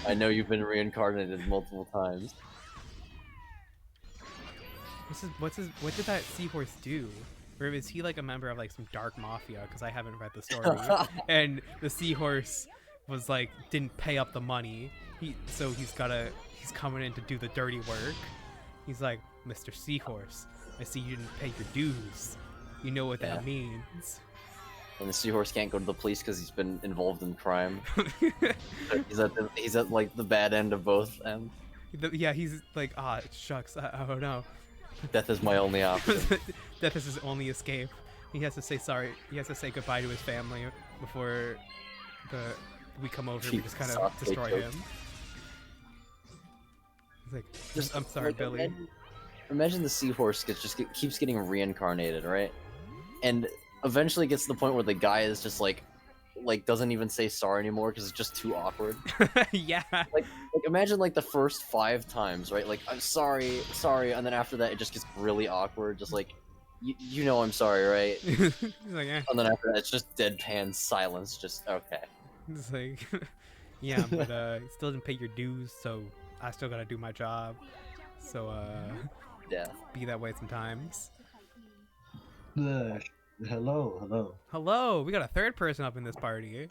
Speaker 3: I know you've been reincarnated multiple times.
Speaker 1: What did that seahorse do? Or is he like a member of like some dark mafia? Because I haven't read the story. And the seahorse was like, didn't pay up the money. So he's coming in to do the dirty work. He's like, Mr. Seahorse, I see you didn't pay your dues. You know what that means.
Speaker 3: And the seahorse can't go to the police because he's been involved in crime. he's at like the bad end of both ends.
Speaker 1: Yeah, he's like, shucks, oh no.
Speaker 3: Death is my only option.
Speaker 1: Death is his only escape. He has to say sorry. He has to say goodbye to his family before we come over. We just kind of destroy him. He's like, I'm sorry,
Speaker 3: like,
Speaker 1: Billy.
Speaker 3: Imagine the seahorse keeps getting reincarnated, right? And eventually gets to the point where the guy is just like doesn't even say sorry anymore because it's just too awkward.
Speaker 1: Yeah. Like
Speaker 3: imagine like the first 5 times, right? Like, I'm sorry, and then after that it just gets really awkward. Just like, you know I'm sorry, right?
Speaker 1: Like, eh.
Speaker 3: And then after that it's just deadpan silence. Just okay.
Speaker 1: It's like, yeah, but you still didn't pay your dues, so I still gotta do my job. So
Speaker 3: yeah.
Speaker 1: Be that way sometimes.
Speaker 2: Hello.
Speaker 1: We got a third person up in this party.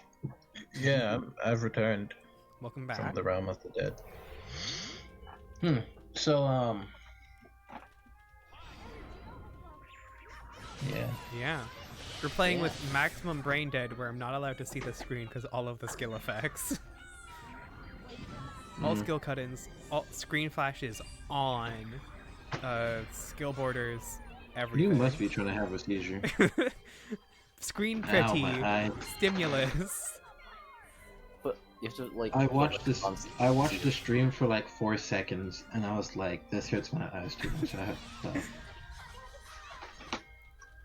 Speaker 2: Yeah, I've returned.
Speaker 1: Welcome back.
Speaker 2: From the realm of the dead. So, Yeah.
Speaker 1: Yeah. We're playing
Speaker 3: Yeah.
Speaker 1: with maximum brain dead where I'm not allowed to see the screen because all of the skill effects. All skill cut-ins, all screen flashes on, skill borders, everything.
Speaker 2: You must be trying to have a seizure.
Speaker 1: Screen
Speaker 2: Ow, my
Speaker 1: pretty,
Speaker 2: eye.
Speaker 1: stimulus.
Speaker 3: But you have to like.
Speaker 2: I
Speaker 3: put,
Speaker 2: watched
Speaker 3: like,
Speaker 2: this.
Speaker 3: constant
Speaker 2: I watched
Speaker 3: seizure.
Speaker 2: the stream for like 4 seconds, and I was like, "This hurts my eyes too much. I have to stop."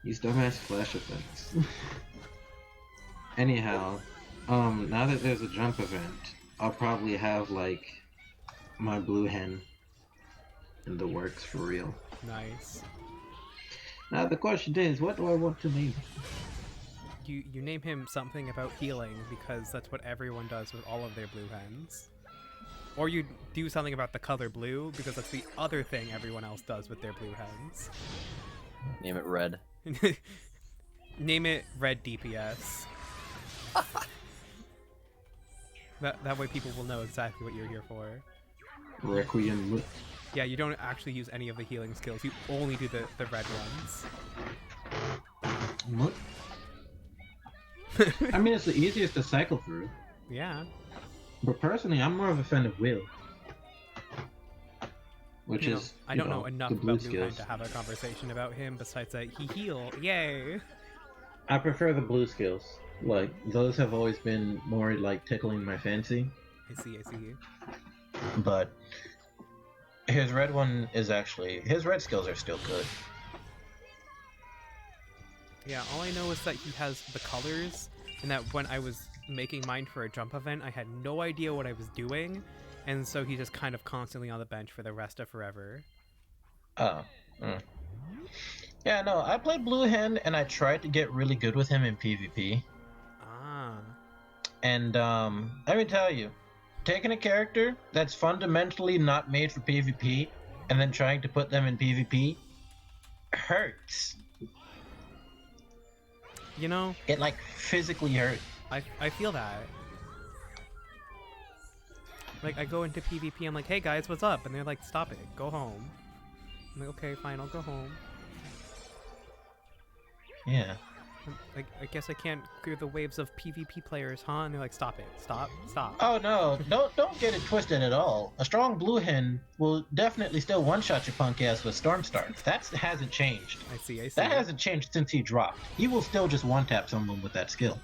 Speaker 2: These dumbass flash effects. Anyhow, now that there's a jump event, I'll probably have like my blue hen in the works for real.
Speaker 1: Nice.
Speaker 2: Now the question is, what do I want to name?
Speaker 1: You name him something about healing because that's what everyone does with all of their blue hens. Or you do something about the color blue because that's the other thing everyone else does with their blue hens.
Speaker 3: Name it red.
Speaker 1: Name it red DPS. That way people will know exactly what you're here for.
Speaker 2: Requiem.
Speaker 1: Yeah, you don't actually use any of the healing skills. You only do the red ones.
Speaker 2: What? I mean, it's the easiest to cycle through.
Speaker 1: Yeah.
Speaker 2: But personally, I'm more of a fan of Will. Which
Speaker 1: You know,
Speaker 2: is,
Speaker 1: I don't know enough
Speaker 2: the blue
Speaker 1: about Blue Hen
Speaker 2: skills.
Speaker 1: to have a conversation about him besides that he heal. Yay!
Speaker 2: I prefer the blue skills. Like, those have always been more, like, tickling my fancy.
Speaker 1: I see.
Speaker 2: But his red one is actually... His red skills are still good.
Speaker 1: Yeah, all I know is that he has the colors, and that when I was making mine for a jump event, I had no idea what I was doing, and so he's just kind of constantly on the bench for the rest of forever.
Speaker 2: Oh. Yeah, no, I played Blue Hen, and I tried to get really good with him in PvP.
Speaker 1: Ah.
Speaker 2: And, let me tell you, taking a character that's fundamentally not made for PvP, and then trying to put them in PvP, hurts.
Speaker 1: You know,
Speaker 2: It, like, physically hurts.
Speaker 1: I feel that. Like, I go into PvP, I'm like, hey guys, what's up? And they're like, stop it, go home. I'm like, okay, fine, I'll go home.
Speaker 2: Yeah.
Speaker 1: Like, I guess I can't clear the waves of PvP players, huh? And they're like, stop it, stop.
Speaker 2: Oh no, don't get it twisted at all. A strong blue hen will definitely still one-shot your punk ass with Stormstar. That hasn't changed.
Speaker 1: I see.
Speaker 2: That hasn't changed since he dropped. He will still just one-tap someone with that skill.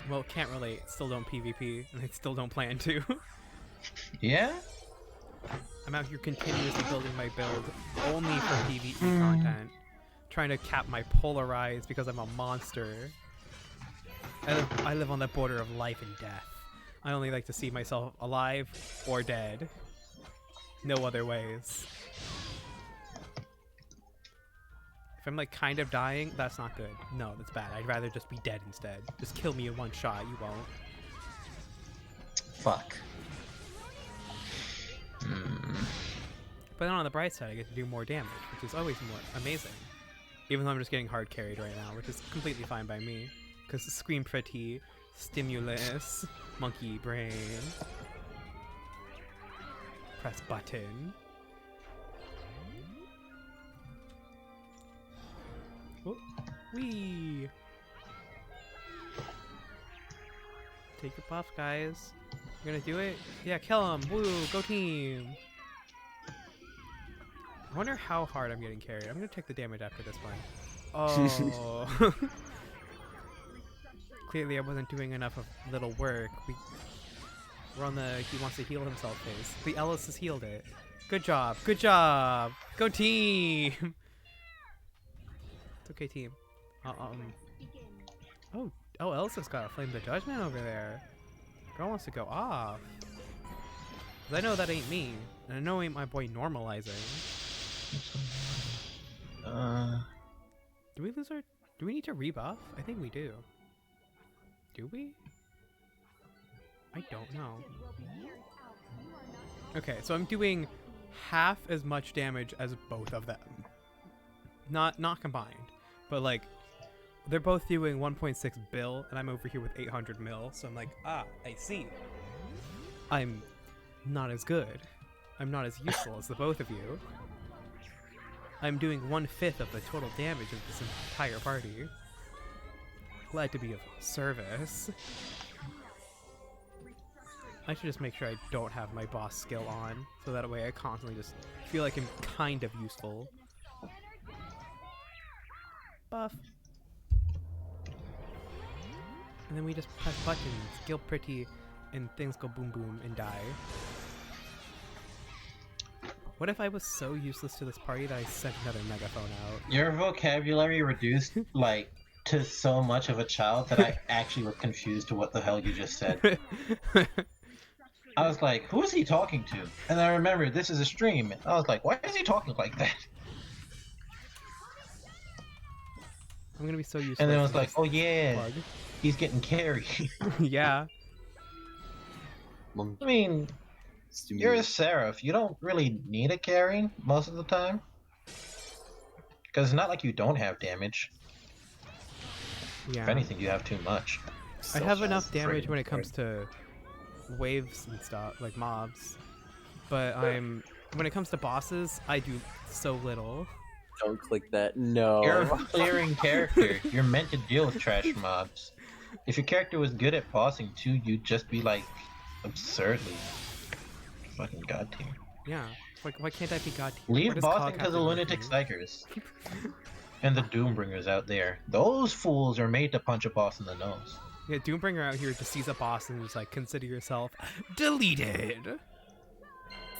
Speaker 1: Well, can't relate. Still don't PvP, and I still don't plan to.
Speaker 2: Yeah?
Speaker 1: I'm out here continuously building my build only for PvE content. Trying to cap my polarize because I'm a monster. I live on the border of life and death. I only like to see myself alive or dead. No other ways. If I'm like kind of dying, that's not good. No, that's bad. I'd rather just be dead instead. Just kill me in one shot, you won't.
Speaker 2: Fuck.
Speaker 1: But then on the bright side, I get to do more damage, which is always more amazing. Even though I'm just getting hard carried right now, which is completely fine by me. Because scream pretty, stimulus, monkey brain. Press button. Oh, wee! Take your buff, guys. You're gonna do it? Yeah, kill him! Woo! Go team! I wonder how hard I'm getting carried. I'm gonna take the damage after this one. Oh. Clearly I wasn't doing enough of little work. We're on the he wants to heal himself phase. The Ellis has healed it. Good job. Good job. Go team. It's okay, team. Oh, Ellis has got a Flame the Judgment over there. Girl wants to go off. 'Cause I know that ain't me. And I know ain't my boy normalizing. Do we lose our... Do we need to rebuff? I think we do. Do we? I don't know. Okay, so I'm doing half as much damage as both of them. Not combined, but like they're both doing 1.6 bill and I'm over here with 800 mil, so I'm like, ah, I see. I'm not as good. I'm not as useful as the both of you. I'm doing 1/5 of the total damage of this entire party. Glad to be of service. I should just make sure I don't have my boss skill on, so that way I constantly just feel like I'm kind of useful. Buff. And then we just press buttons, skill pretty, and things go boom boom and die. What if I was so useless to this party that I sent another megaphone out?
Speaker 2: Your vocabulary reduced, like, to so much of a child that I actually was confused to what the hell you just said. I was like, who is he talking to? And I remembered this is a stream. I was like, why is he talking like that?
Speaker 1: I'm gonna be so useless.
Speaker 2: And then I was like, oh
Speaker 1: plug.
Speaker 2: yeah, he's getting carried.
Speaker 1: Yeah.
Speaker 2: I mean, you're a Seraph. You don't really need a carry most of the time. Because it's not like you don't have damage.
Speaker 1: Yeah.
Speaker 2: If anything, you have too much.
Speaker 1: I have enough damage when it comes to waves and stuff, like mobs. But when it comes to bosses, I do so little.
Speaker 3: Don't click that. No.
Speaker 2: You're a clearing character. You're meant to deal with trash mobs. If your character was good at bossing too, you'd just be like absurdly fucking god tier.
Speaker 1: Yeah. Why can't I be god tier?
Speaker 2: Leave bossing to the lunatic psychers. And the Doombringers out there. Those fools are made to punch a boss in the nose.
Speaker 1: Yeah, Doombringer out here just sees a boss and is like, consider yourself deleted.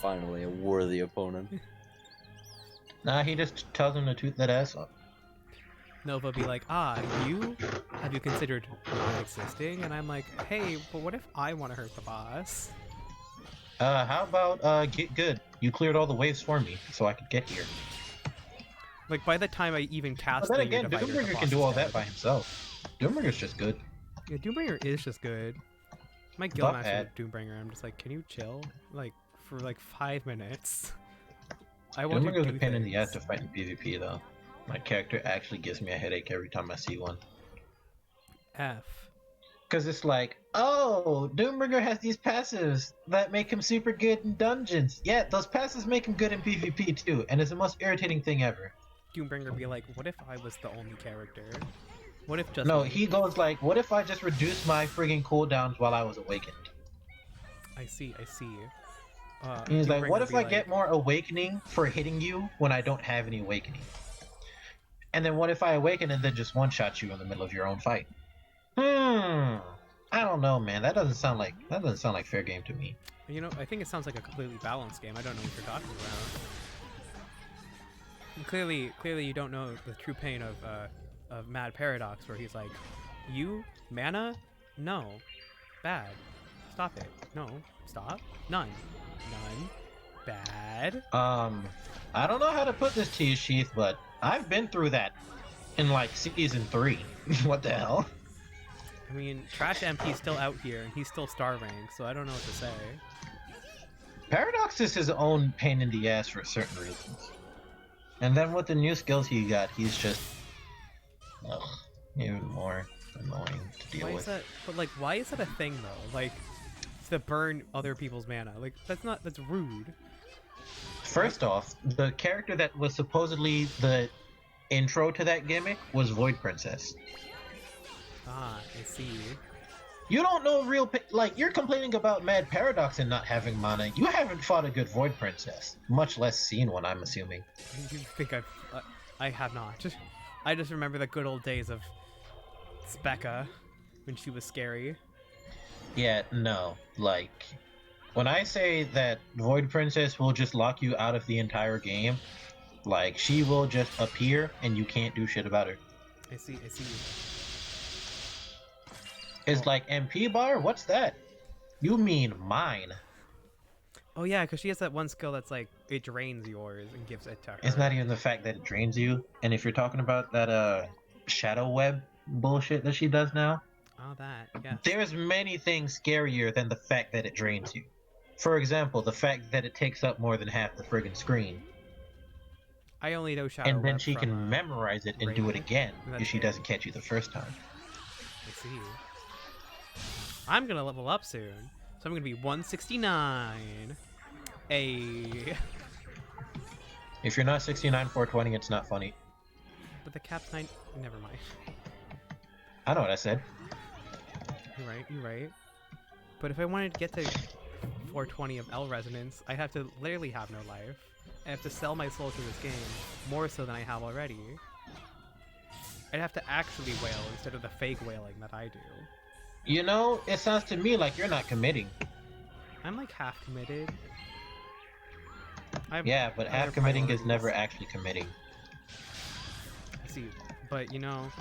Speaker 3: Finally, a worthy opponent.
Speaker 2: Nah, he just tells him to toot that ass up.
Speaker 1: Nova be like, have you considered not existing? And I'm like, hey, but what if I want to hurt the boss?
Speaker 2: How about, get good? You cleared all the waves for me, so I could get here.
Speaker 1: Like, by the time I even cast
Speaker 2: But then
Speaker 1: the
Speaker 2: again,
Speaker 1: Divider, the
Speaker 2: Doombringer
Speaker 1: boss
Speaker 2: can do
Speaker 1: is
Speaker 2: all
Speaker 1: dead.
Speaker 2: that by himself. Doombringer's just good.
Speaker 1: Yeah, Doombringer is just good. My guildmaster with Doombringer, I'm just like, can you chill? Like, for like 5 minutes. I want to do
Speaker 2: Doombringer's a pain in the
Speaker 1: things.
Speaker 2: ass to fight in PvP, though. My character actually gives me a headache every time I see one.
Speaker 1: F.
Speaker 2: Because it's like, oh, Doombringer has these passives that make him super good in dungeons. Yeah, those passives make him good in PvP too, and it's the most irritating thing ever.
Speaker 1: Doombringer be like, what if I was the only character? What if just
Speaker 2: No,
Speaker 1: me?
Speaker 2: he goes like, what if I just reduced my friggin' cooldowns while I was awakened?
Speaker 1: I see.
Speaker 2: He's like,
Speaker 1: Doombringer
Speaker 2: what if
Speaker 1: be
Speaker 2: I
Speaker 1: like,
Speaker 2: get more awakening for hitting you when I don't have any awakening? And then what if I awaken and then just one-shot you in the middle of your own fight? I don't know, man. That doesn't sound like fair game to me.
Speaker 1: You know, I think it sounds like a completely balanced game. I don't know what you're talking about. And clearly, you don't know the true pain of Mad Paradox, where he's like, "You mana? No, bad. Stop it. No, stop. None. Bad."
Speaker 2: I don't know how to put this to you, Sheath, but I've been through that in like season 3. What the hell?
Speaker 1: I mean, Trash MP's still out here, and he's still star ranked, so I don't know what to say.
Speaker 2: Paradox is his own pain in the ass for certain reasons. And then with the new skills he got, he's just even more annoying to deal
Speaker 1: Why
Speaker 2: with.
Speaker 1: is that? But like, why is that a thing though? Like, to burn other people's mana. Like, that's rude.
Speaker 2: First off, the character that was supposedly the intro to that gimmick was Void Princess.
Speaker 1: Ah, I see.
Speaker 2: You don't know like, you're complaining about Mad Paradox and not having mana. You haven't fought a good Void Princess, much less seen one, I'm assuming.
Speaker 1: You think I have not. I just remember the good old days of Specca when she was scary.
Speaker 2: Yeah, no. Like, when I say that Void Princess will just lock you out of the entire game, like, she will just appear and you can't do shit about her.
Speaker 1: I see.
Speaker 2: It's like, MP bar? What's that? You mean mine.
Speaker 1: Oh yeah, because she has that one skill that's like, it drains yours and gives it to her.
Speaker 2: It's not even the fact that it drains you. And if you're talking about that shadow web bullshit that she does now,
Speaker 1: Oh, that, yeah.
Speaker 2: there's many things scarier than the fact that it drains you. For example, the fact that it takes up more than half the friggin' screen.
Speaker 1: I only know Shadow
Speaker 2: And then
Speaker 1: Web
Speaker 2: she
Speaker 1: from,
Speaker 2: can memorize it and do it
Speaker 1: Raid.
Speaker 2: again
Speaker 1: That's
Speaker 2: if she
Speaker 1: it.
Speaker 2: doesn't catch you the first time.
Speaker 1: I see. I'm gonna level up soon, so I'm gonna be 169.
Speaker 2: If you're not 69 420, it's not funny.
Speaker 1: But the cap's 9. Never mind.
Speaker 2: I know what I said.
Speaker 1: You're right. But if I wanted to get to 420 of L resonance, I have to literally have no life. I have to sell my soul to this game, more so than I have already. I'd have to actually wail instead of the fake wailing that I do.
Speaker 2: You know, it sounds to me like you're not committing.
Speaker 1: I'm like half committed.
Speaker 2: Yeah, but half committing is never actually committing.
Speaker 1: See, but you know,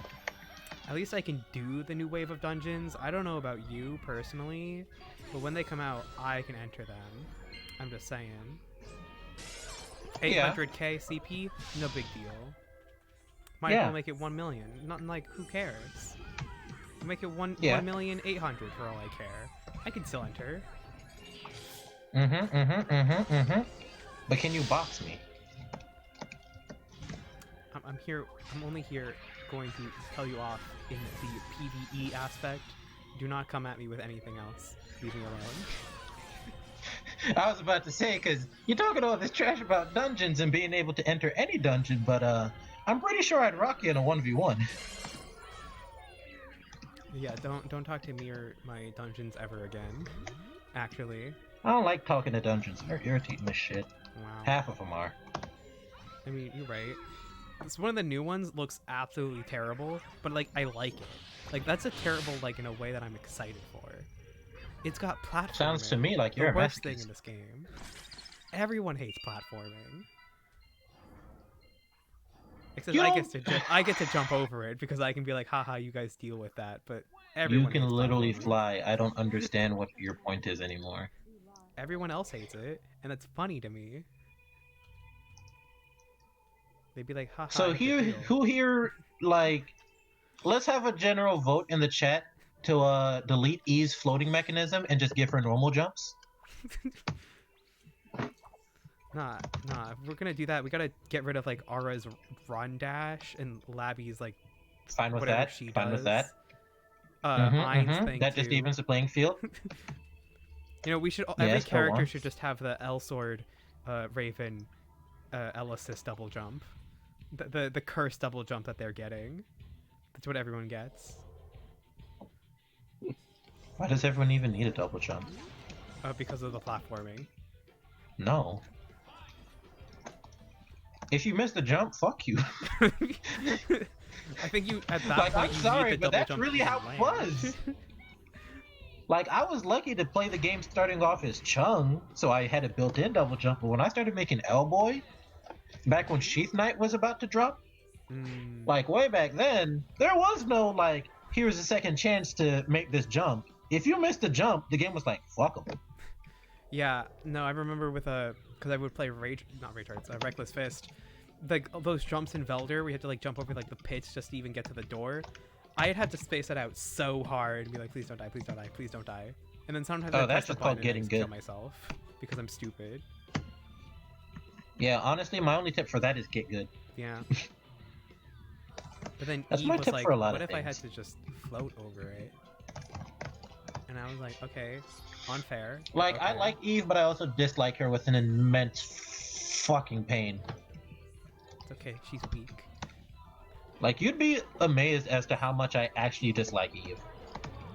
Speaker 1: at least I can do the new wave of dungeons. I don't know about you personally, but when they come out, I can enter them. I'm just saying. 800k CP, no big deal. Might as well make it 1 million. Nothing like, who cares? Make it 1,800,000 for all I care. I can still enter.
Speaker 2: But can you box me?
Speaker 1: I'm here. I'm only here going to tell you off in the PvE aspect. Do not come at me with anything else. Leave me alone.
Speaker 2: I was about to say, because you're talking all this trash about dungeons and being able to enter any dungeon, but I'm pretty sure I'd rock you in a 1v1.
Speaker 1: Yeah, don't talk to me or my dungeons ever again. Actually.
Speaker 2: I don't like talking to dungeons. They're irritating as shit.
Speaker 1: Wow.
Speaker 2: Half of them are.
Speaker 1: I mean, you're right. It's one of the new ones looks absolutely terrible, but like I like it. Like that's a terrible like in a way that I'm excited for. It's got platforming.
Speaker 2: Sounds to me like you're
Speaker 1: the
Speaker 2: a
Speaker 1: worst thing
Speaker 2: masochist.
Speaker 1: in this game. Everyone hates platforming. Except I get to jump over it because I can be like, haha, you guys deal with that. But everyone
Speaker 2: You can
Speaker 1: hates
Speaker 2: literally
Speaker 1: platforming.
Speaker 2: fly. I don't understand what your point is anymore.
Speaker 1: Everyone else hates it, and it's funny to me. They'd be like, haha.
Speaker 2: So who here, like, let's have a general vote in the chat to delete E's floating mechanism and just give her normal jumps.
Speaker 1: Nah. If we're gonna do that, we gotta get rid of like Aura's run dash and Labby's like
Speaker 2: Fine with
Speaker 1: whatever
Speaker 2: that.
Speaker 1: she
Speaker 2: Fine
Speaker 1: does.
Speaker 2: with that.
Speaker 1: Ein's thing
Speaker 2: That just
Speaker 1: too.
Speaker 2: evens the playing field.
Speaker 1: You know, we should
Speaker 2: Yes,
Speaker 1: every
Speaker 2: go
Speaker 1: character
Speaker 2: on.
Speaker 1: should just have the Elsword Raven L assist double jump. The cursed double jump that they're getting. That's what everyone gets.
Speaker 2: Why does everyone even need a double jump?
Speaker 1: Because of the platforming.
Speaker 2: No. If you miss the jump, fuck you.
Speaker 1: I think you at that
Speaker 2: Like,
Speaker 1: point
Speaker 2: I'm
Speaker 1: you
Speaker 2: sorry,
Speaker 1: need the
Speaker 2: but
Speaker 1: double
Speaker 2: that's
Speaker 1: jump
Speaker 2: really
Speaker 1: to
Speaker 2: how it
Speaker 1: land.
Speaker 2: was. Like, I was lucky to play the game starting off as Chung, so I had a built-in double jump, but when I started making L-Boy, back when Sheath Knight was about to drop, like, way back then, there was no, like, here's a second chance to make this jump. If you missed the jump, the game was like, fuck 'em.
Speaker 1: Yeah, no, I remember with because I would play Reckless Fist, like those jumps in Velder, we had to like jump over like the pits just to even get to the door. I had to space that out so hard and be like, please don't die, please don't die, please don't die. And then sometimes I
Speaker 2: that's
Speaker 1: press the
Speaker 2: just called
Speaker 1: button
Speaker 2: getting
Speaker 1: and I kill
Speaker 2: good.
Speaker 1: myself because I'm stupid.
Speaker 2: Yeah, honestly, my only tip for that is get good.
Speaker 1: Yeah. But then
Speaker 2: That's
Speaker 1: Eve
Speaker 2: my
Speaker 1: was
Speaker 2: tip
Speaker 1: like,
Speaker 2: for a lot
Speaker 1: what
Speaker 2: of
Speaker 1: if I had
Speaker 2: things.
Speaker 1: to just float over it? And I was like, okay, unfair.
Speaker 2: Like, I
Speaker 1: okay.
Speaker 2: like Eve, but I also dislike her with an immense fucking pain.
Speaker 1: It's okay, she's weak.
Speaker 2: Like, you'd be amazed as to how much I actually dislike Eve.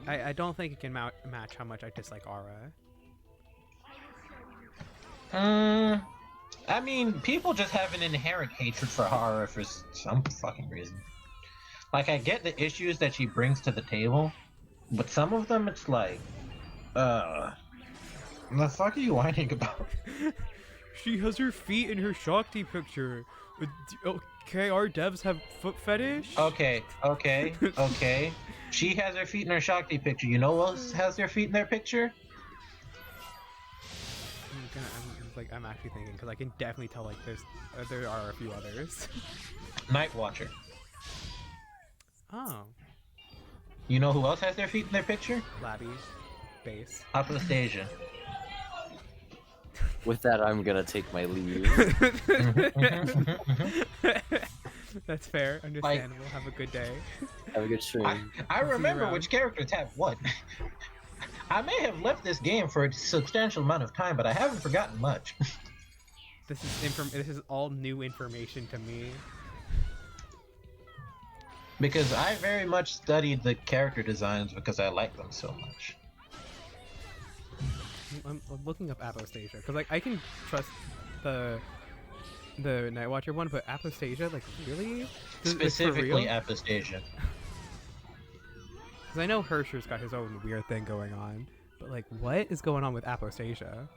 Speaker 1: I don't think it can match how much I dislike Aura.
Speaker 2: I mean, people just have an inherent hatred for horror for some fucking reason. Like, I get the issues that she brings to the table, but some of them, it's like, the fuck are you whining about?
Speaker 1: She has her feet in her Shakti picture. Okay, our devs have foot fetish?
Speaker 2: Okay. She has her feet in her Shakti picture. You know who else has their feet in their picture?
Speaker 1: I'm actually thinking, because I can definitely tell, like, there are a few others.
Speaker 2: Night Watcher.
Speaker 1: Oh.
Speaker 2: You know who else has their feet in their picture?
Speaker 1: Labby. Base.
Speaker 2: Apostasia.
Speaker 3: With that, I'm gonna take my leave.
Speaker 1: That's fair. Understandable. Have a good day.
Speaker 3: Have a good stream.
Speaker 2: I remember
Speaker 1: around.
Speaker 2: which characters have what. I may have left this game for a substantial amount of time, but I haven't forgotten much.
Speaker 1: This is all new information to me.
Speaker 2: Because I very much studied the character designs because I like them so much.
Speaker 1: I'm looking up Apostasia because like I can trust the Nightwatcher one, but Apostasia, like really?
Speaker 2: Specifically Apostasia.
Speaker 1: Because I know Hersher's got his own weird thing going on, but like what is going on with Apostasia?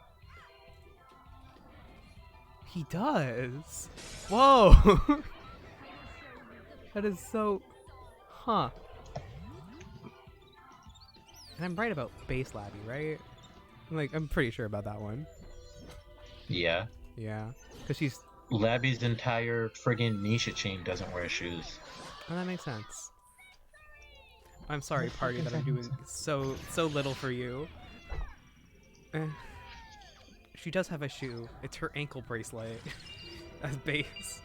Speaker 1: He does. Whoa. That is so. Huh. And I'm right about Base Labby, right? I'm pretty sure about that one.
Speaker 2: Yeah.
Speaker 1: Yeah. Because she's...
Speaker 2: Labby's entire friggin' Nisha chain doesn't wear shoes.
Speaker 1: Oh, that makes sense. I'm sorry, party, that I'm doing so little for you. She does have a shoe. It's her ankle bracelet as base.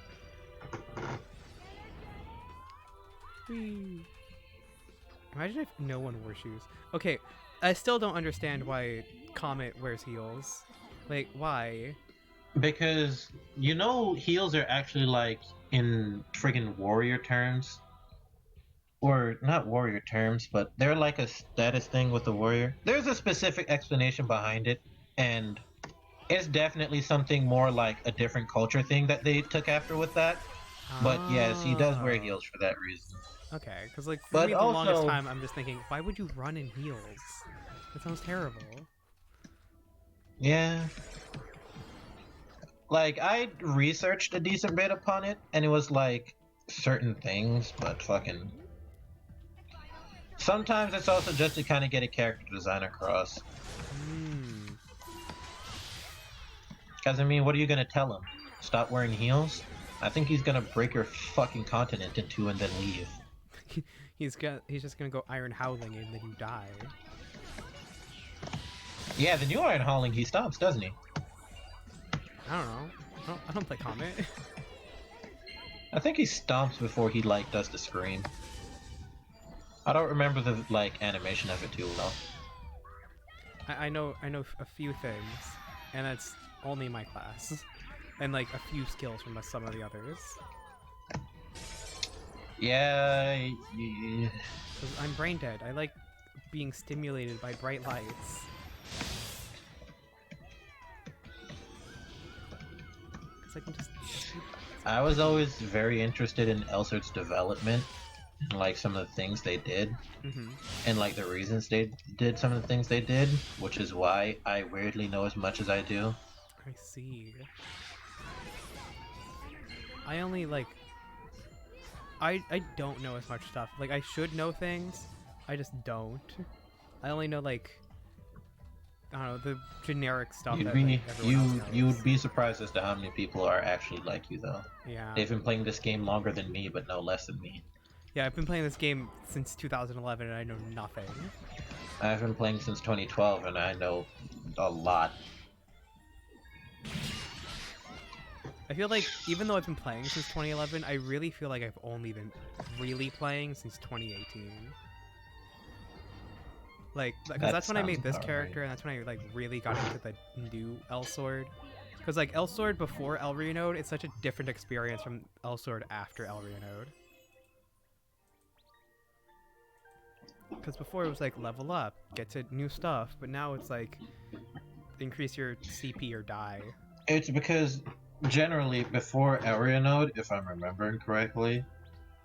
Speaker 1: Whee. Imagine if no one wore shoes. Okay, I still don't understand why Comet wears heels. Like, why?
Speaker 2: Because, you know, heels are actually like in friggin' warrior terms. Or not warrior terms, but they're like a status thing with the warrior. There's a specific explanation behind it, and it's definitely something more like a different culture thing that they took after with that. But yes, he does wear heels for that reason.
Speaker 1: Okay, because like for me the longest time I'm just thinking, why would you run in heels? That sounds terrible.
Speaker 2: Yeah. Like, I researched a decent bit upon it, and it was like certain things, but fucking... Sometimes it's also just to kind of get a character design across. Because, I mean, what are you going to tell him? Stop wearing heels? I think he's going to break your fucking continent in two and then leave.
Speaker 1: He's just going to go Iron Howling and then you die.
Speaker 2: Yeah, the new Iron Howling, he stops, doesn't he?
Speaker 1: I don't know. I don't play Comet.
Speaker 2: I think he stomps before he, like, does the scream. I don't remember the, like, animation of it too well.
Speaker 1: I know a few things, and that's only my class. And, like, a few skills from some of the others.
Speaker 2: Yeah...
Speaker 1: 'Cause I'm brain dead. I like being stimulated by bright lights.
Speaker 2: I was always very interested in Elsword's development, and like some of the things they did, and like the reasons they did some of the things they did, which is why I weirdly know as much as I do.
Speaker 1: I see. I only like... I don't know as much stuff. Like, I should know things, I just don't. I only know, like... I don't know, the generic stuff that like, everyone else knows.
Speaker 2: You would be surprised as to how many people are actually like you, though.
Speaker 1: Yeah.
Speaker 2: They've been playing this game longer than me, but no less than me.
Speaker 1: Yeah, I've been playing this game since 2011 and I know nothing.
Speaker 2: I've been playing since 2012 and I know a lot.
Speaker 1: I feel like, even though I've been playing since 2011, I really feel like I've only been really playing since 2018. Like, because that's when I made this character, and that's when I, like, really got into the new Elsword. Because, like, Elsword before El Renode, it's such a different experience from Elsword after El Renode. Because before it was, like, level up, get to new stuff, but now it's, like, increase your CP or die.
Speaker 2: It's because, generally, before El Renode, if I'm remembering correctly...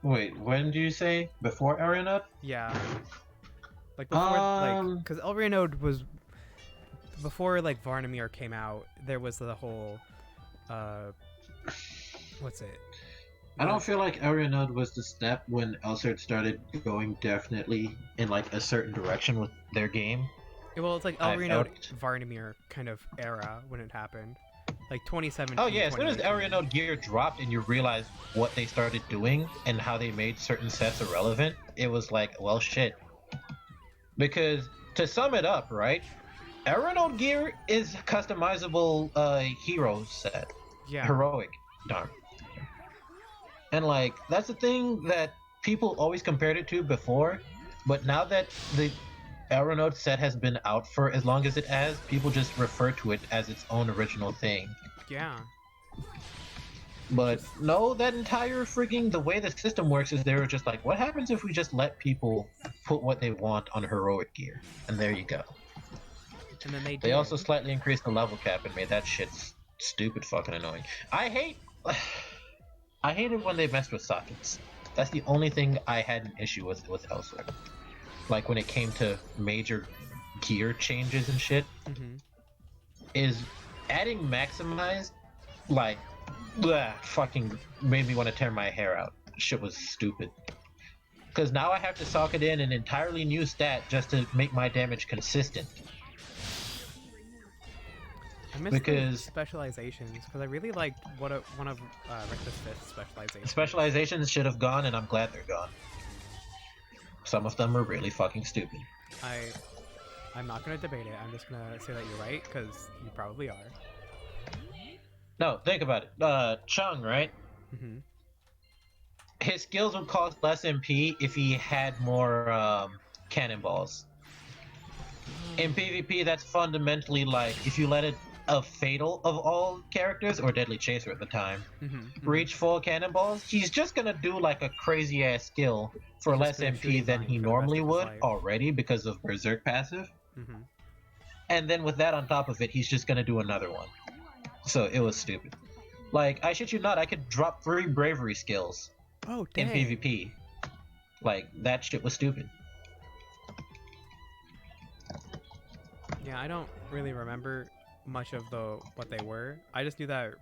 Speaker 2: Wait, when do you say? Before El Renode?
Speaker 1: Yeah. Like, before, like, because El Renode was... Before, like, Varnamir came out, there was the whole, what's it?
Speaker 2: I don't feel like El Renode was the step when Elsword started going definitely in, like, a certain direction with their game.
Speaker 1: Well, it's like El Renode, Varnamir kind of era when it happened. Like, 2017,
Speaker 2: Oh, yeah, as soon as El Renode gear dropped and you realized what they started doing and how they made certain sets irrelevant, it was like, well, shit. Because, to sum it up, right, El Renode gear is customizable hero set.
Speaker 1: Yeah.
Speaker 2: Heroic. Darn. And, like, that's the thing that people always compared it to before, but now that the El Renode set has been out for as long as it has, people just refer to it as its own original thing.
Speaker 1: Yeah.
Speaker 2: But no, that entire freaking the way the system works is they were just like, what happens if we just let people put what they want on heroic gear? And there you go.
Speaker 1: And then they
Speaker 2: They
Speaker 1: did.
Speaker 2: also slightly increased the level cap and made that shit stupid fucking annoying. I hate it when they messed with sockets. That's the only thing I had an issue with Elsword. Like when it came to major gear changes and shit, is adding maximized, like, fucking made me want to tear my hair out. Shit was stupid. Because now I have to socket in an entirely new stat just to make my damage consistent.
Speaker 1: I miss
Speaker 2: Because
Speaker 1: the specializations because I really liked one of Reckless Fist's specializations.
Speaker 2: specializations should have gone, and I'm glad they're gone. Some of them are really fucking stupid.
Speaker 1: I'm not gonna debate it. I'm just gonna say that you're right because you probably are.
Speaker 2: No, think about it. Chung, right? His skills would cost less MP if he had more cannonballs. In PvP, that's fundamentally like if you let it a fatal of all characters, or deadly chaser at the time, reach full cannonballs, he's just gonna do like a crazy ass skill for
Speaker 1: He's
Speaker 2: less
Speaker 1: just gonna shoot
Speaker 2: MP
Speaker 1: in
Speaker 2: than
Speaker 1: line
Speaker 2: he
Speaker 1: for the rest
Speaker 2: normally
Speaker 1: of his
Speaker 2: would
Speaker 1: life.
Speaker 2: already because of Berserk passive. And then with that on top of it, he's just gonna do another one. So it was stupid. Like, I shit you not, I could drop 3 bravery skills in PvP. Like, that shit was stupid.
Speaker 1: Yeah, I don't really remember much of what they were. I just knew that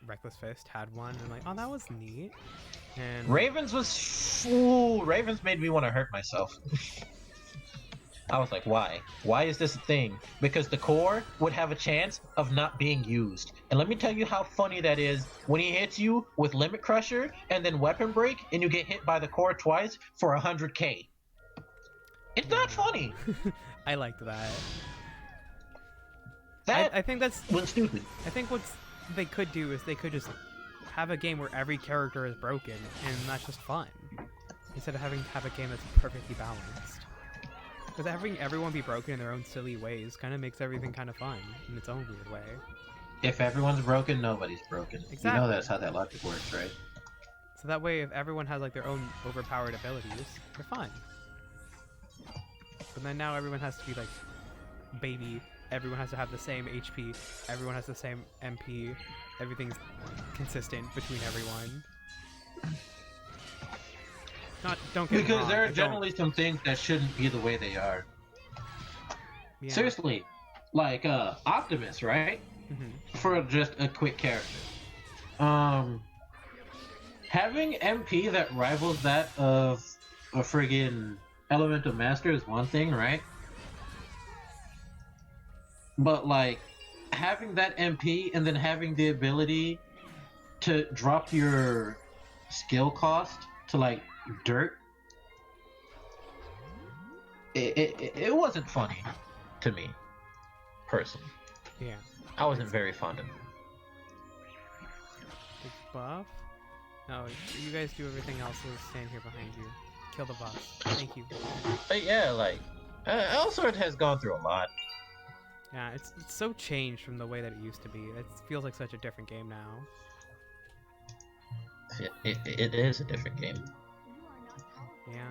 Speaker 1: Reckless Fist had one, and I'm like, oh, that was neat. And
Speaker 2: Ravens was... Ooh, Ravens made me want to hurt myself. I was like, why? Why is this a thing? Because the core would have a chance of not being used. And let me tell you how funny that is when he hits you with Limit Crusher and then Weapon Break and you get hit by the core twice for 100k. It's not funny.
Speaker 1: I liked that.
Speaker 2: That
Speaker 1: I think that's
Speaker 2: was stupid.
Speaker 1: I think what they could do is they could just have a game where every character is broken, and that's just fun. Instead of having to have a game that's perfectly balanced. Because having everyone be broken in their own silly ways kind of makes everything kind of fun in its own weird way.
Speaker 2: If everyone's broken, nobody's broken.
Speaker 1: Exactly.
Speaker 2: You know that's how that logic works, right?
Speaker 1: So that way, if everyone has like their own overpowered abilities, they're fine. But then now everyone has to be like baby. Everyone has to have the same HP. Everyone has the same MP. Everything's consistent between everyone. Don't get me
Speaker 2: Because
Speaker 1: wrong,
Speaker 2: there
Speaker 1: I
Speaker 2: are
Speaker 1: don't-
Speaker 2: generally some things that shouldn't be the way they are.
Speaker 1: yeah.
Speaker 2: Seriously, like Optimus, right? For just a quick character. Having MP that rivals that of a friggin' Elemental Master is one thing, right? But like having that MP and then having the ability to drop your skill cost to like dirt, it wasn't funny to me personally.
Speaker 1: Yeah.
Speaker 2: I wasn't very fond of it.
Speaker 1: Big buff. No, you guys do everything else. I'll stand here behind you. Kill the boss. Thank you.
Speaker 2: But yeah, like Elsword has gone through a lot.
Speaker 1: Yeah, it's so changed from the way that it used to be. It feels like such a different game now.
Speaker 2: It is a different game.
Speaker 1: Yeah.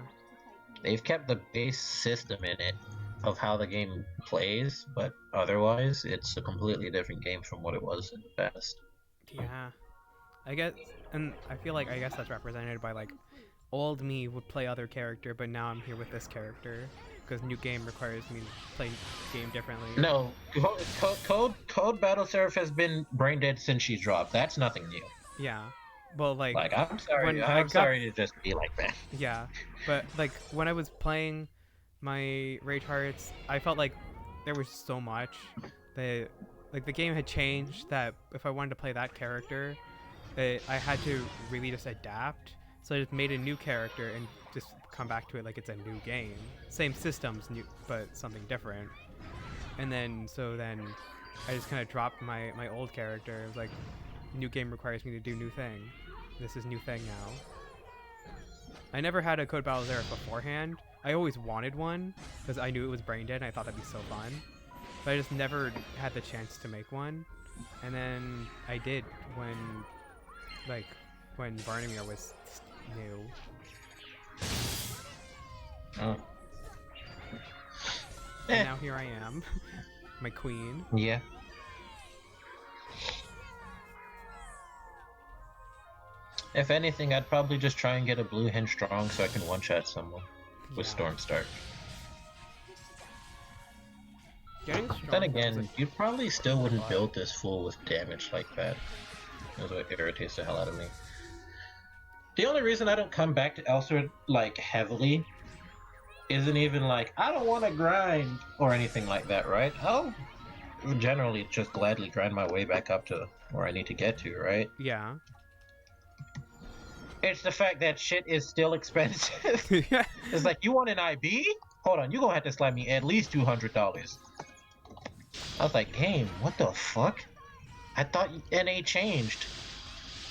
Speaker 2: They've kept the base system in it of how the game plays, but otherwise it's a completely different game from what it was in the past.
Speaker 1: Yeah. I guess, and I feel like I guess that's represented by like old me would play other character, but now I'm here with this character because new game requires me to play game differently.
Speaker 2: No, Code Battle Seraph has been brain dead since she dropped. That's nothing new.
Speaker 1: Yeah. Well, like
Speaker 2: I'm sorry.
Speaker 1: when
Speaker 2: I'm sorry to just be like that.
Speaker 1: Yeah, but like when I was playing my Rage Hearts, I felt like there was so much that like the game had changed that if I wanted to play that character, I had to really just adapt. So I just made a new character and just come back to it like it's a new game. Same systems, new but something different. And then I just kind of dropped my old character. It was like new game requires me to do new thing. This is new thing now. I never had a Code Battle Seraph beforehand. I always wanted one because I knew it was brain dead and I thought that'd be so fun. but I just never had the chance to make one. And then I did when Barnamir was new.
Speaker 2: Oh.
Speaker 1: And now here I am, my queen.
Speaker 2: Yeah. If anything, I'd probably just try and get a blue hen strong so I can one-shot someone with
Speaker 1: Yeah.
Speaker 2: Stormstark.
Speaker 1: Getting strong
Speaker 2: Then
Speaker 1: was
Speaker 2: again, you probably still wouldn't
Speaker 1: lot.
Speaker 2: build this full with damage like that. That's what irritates the hell out of me. The only reason I don't come back to Elsword like heavily isn't even like I don't want to grind or anything like that, right? I'll generally just gladly grind my way back up to where I need to get to, right?
Speaker 1: Yeah.
Speaker 2: It's the fact that shit is still expensive.
Speaker 1: Yeah.
Speaker 2: It's like, you want an IB? Hold on, you're gonna have to slap me at least $200. I was like, game, what the fuck? I thought NA changed.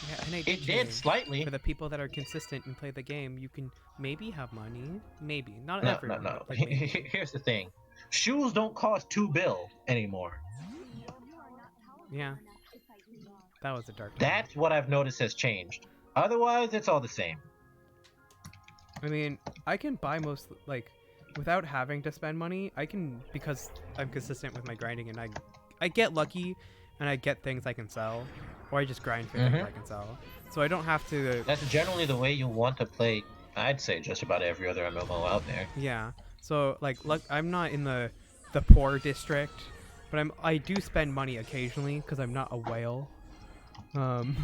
Speaker 1: Yeah, and
Speaker 2: It did slightly.
Speaker 1: For the people that are consistent and play the game, you can maybe have money. Maybe. Not
Speaker 2: No,
Speaker 1: everyone.
Speaker 2: no, no.
Speaker 1: But, like, maybe.
Speaker 2: Here's the thing. Shoes don't cost $2 bill anymore.
Speaker 1: Yeah. That was a dark time.
Speaker 2: That's what I've noticed has changed. Otherwise, it's all the same.
Speaker 1: I mean, I can buy most, like, without having to spend money. I can, because I'm consistent with my grinding, and I get lucky, and I get things I can sell, or I just grind for things I can sell. So I don't have to.
Speaker 2: That's generally the way you want to play. I'd say just about every other MMO out there.
Speaker 1: Yeah. So like, look, I'm not in the poor district, but I do spend money occasionally because I'm not a whale. You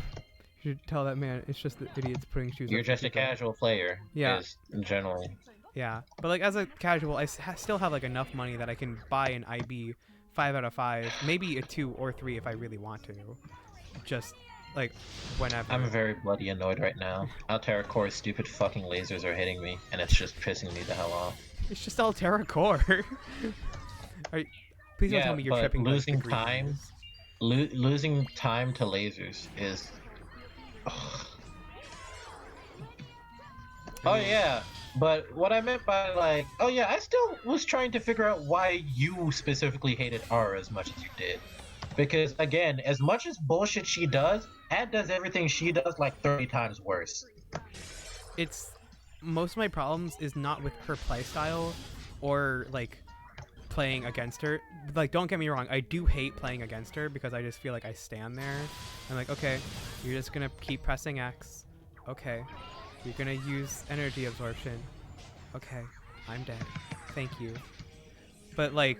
Speaker 1: should tell that man it's just the idiots putting shoes.
Speaker 2: You're
Speaker 1: up for
Speaker 2: just a
Speaker 1: people.
Speaker 2: casual player.
Speaker 1: Yeah.
Speaker 2: Is generally.
Speaker 1: Yeah, but like as a casual, I still have like enough money that I can buy an IB 5 out of 5, maybe a 2 or 3 if I really want to. Just like whenever.
Speaker 2: I'm very bloody annoyed right now. Altera Core's stupid fucking lasers are hitting me, and it's just pissing me the hell off.
Speaker 1: It's just Altera Core. Please don't tell me you're
Speaker 2: but
Speaker 1: tripping.
Speaker 2: losing
Speaker 1: like, the green
Speaker 2: time,
Speaker 1: lasers.
Speaker 2: losing time to lasers is. Ugh. Oh yeah, but what I meant by like, oh yeah, I still was trying to figure out why you specifically hated Aura as much as you did. Because again, as much as bullshit she does, Ad does everything she does like 30 times worse.
Speaker 1: It's most of my problems is not with her playstyle or like playing against her. Like, don't get me wrong, I do hate playing against her because I just feel like I stand there. I'm like, okay, you're just gonna keep pressing X. Okay, you're gonna use energy absorption. Okay, I'm dead. Thank you. But like,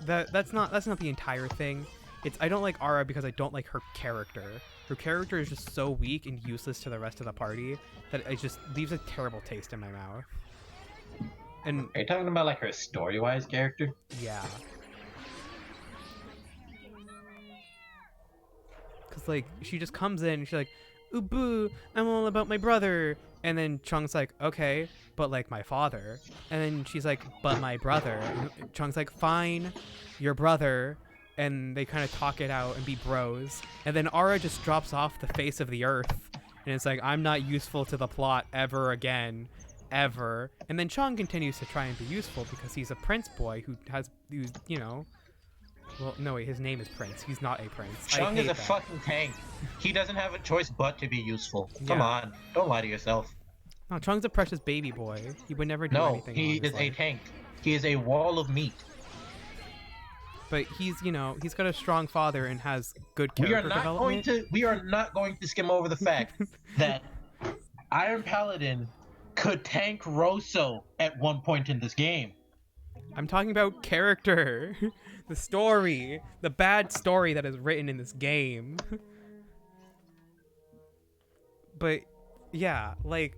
Speaker 1: that's not the entire thing. It's I don't like Aura because I don't like her character. Her character is just so weak and useless to the rest of the party that it just leaves a terrible taste in my mouth. And
Speaker 2: Are you talking about like her story-wise character?
Speaker 1: yeah. Cause like she just comes in and she's like, "Ooh boo, I'm all about my brother," and then Chung's like, "Okay, but like my father," and then she's like, "But my brother." And Chung's like, "Fine, your brother," and they kind of talk it out and be bros, and then Aura just drops off the face of the earth, and it's like, "I'm not useful to the plot ever again." Ever. And then Chung continues to try and be useful because he's a prince boy who's you know, well, no wait, his name is Prince. He's not a prince.
Speaker 2: Chung is a fucking tank. He doesn't have a choice but to be useful. Come on, don't lie to yourself.
Speaker 1: No, Chung's a precious baby boy. He would never do anything.
Speaker 2: He is a tank. He is a wall of meat.
Speaker 1: But he's, you know, he's got a strong father and has good character development.
Speaker 2: We are not going to skim over the fact that Iron Paladin could tank Rosso at one point in this game.
Speaker 1: I'm talking about character. The story. The bad story that is written in this game. But, yeah, like...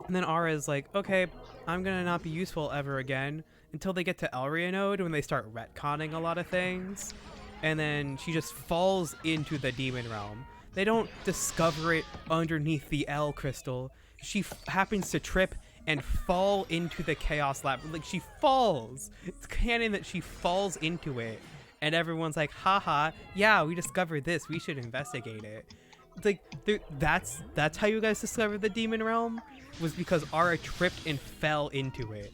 Speaker 1: And then Aura's like, okay, I'm gonna not be useful ever again until they get to Elrianode when they start retconning a lot of things. And then she just falls into the demon realm. They don't discover it underneath the L crystal. She happens to trip and fall into the Chaos Lab. Like, she falls. It's canon that she falls into it. And everyone's like, haha, yeah, we discovered this. We should investigate it. It's like, that's how you guys discovered the Demon Realm? Was because Aura tripped and fell into it.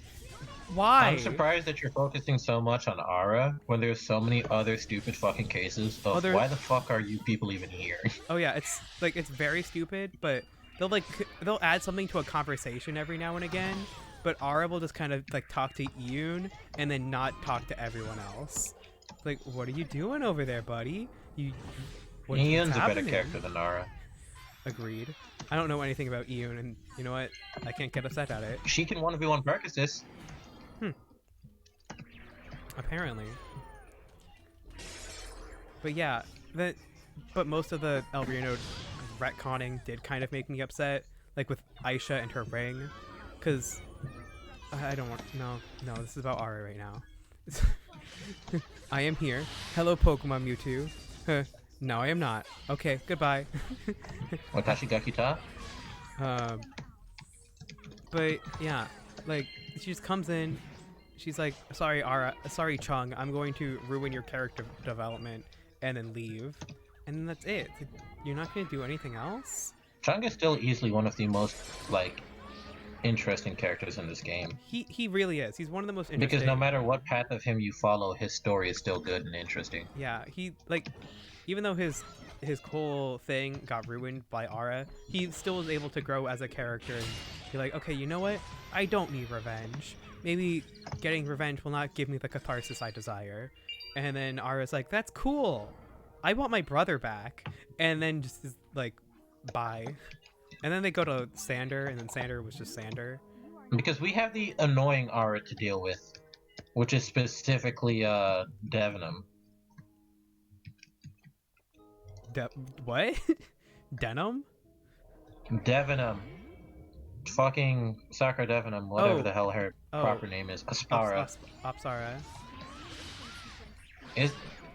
Speaker 1: Why?
Speaker 2: I'm surprised that you're focusing so much on Ara when there's so many other stupid fucking cases of
Speaker 1: Other-
Speaker 2: why the fuck are you people even here?
Speaker 1: Oh yeah, it's like it's very stupid, but they'll add something to a conversation every now and again. But Ara will just kind of like talk to Yoon and then not talk to everyone else. Like, what are you doing over there, buddy? What's
Speaker 2: Ian's a better
Speaker 1: happening?
Speaker 2: character than Ara.
Speaker 1: Agreed. I don't know anything about Yoon, and you know what? I can't get upset at it.
Speaker 2: She can 1v1 Percocets.
Speaker 1: Apparently. But yeah, but most of the El Reno retconning did kind of make me upset, like with Aisha and her ring, because I don't want. No, this is about Ara right now. I am here. Hello, Pokemon Mewtwo. No, I am not. Okay, goodbye.
Speaker 2: Watashi ga kita?
Speaker 1: But yeah, like she just comes in. She's like, sorry, Chung, I'm going to ruin your character development, and then leave. And then that's it. Like, you're not going to do anything else?
Speaker 2: Chung is still easily one of the most, like, interesting characters in this game.
Speaker 1: He really is. He's one of the most interesting.
Speaker 2: Because no matter what path of him you follow, his story is still good and interesting.
Speaker 1: Yeah, he, like, even though his whole thing got ruined by Ara, he still was able to grow as a character and be like, okay, you know what? I don't need revenge. Maybe getting revenge will not give me the catharsis I desire. And then Ara's like, that's cool. I want my brother back. And then just is like, bye. And then they go to Sander, and then Sander was just Sander.
Speaker 2: Because we have the annoying Ara to deal with, which is specifically Devenham.
Speaker 1: What? Denim?
Speaker 2: Devenham. Fucking Sakura Devenham, whatever the hell her proper name is. Aspara.
Speaker 1: Apsara.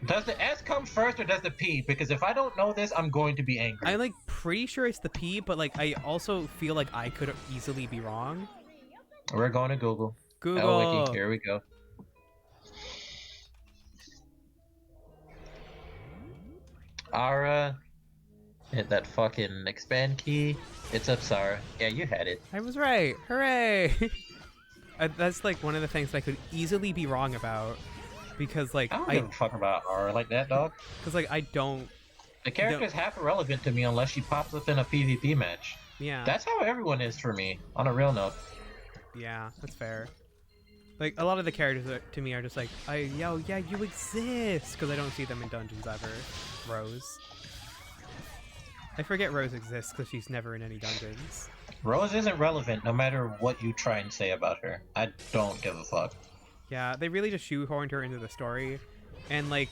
Speaker 2: Does the S come first or does the P? Because if I don't know this, I'm going to be angry.
Speaker 1: I'm like pretty sure it's the P, but like I also feel like I could easily be wrong.
Speaker 2: We're going to Google.
Speaker 1: Google.
Speaker 2: Wiki, here we go. Ara. Hit that fucking expand key. It's Apsara. Yeah, you had it.
Speaker 1: I was right. Hooray! That's like one of the things I could easily be wrong about, because like
Speaker 2: I don't give a fuck about Ara like that, dog.
Speaker 1: Because like I don't.
Speaker 2: The character is half irrelevant to me unless she pops up in a PvP match.
Speaker 1: Yeah.
Speaker 2: That's how everyone is for me. On a real note.
Speaker 1: Yeah, that's fair. Like a lot of the characters to me are just like, yeah, you exist, because I don't see them in dungeons ever. Rose. I forget Rose exists because she's never in any dungeons.
Speaker 2: Rose isn't relevant no matter what you try and say about her. I don't give a fuck.
Speaker 1: Yeah, they really just shoehorned her into the story. And like,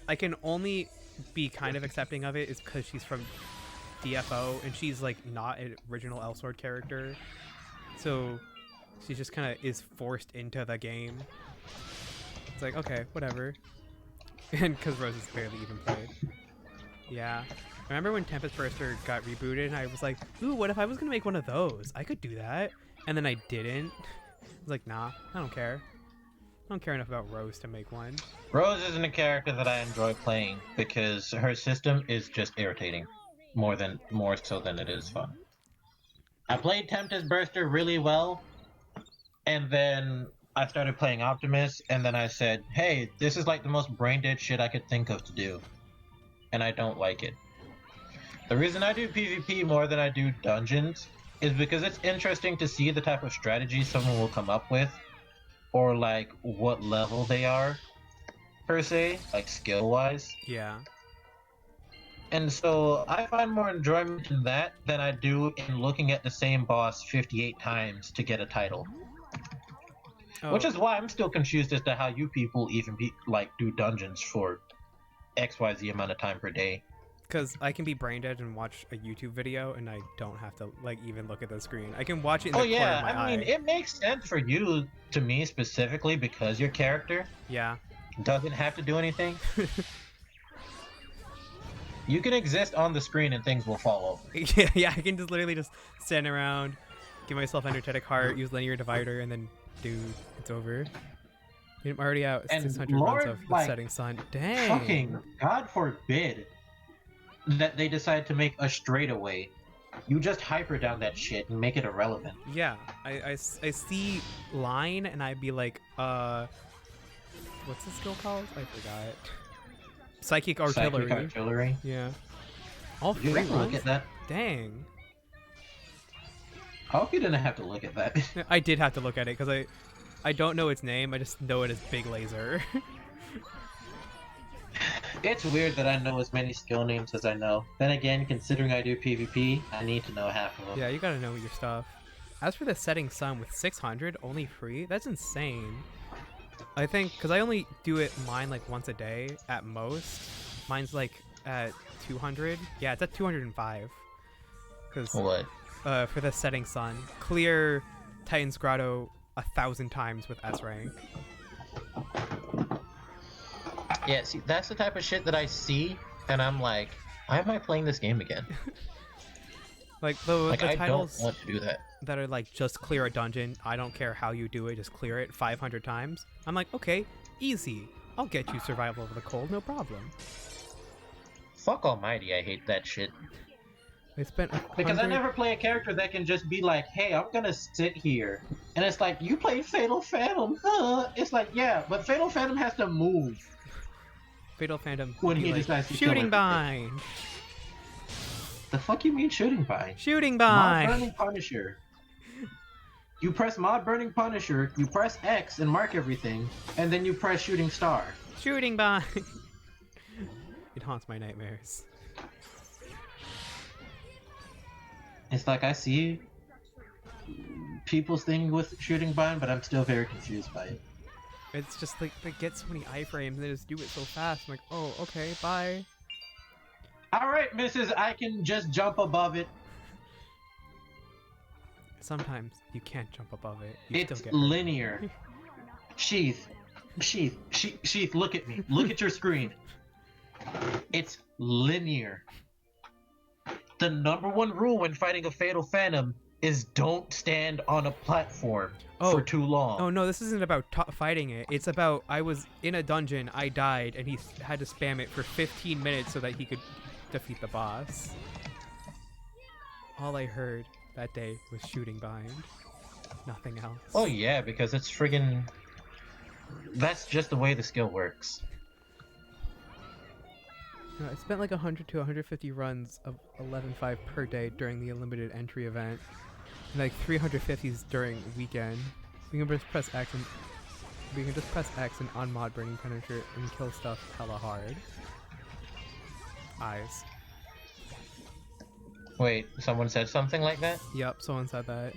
Speaker 1: I can only be kind of accepting of it is because she's from DFO and she's like not an original Elsword character. So she just kind of is forced into the game. It's like, okay, whatever. And because Rose is barely even played. Yeah. I remember when Tempest Burster got rebooted and I was like, ooh, what if I was going to make one of those? I could do that. And then I didn't. I was like, nah, I don't care. I don't care enough about Rose to make one.
Speaker 2: Rose isn't a character that I enjoy playing because her system is just irritating. More so than it is fun. I played Tempest Burster really well, and then I started playing Optimus, and then I said, hey, this is like the most brain-dead shit I could think of to do. And I don't like it. The reason I do PvP more than I do dungeons is because it's interesting to see the type of strategy someone will come up with, or like what level they are, per se, like skill-wise.
Speaker 1: Yeah.
Speaker 2: And so I find more enjoyment in that than I do in looking at the same boss 58 times to get a title.
Speaker 1: Oh.
Speaker 2: Which is why I'm still confused as to how you people even do dungeons for XYZ amount of time per day.
Speaker 1: Because I can be brain dead and watch a YouTube video and I don't have to like even look at the screen. I can watch it in the corner of my eye.
Speaker 2: It makes sense for you, to me specifically, because your character doesn't have to do anything. You can exist on the screen and things will fall over.
Speaker 1: Yeah, I can just literally just stand around, give myself energetic heart, use linear divider, and then dude, it's over. I'm already out 600 runs of the setting sun. Dang.
Speaker 2: Fucking God forbid that they decide to make a straightaway You just hyper down that shit and make it irrelevant.
Speaker 1: Yeah, I see line and I'd be like, what's the skill called? I forgot. Psychic artillery.
Speaker 2: Psychic artillery.
Speaker 1: Yeah. All
Speaker 2: Did you
Speaker 1: free
Speaker 2: have to look
Speaker 1: runs?
Speaker 2: at that?
Speaker 1: Dang.
Speaker 2: I hope you didn't have to look at that.
Speaker 1: I did have to look at it because I don't know its name. I just know it as Big Laser.
Speaker 2: It's weird that I know as many skill names as I know. Then again, considering I do PvP, I need to know half of them.
Speaker 1: Yeah, you gotta know your stuff. As for the setting sun with 600 only free, that's insane. I think because I only do mine like once a day at most. Mine's like at 200. Yeah, it's at 205. Because
Speaker 2: What?
Speaker 1: for the setting sun, clear Titan's Grotto 1,000 times with S rank.
Speaker 2: Yeah, see, that's the type of shit that I see, and I'm like, why am I playing this game again?
Speaker 1: Like the
Speaker 2: I
Speaker 1: titles
Speaker 2: don't want to do that.
Speaker 1: that are like just clear a dungeon. I don't care how you do it, just clear it 500 times. I'm like, okay, easy. I'll get you survival of the cold, no problem.
Speaker 2: Fuck almighty, I hate that shit.
Speaker 1: I spent
Speaker 2: Because I never play a character that can just be like, hey, I'm gonna sit here. And it's like, you play Fatal Phantom, huh? It's like, yeah, but Fatal Phantom has to move.
Speaker 1: Fatal Phantom
Speaker 2: When
Speaker 1: be
Speaker 2: he
Speaker 1: like,
Speaker 2: decides to kill
Speaker 1: shooting
Speaker 2: everything.
Speaker 1: bind,
Speaker 2: The fuck you mean shooting by?
Speaker 1: shooting
Speaker 2: Mod
Speaker 1: bind.
Speaker 2: Burning Punisher. You press Mod Burning Punisher, you press X and mark everything, and then you press Shooting Star.
Speaker 1: Shooting bind. It haunts my nightmares.
Speaker 2: It's like, I see people's thing with Shooting Bind, but I'm still very confused by it.
Speaker 1: It's just like they get so many iframes and they just do it so fast. I'm like, oh, okay, bye.
Speaker 2: Alright, missus, I can just jump above it.
Speaker 1: Sometimes you can't jump above it. You
Speaker 2: It's
Speaker 1: still get hurt.
Speaker 2: linear. Sheath, look at me. Look at your screen. It's linear. The number one rule when fighting a Fatal Phantom is don't stand on a platform for too long.
Speaker 1: Oh no, this isn't about fighting it. It's about I was in a dungeon, I died, and he had to spam it for 15 minutes so that he could defeat the boss. All I heard that day was shooting bind. Nothing else.
Speaker 2: Oh yeah, because it's friggin'... That's just the way the skill works.
Speaker 1: No, I spent like 100 to 150 runs of 11.5 per day during the limited entry event, and like 350s during weekend. We can just press X and on mod Burning Punisher and kill stuff hella hard. Eyes.
Speaker 2: Wait, someone said something like that?
Speaker 1: Yep, someone said that.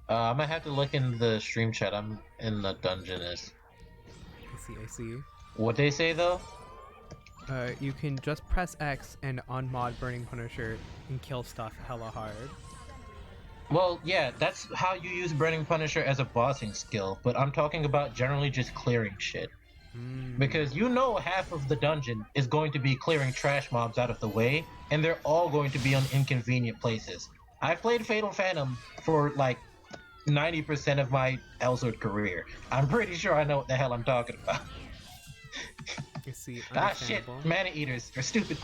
Speaker 2: I'm gonna have to look in the stream chat. I'm in the dungeon.
Speaker 1: I see.
Speaker 2: What'd they say though?
Speaker 1: You can just press X and on mod Burning Punisher and kill stuff hella hard.
Speaker 2: Well, yeah, that's how you use Burning Punisher as a bossing skill, but I'm talking about generally just clearing shit. Because you know half of the dungeon is going to be clearing trash mobs out of the way, and they're all going to be on inconvenient places. I've played Fatal Phantom for like 90% of my Elsword career. I'm pretty sure I know what the hell I'm talking about.
Speaker 1: I see.
Speaker 2: Ah shit,
Speaker 1: Understandable.
Speaker 2: mana eaters are stupid.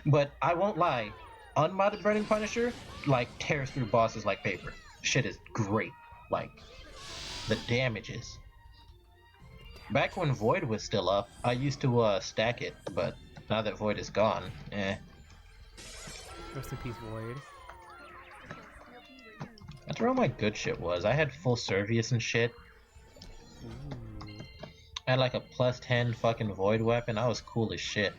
Speaker 2: But I won't lie, unmodded Burning Punisher like tears through bosses like paper. Shit is great. Like the damages. Back when Void was still up, I used to stack it, but now that Void is gone,
Speaker 1: Rest in peace, Void.
Speaker 2: That's where all my good shit was. I had full Servius and shit.
Speaker 1: Ooh.
Speaker 2: I had like a plus 10 fucking Void weapon. I was cool as shit.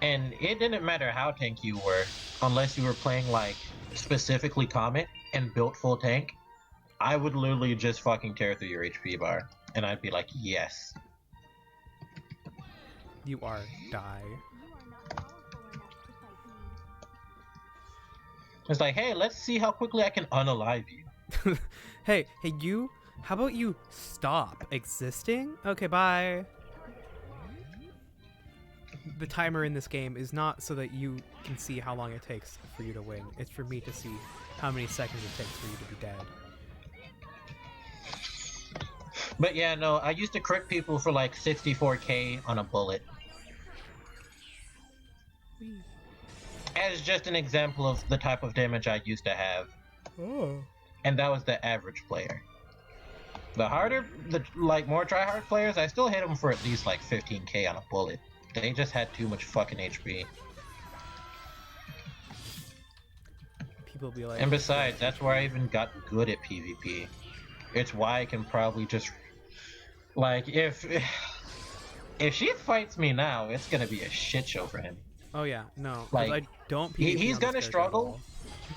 Speaker 2: And it didn't matter how tanky you were, unless you were playing like specifically Comet and built full tank. I would literally just fucking tear through your HP bar. And I'd be like, yes.
Speaker 1: You are die.
Speaker 2: It's like, hey, let's see how quickly I can unalive you.
Speaker 1: hey, you? How about you stop existing? Okay, bye. The timer in this game is not so that you can see how long it takes for you to win. It's for me to see how many seconds it takes for you to be dead.
Speaker 2: But yeah, no, I used to crit people for like 64k on a bullet.
Speaker 1: Whee.
Speaker 2: As just an example of the type of damage I used to have.
Speaker 1: Oh.
Speaker 2: And that was the average player. The harder, like more tryhard players, I still hit them for at least like 15k on a bullet. They just had too much fucking HP.
Speaker 1: People be like.
Speaker 2: And besides, that's where I even got good at PvP. It's why I can probably just, like, if Sheath fights me now, it's gonna be a shit show for him.
Speaker 1: Oh yeah, no. 'Cause
Speaker 2: Like,
Speaker 1: I don't. PvP
Speaker 2: he's
Speaker 1: on
Speaker 2: gonna
Speaker 1: this character at
Speaker 2: struggle,
Speaker 1: all.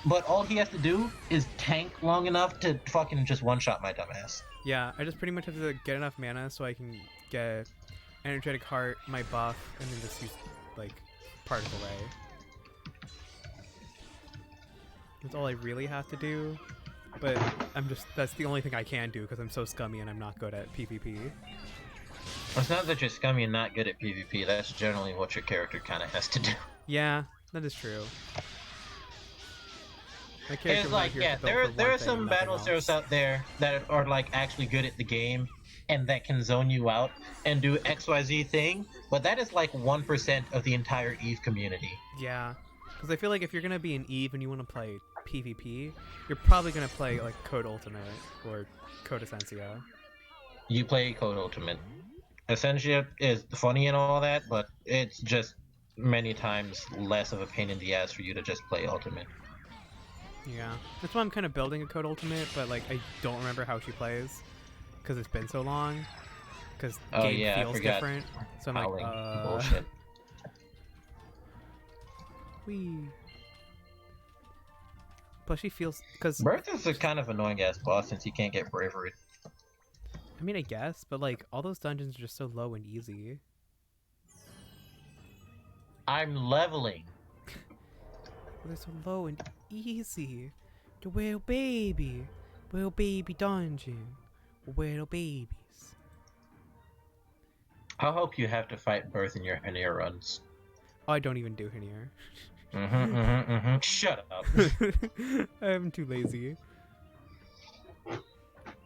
Speaker 2: but all he has to do is tank long enough to fucking just one-shot my dumbass.
Speaker 1: Yeah, I just pretty much have to get enough mana so I can get energetic heart, my buff, and then just use like particle ray. That's all I really have to do. But that's the only thing I can do because I'm so scummy and I'm not good at PvP.
Speaker 2: It's not that you're scummy and not good at PvP, that's generally what your character kind of has to do.
Speaker 1: Yeah, that is true. My character
Speaker 2: It's
Speaker 1: was
Speaker 2: like,
Speaker 1: here
Speaker 2: yeah,
Speaker 1: to build
Speaker 2: there
Speaker 1: for
Speaker 2: are
Speaker 1: one thing
Speaker 2: some
Speaker 1: and nothing
Speaker 2: battle heroes
Speaker 1: else.
Speaker 2: out there that are like actually good at the game and that can zone you out and do XYZ thing, but that is like 1% of the entire EVE community.
Speaker 1: Yeah, because I feel like if you're gonna be an Eve and you want to play PvP, you're probably gonna play like Code Ultimate or Code Essentia.
Speaker 2: You play Code Ultimate. Essentia is funny and all that, but it's just many times less of a pain in the ass for you to just play Ultimate.
Speaker 1: Yeah, that's why I'm kind of building a Code Ultimate, but like I don't remember how she plays because it's been so long. Because
Speaker 2: Oh,
Speaker 1: game
Speaker 2: yeah, I
Speaker 1: feels
Speaker 2: forgot.
Speaker 1: different, so I'm
Speaker 2: Howling
Speaker 1: like,
Speaker 2: bullshit.
Speaker 1: Wee. Plus she feels because
Speaker 2: Mirth is a kind of annoying ass boss since he can't get bravery.
Speaker 1: I mean I guess, but like all those dungeons are just so low and easy.
Speaker 2: I'm leveling.
Speaker 1: They're so low and easy. The little baby dungeon, little babies.
Speaker 2: I hope you have to fight Birth in your Hania runs.
Speaker 1: Oh, I don't even do Henier.
Speaker 2: Shut up.
Speaker 1: I'm too lazy.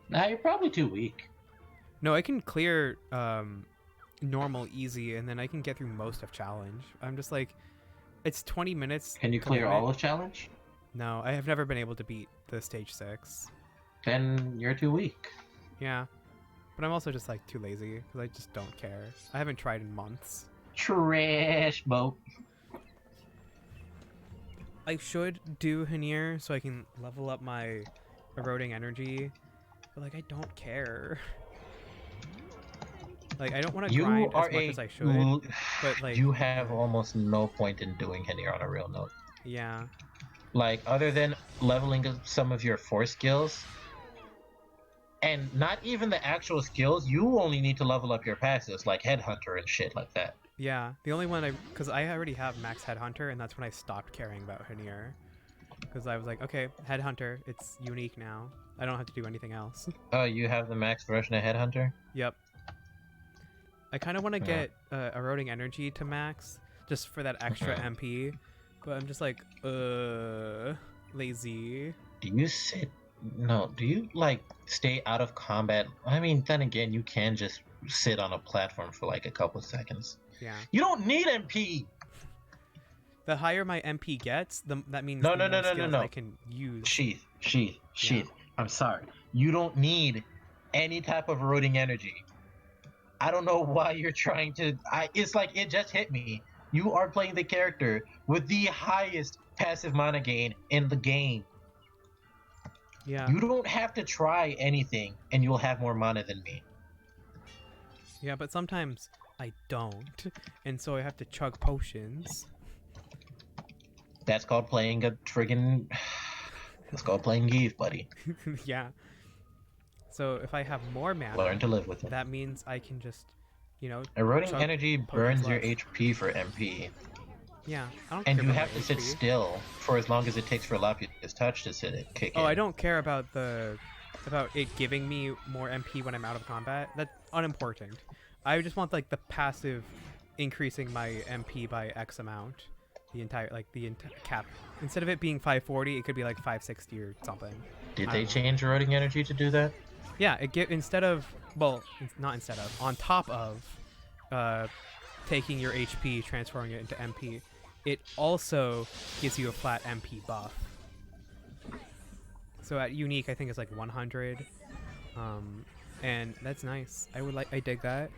Speaker 2: Nah, you're probably too weak.
Speaker 1: No, I can clear normal easy, and then I can get through most of challenge. I'm just like, it's 20 minutes.
Speaker 2: Can you clear
Speaker 1: commitment.
Speaker 2: all of challenge?
Speaker 1: No, I have never been able to beat the stage 6.
Speaker 2: Then you're too weak.
Speaker 1: Yeah, but I'm also just like too lazy because I just don't care. I haven't tried in months.
Speaker 2: Trash boat.
Speaker 1: I should do Henier so I can level up my eroding energy, but like I don't care. Like I don't want to
Speaker 2: You
Speaker 1: grind
Speaker 2: are
Speaker 1: as much as I should, but like
Speaker 2: you have almost no point in doing Hania on a real note.
Speaker 1: yeah,
Speaker 2: Like, other than leveling up some of your force skills, and not even the actual skills, you only need to level up your passives, like Headhunter and shit like that.
Speaker 1: yeah. The only one because I already have Max Headhunter, and that's when I stopped caring about Henier. Because I was like, okay, Headhunter, it's unique now. I don't have to do anything else.
Speaker 2: Oh, you have the max version of Headhunter?
Speaker 1: Yep. I kind of want to
Speaker 2: Yeah.
Speaker 1: get eroding energy to max, just for that extra MP. But I'm just like, lazy.
Speaker 2: Do you sit... No, do you, like, stay out of combat? I mean, then again, you can just sit on a platform for, like, a couple seconds.
Speaker 1: Yeah.
Speaker 2: You don't need MP!
Speaker 1: The higher my MP gets, that means
Speaker 2: No,
Speaker 1: the
Speaker 2: no, no,
Speaker 1: more
Speaker 2: no, no,
Speaker 1: skills
Speaker 2: no.
Speaker 1: I can use.
Speaker 2: Sheath. I'm sorry. You don't need any type of eroding energy. I don't know why you're trying to... It's like, it just hit me. You are playing the character with the highest passive mana gain in the game.
Speaker 1: Yeah.
Speaker 2: You don't have to try anything, and you'll have more mana than me.
Speaker 1: Yeah, but sometimes I don't, and so I have to chug potions.
Speaker 2: That's called playing a friggin'... That's called playing Eve, buddy.
Speaker 1: Yeah. So if I have more mana,
Speaker 2: Learn to live with it.
Speaker 1: that means I can just,
Speaker 2: Eroding
Speaker 1: chug
Speaker 2: energy
Speaker 1: potions
Speaker 2: burns your
Speaker 1: less.
Speaker 2: HP for MP.
Speaker 1: Yeah, I don't
Speaker 2: And
Speaker 1: care
Speaker 2: you
Speaker 1: about
Speaker 2: have
Speaker 1: my
Speaker 2: to sit
Speaker 1: HP.
Speaker 2: still for as long as it takes for Lapida's touch to kick in.
Speaker 1: Oh, I don't care about it giving me more MP when I'm out of combat. That's unimportant. I just want like the passive increasing my MP by X amount. The entire cap. Instead of it being 540, it could be like 560 or something.
Speaker 2: Did
Speaker 1: I
Speaker 2: they
Speaker 1: don't know.
Speaker 2: change eroding energy to do that?
Speaker 1: Yeah, instead of well, not instead of, on top of taking your HP, transferring it into MP, it also gives you a flat MP buff. So at unique, I think it's like 100, and that's nice. I dig that.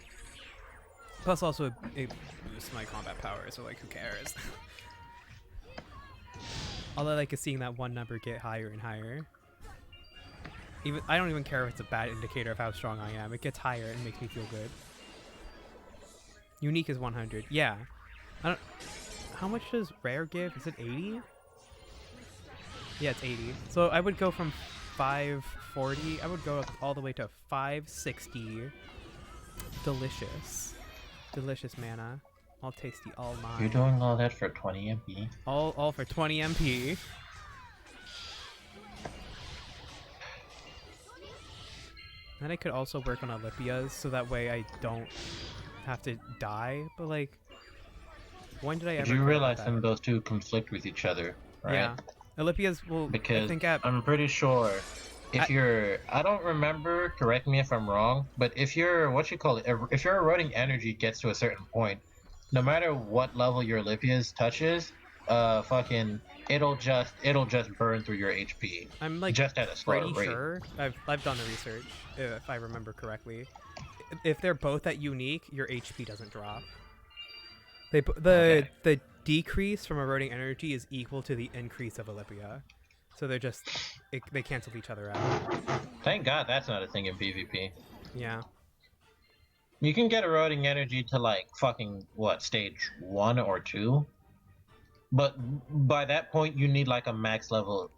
Speaker 1: Plus, also it boosts my combat power, so like, who cares? All I like is seeing that one number get higher and higher. I don't even care if it's a bad indicator of how strong I am. It gets higher and makes me feel good. Unique is 100. Yeah. How much does rare give? Is it 80? Yeah, it's 80. So I would go from 540. I would go up all the way to 560. Delicious. Delicious mana. All tasty, all mine.
Speaker 2: You're doing all that for 20 MP?
Speaker 1: All for 20 MP. Then I could also work on Olympias, so that way I don't have to die. But like, when did I ever?
Speaker 2: Did you realize
Speaker 1: that?
Speaker 2: some of those two conflict with each other, right?
Speaker 1: Yeah, Olympia's will.
Speaker 2: Because
Speaker 1: I think
Speaker 2: I'm pretty sure if you're, I don't remember. Correct me if I'm wrong, but if you're if your eroding energy gets to a certain point, no matter what level your Olympias touches, it'll just burn through your HP.
Speaker 1: I'm like
Speaker 2: just at a slower
Speaker 1: pretty
Speaker 2: rate.
Speaker 1: sure. I've done the research, if I remember correctly. If they're both at unique, your HP doesn't drop. The decrease from eroding energy is equal to the increase of Olympia, so they're just they cancel each other out.
Speaker 2: Thank God that's not a thing in PvP.
Speaker 1: Yeah.
Speaker 2: You can get eroding energy to like fucking stage 1 or 2, but by that point you need like a max level.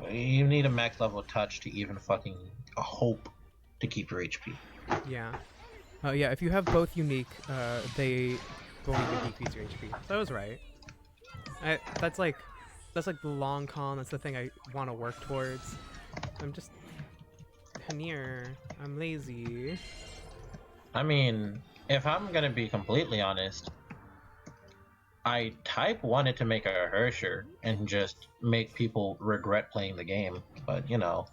Speaker 2: You need a max level touch to even fucking hope to keep your HP.
Speaker 1: Yeah. Yeah. If you have both unique, they won't even decrease your HP. So I was right. That's like the long con. That's the thing I want to work towards. I'm just Hanir. I'm lazy.
Speaker 2: I mean, if I'm gonna be completely honest, I wanted to make a Hersher and just make people regret playing the game, but you know,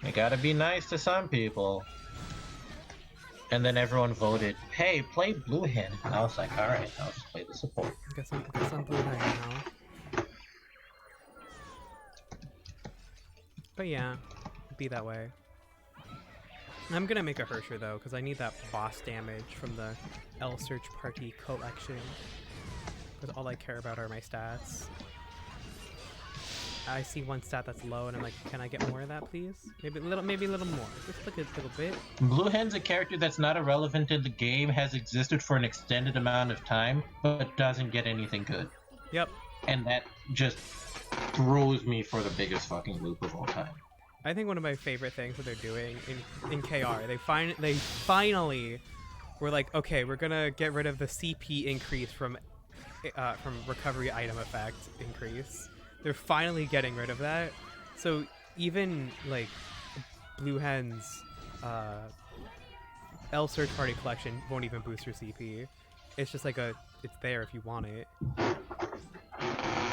Speaker 2: you gotta be nice to some people. And then everyone voted, hey, play Blue Hand. And I was like, alright, I'll just play the support.
Speaker 1: Guess I'm blue hand now. But yeah, be that way. I'm gonna make a Hersher though, because I need that boss damage from the Elsword Party collection. Because all I care about are my stats. I see one stat that's low, and I'm like, can I get more of that, please? Maybe a little more. Just like a little bit.
Speaker 2: Blue Hand's a character that's not irrelevant in the game, has existed for an extended amount of time, but doesn't get anything good.
Speaker 1: Yep.
Speaker 2: And that just throws me for the biggest fucking loop of all time.
Speaker 1: I think one of my favorite things that they're doing in KR, they finally were like, okay, we're gonna get rid of the CP increase from recovery item effect increase. They're finally getting rid of that. So even like Blue Hen's Elsword Party collection won't even boost your CP. It's just like it's there if you want it.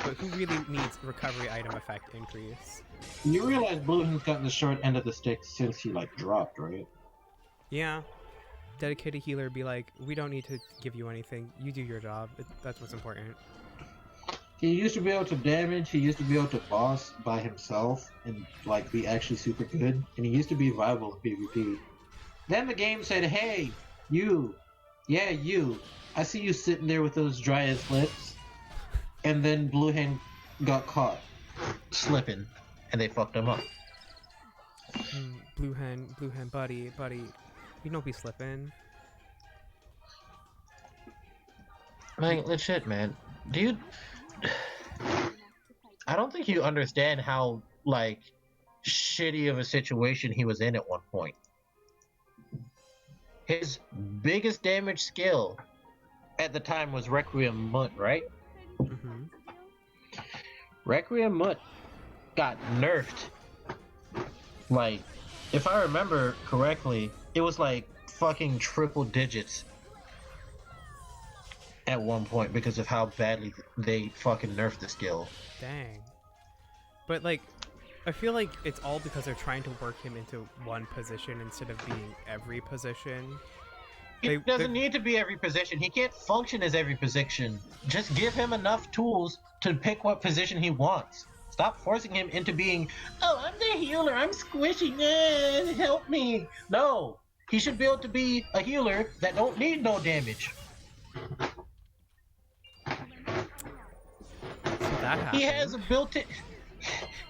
Speaker 1: But who really needs recovery item effect increase?
Speaker 2: You realize Blue Hand's gotten the short end of the stick since he like dropped, right?
Speaker 1: Yeah. Dedicated healer be like, we don't need to give you anything. You do your job. That's what's important.
Speaker 2: He used to be able to damage, he used to be able to boss by himself and like be actually super good, and he used to be viable in PvP. Then the game said, hey, you, I see you sitting there with those dry as lips. And then Blue Hand got caught slipping, and they fucked him up.
Speaker 1: Blue Hand, buddy, you don't be slipping.
Speaker 2: Like, legit, man. Dude, I don't think you understand how, like, shitty of a situation he was in at one point. His biggest damage skill at the time was Requiem Mut, right?
Speaker 1: Mm-hmm.
Speaker 2: Requiem Mut got nerfed. Like, if I remember correctly, it was like fucking triple digits at one point because of how badly they fucking nerfed the skill.
Speaker 1: Dang. But like, I feel like it's all because they're trying to work him into one position instead of being every position.
Speaker 2: It doesn't need to be every position. He can't function as every position. Just give him enough tools to pick what position he wants. Stop forcing him into being, oh, I'm the healer, I'm squishy, help me. No, he should be able to be a healer that don't need no damage.
Speaker 1: So that happened.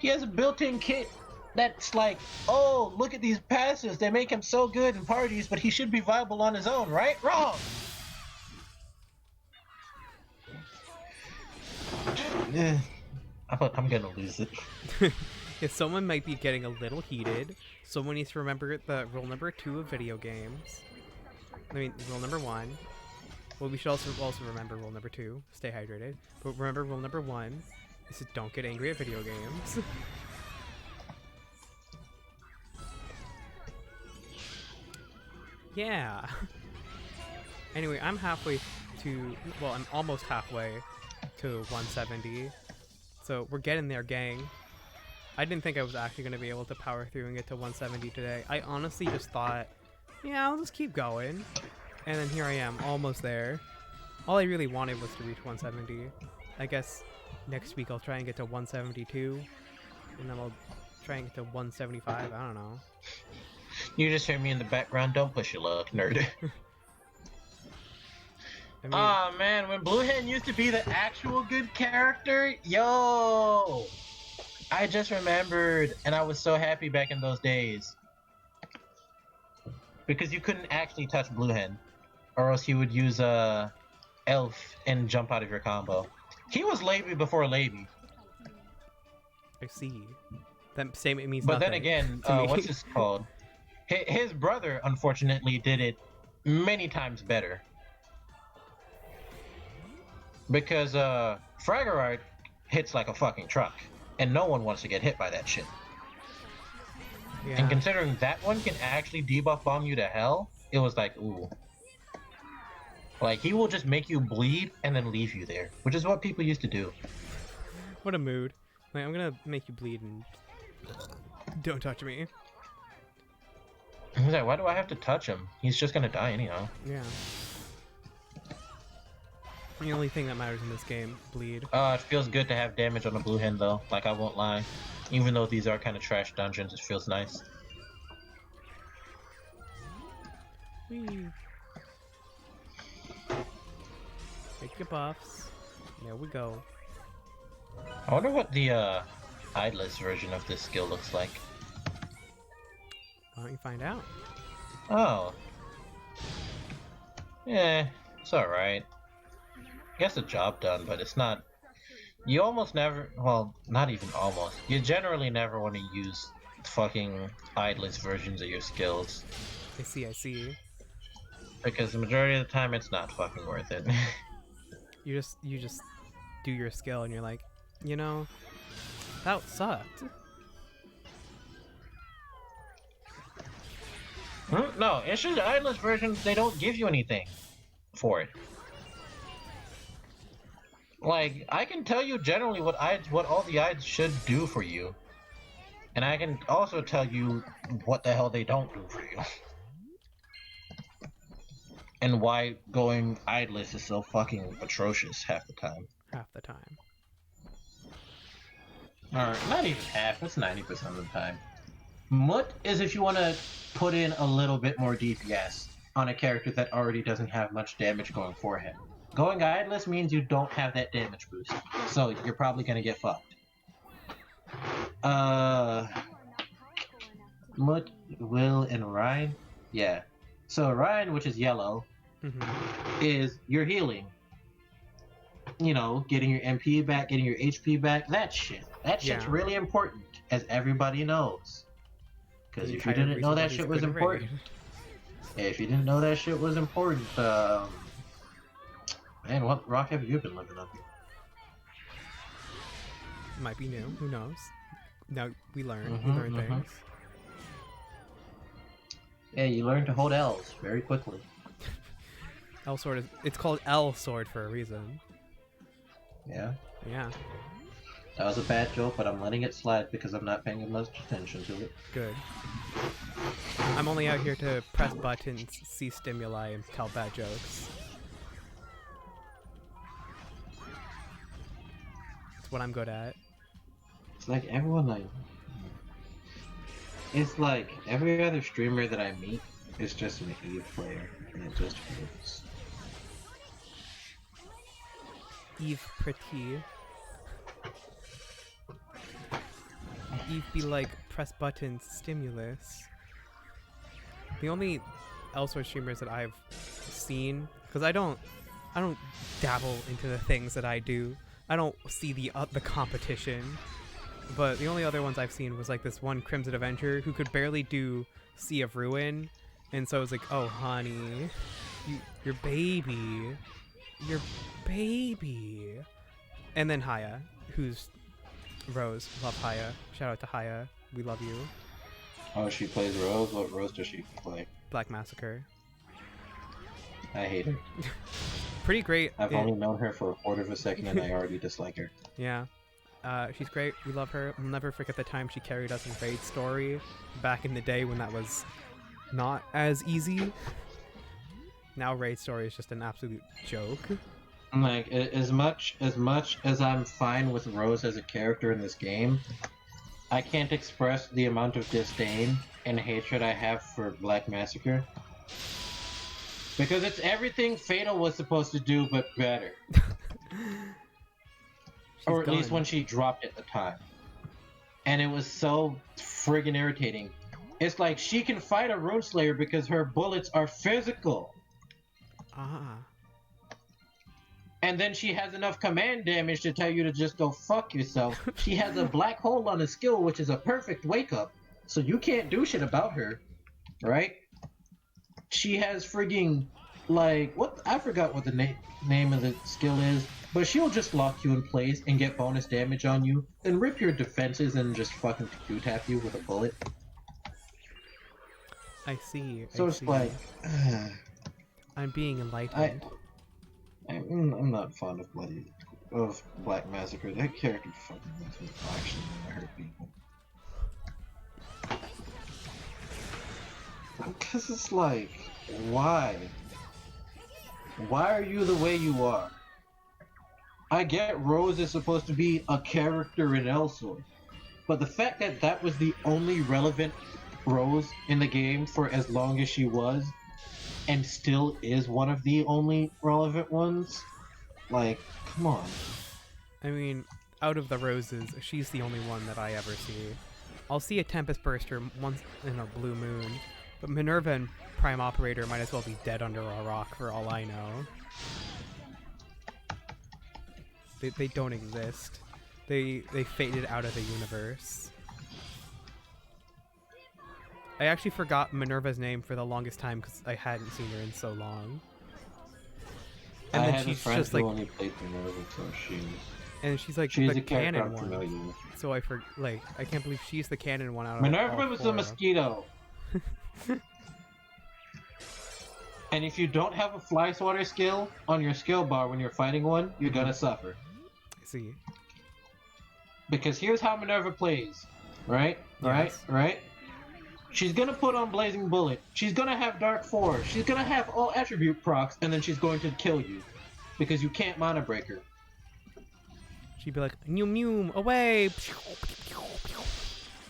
Speaker 2: He has a built-in kit that's like, oh, look at these passives. They make him so good in parties, but he should be viable on his own, right? Wrong. I'm gonna lose it.
Speaker 1: If someone might be getting a little heated, someone needs to remember the rule number 2 of video games. I mean, rule number 1. Well, we should also remember rule number 2, stay hydrated. But remember rule number 1 is to don't get angry at video games. Yeah. Anyway, I'm almost halfway to 170. So we're getting there, gang. I didn't think I was actually going to be able to power through and get to 170 today. I honestly just thought, yeah, I'll just keep going. And then here I am, almost there. All I really wanted was to reach 170. I guess next week I'll try and get to 172. And then I'll try and get to 175. I don't know.
Speaker 2: You just hear me in the background. Don't push your luck, nerd.
Speaker 1: I mean,
Speaker 2: Oh man, when Blue Hen used to be the actual good character, yo! I just remembered, and I was so happy back in those days. Because you couldn't actually touch Blue Hen, or else he would use Elf and jump out of your combo. He was Laby before Laby.
Speaker 1: I see. That same it means
Speaker 2: But then
Speaker 1: nothing
Speaker 2: again,
Speaker 1: to me.
Speaker 2: what's this called? His brother, unfortunately, did it many times better. Because Fragorite hits like a fucking truck, and no one wants to get hit by that shit.
Speaker 1: Yeah.
Speaker 2: And considering that one can actually debuff bomb you to hell, it was like, ooh. Like, he will just make you bleed and then leave you there, which is what people used to do.
Speaker 1: What a mood. Like, I'm gonna make you bleed and don't touch me.
Speaker 2: He's like, why do I have to touch him? He's just gonna die anyhow.
Speaker 1: Yeah. The only thing that matters in this game, bleed.
Speaker 2: It feels good to have damage on the Blue Hen though, like I won't lie. Even though these are kind of trash dungeons, it feels nice.
Speaker 1: Whee. Take your buffs. There we go.
Speaker 2: I wonder what the Idless version of this skill looks like.
Speaker 1: Why don't you find out?
Speaker 2: Oh. Yeah, it's alright. Gets the job done, but it's not... You almost never... Well, not even almost. You generally never want to use fucking Idless versions of your skills.
Speaker 1: I see.
Speaker 2: Because the majority of the time, it's not fucking worth it.
Speaker 1: You just do your skill and you're like, you know, that sucked.
Speaker 2: No, it's just Idless versions, they don't give you anything for it. Like, I can tell you generally what all the IDs should do for you. And I can also tell you what the hell they don't do for you. And why going Idless is so fucking atrocious half the time.
Speaker 1: Half the time.
Speaker 2: Or, not even half, it's 90% of the time. Mut is if you want to put in a little bit more DPS on a character that already doesn't have much damage going for him. Going Idless means you don't have that damage boost, so you're probably gonna get fucked. Mut, Will, and Ryan? Yeah. So Ryan, which is yellow, is your healing. You know, getting your MP back, getting your HP back, that shit. That shit's really important, as everybody knows. Because if you didn't know that shit was important, man, what rock have you been living up here?
Speaker 1: Might be new, who knows? Now we learn things.
Speaker 2: Yeah, you learn to hold L's very quickly.
Speaker 1: Elsword it's called Elsword for a reason.
Speaker 2: Yeah.
Speaker 1: Yeah.
Speaker 2: That was a bad joke, but I'm letting it slide because I'm not paying much attention to it.
Speaker 1: Good. I'm only out here to press buttons, see stimuli, and tell bad jokes. That's what I'm good at.
Speaker 2: It's like everyone it's like every other streamer that I meet is just an Eve player, and it just hurts.
Speaker 1: Eve pretty. Eve be like, press buttons, stimulus. The only Elsword streamers that I've seen, because I don't dabble into the things that I do. I don't see the competition. But the only other ones I've seen was like this one Crimson Avenger who could barely do Sea of Ruin, and so I was like, oh honey, your baby, and then Haya, who's Rose. Love Haya. Shout out to Haya. We love you.
Speaker 2: Oh, she plays Rose? What Rose does she play?
Speaker 1: Black Massacre.
Speaker 2: I hate her.
Speaker 1: Pretty great.
Speaker 2: I've only known her for a quarter of a second and I already dislike her.
Speaker 1: Yeah. She's great. We love her. I'll never forget the time she carried us in Raid Story back in the day when that was not as easy. Now Raid Story is just an absolute joke.
Speaker 2: Like, as much as I'm fine with Rose as a character in this game, I can't express the amount of disdain and hatred I have for Black Massacre. Because it's everything Fatal was supposed to do, but better. Or at least when she dropped at the time. And it was so friggin' irritating. It's like, she can fight a Runeslayer because her bullets are physical.
Speaker 1: Ah.
Speaker 2: And then she has enough command damage to tell you to just go fuck yourself. She has a black hole on a skill, which is a perfect wake-up. So you can't do shit about her. Right? She has frigging, like, what? I forgot what the name of the skill is. But she'll just lock you in place and get bonus damage on you, and rip your defenses and just fucking Q-tap you with a bullet.
Speaker 1: I see.
Speaker 2: So it's like...
Speaker 1: I'm being enlightened.
Speaker 2: I'm not fond of Black Massacre. That character fucking makes me actually want to hurt people. Because it's like, why? Why are you the way you are? I get Rose is supposed to be a character in Elsword, but the fact that that was the only relevant Rose in the game for as long as she was, and still is one of the only relevant ones, like, come on.
Speaker 1: I mean, out of the Roses, she's the only one that I ever see. I'll see a Tempest Burster once in a blue moon, but Minerva and Prime Operator might as well be dead under a rock for all I know. They don't exist. They faded out of the universe. I actually forgot Minerva's name for the longest time because I hadn't seen her in so long. And then she's just like,
Speaker 2: only played Minerva, so
Speaker 1: she's like
Speaker 2: she's
Speaker 1: the
Speaker 2: a character
Speaker 1: canon
Speaker 2: I'm familiar
Speaker 1: one.
Speaker 2: with.
Speaker 1: So I can't believe she's the canon one out of
Speaker 2: Minerva
Speaker 1: all
Speaker 2: was
Speaker 1: four
Speaker 2: a mosquito. And if you don't have a fly swatter skill on your skill bar when you're fighting one, you're gonna suffer.
Speaker 1: I see.
Speaker 2: Because here's how Minerva plays. Right?
Speaker 1: Yes.
Speaker 2: Right? She's gonna put on Blazing Bullet. She's gonna have Dark Force. She's gonna have all attribute procs, and then she's going to kill you. Because you can't mana break her.
Speaker 1: She'd be like, Mew Mew, away!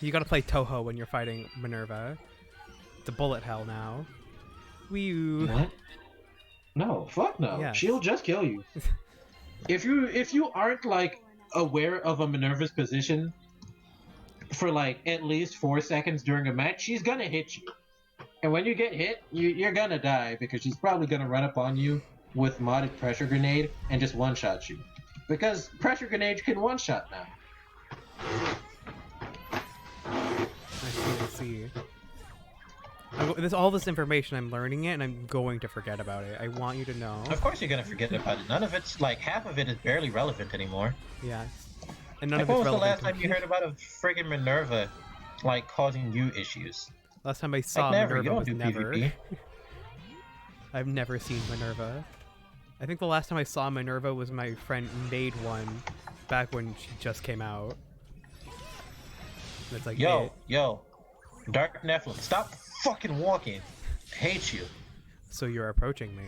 Speaker 1: You gotta play Toho when you're fighting Minerva. It's a bullet hell now. Wee.
Speaker 2: What? No, fuck no.
Speaker 1: Yes.
Speaker 2: She'll just kill you. If you aren't like aware of a Minerva's position for like at least 4 seconds during a match, she's gonna hit you. And when you get hit, you're gonna die because she's probably gonna run up on you with modded pressure grenade and just one-shot you. Because pressure grenades can one-shot now.
Speaker 1: I see. All this information, I'm learning it, and I'm going to forget about it. I want you to know.
Speaker 2: Of course you're gonna forget about it. None of it's like half of it is barely relevant anymore.
Speaker 1: Yes. And none of
Speaker 2: When
Speaker 1: it's
Speaker 2: was the
Speaker 1: relevant
Speaker 2: last time you heard about a friggin' Minerva like causing you issues?
Speaker 1: Last time I saw
Speaker 2: Like never.
Speaker 1: Minerva
Speaker 2: You don't
Speaker 1: was
Speaker 2: do
Speaker 1: never.
Speaker 2: PvP.
Speaker 1: I've never seen Minerva. I think the last time I saw Minerva was my friend made one back when she just came out. And it's like,
Speaker 2: Yo,
Speaker 1: it.
Speaker 2: yo, Dark Nephilim, stop fucking walking. I hate you.
Speaker 1: So you're approaching me.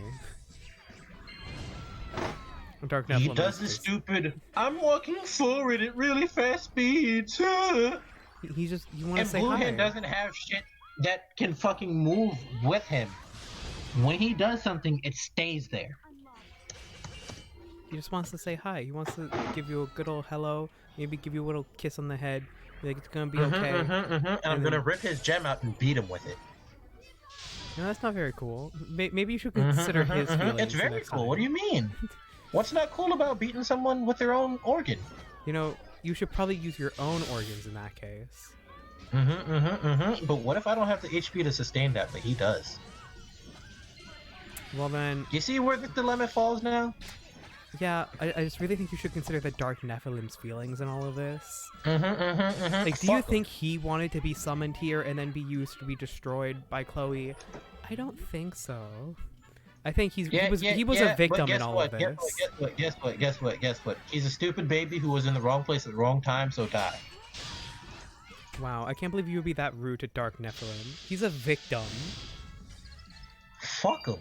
Speaker 1: Dark Nephilim
Speaker 2: He does this stupid, I'm walking forward at really fast speeds.
Speaker 1: He just, you want to
Speaker 2: And
Speaker 1: say hi.
Speaker 2: Bluehead doesn't have shit that can fucking move with him. When he does something, it stays there.
Speaker 1: He just wants to say hi. He wants to give you a good old hello, maybe give you a little kiss on the head. Be like, it's gonna be okay.
Speaker 2: And I'm gonna rip his gem out and beat him with it.
Speaker 1: No, that's not very cool. Maybe you should consider his feelings.
Speaker 2: It's very
Speaker 1: next
Speaker 2: cool.
Speaker 1: time.
Speaker 2: What do you mean? What's not cool about beating someone with their own organ?
Speaker 1: You know, you should probably use your own organs in that case.
Speaker 2: But what if I don't have the HP to sustain that, but he does?
Speaker 1: Well then,
Speaker 2: You see where the dilemma falls now?
Speaker 1: yeah, I just really think you should consider the Dark Nephilim's feelings in all of this. Like, do you
Speaker 2: Fuck 'em.
Speaker 1: think he wanted to be summoned here and then be used to be destroyed by Chloe? I don't think so. I think he was a victim in all of this.
Speaker 2: Guess what? He's a stupid baby who was in the wrong place at the wrong time, so die.
Speaker 1: Wow, I can't believe you would be that rude to Dark Nephilim. He's a victim.
Speaker 2: Fuck him.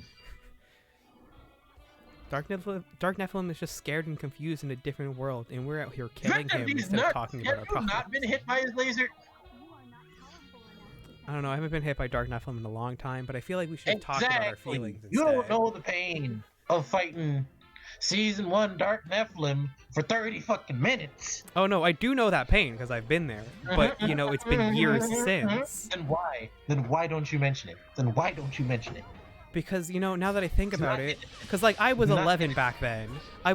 Speaker 1: Dark Nephilim is just scared and confused in a different world, and we're out here killing
Speaker 2: Victim,
Speaker 1: him
Speaker 2: he's
Speaker 1: instead of
Speaker 2: not.
Speaker 1: talking
Speaker 2: Have
Speaker 1: about our
Speaker 2: you
Speaker 1: problems.
Speaker 2: not been hit by his laser?
Speaker 1: I don't know, I haven't been hit by Dark Nephilim in a long time, but I feel like we should talk about our feelings instead.
Speaker 2: You don't know the pain of fighting Season 1 Dark Nephilim for 30 fucking minutes.
Speaker 1: Oh no, I do know that pain because I've been there, but you know, it's been years since.
Speaker 2: Then why? Then why don't you mention it?
Speaker 1: Because, you know, now that I think about it, because like I was 11 back then, I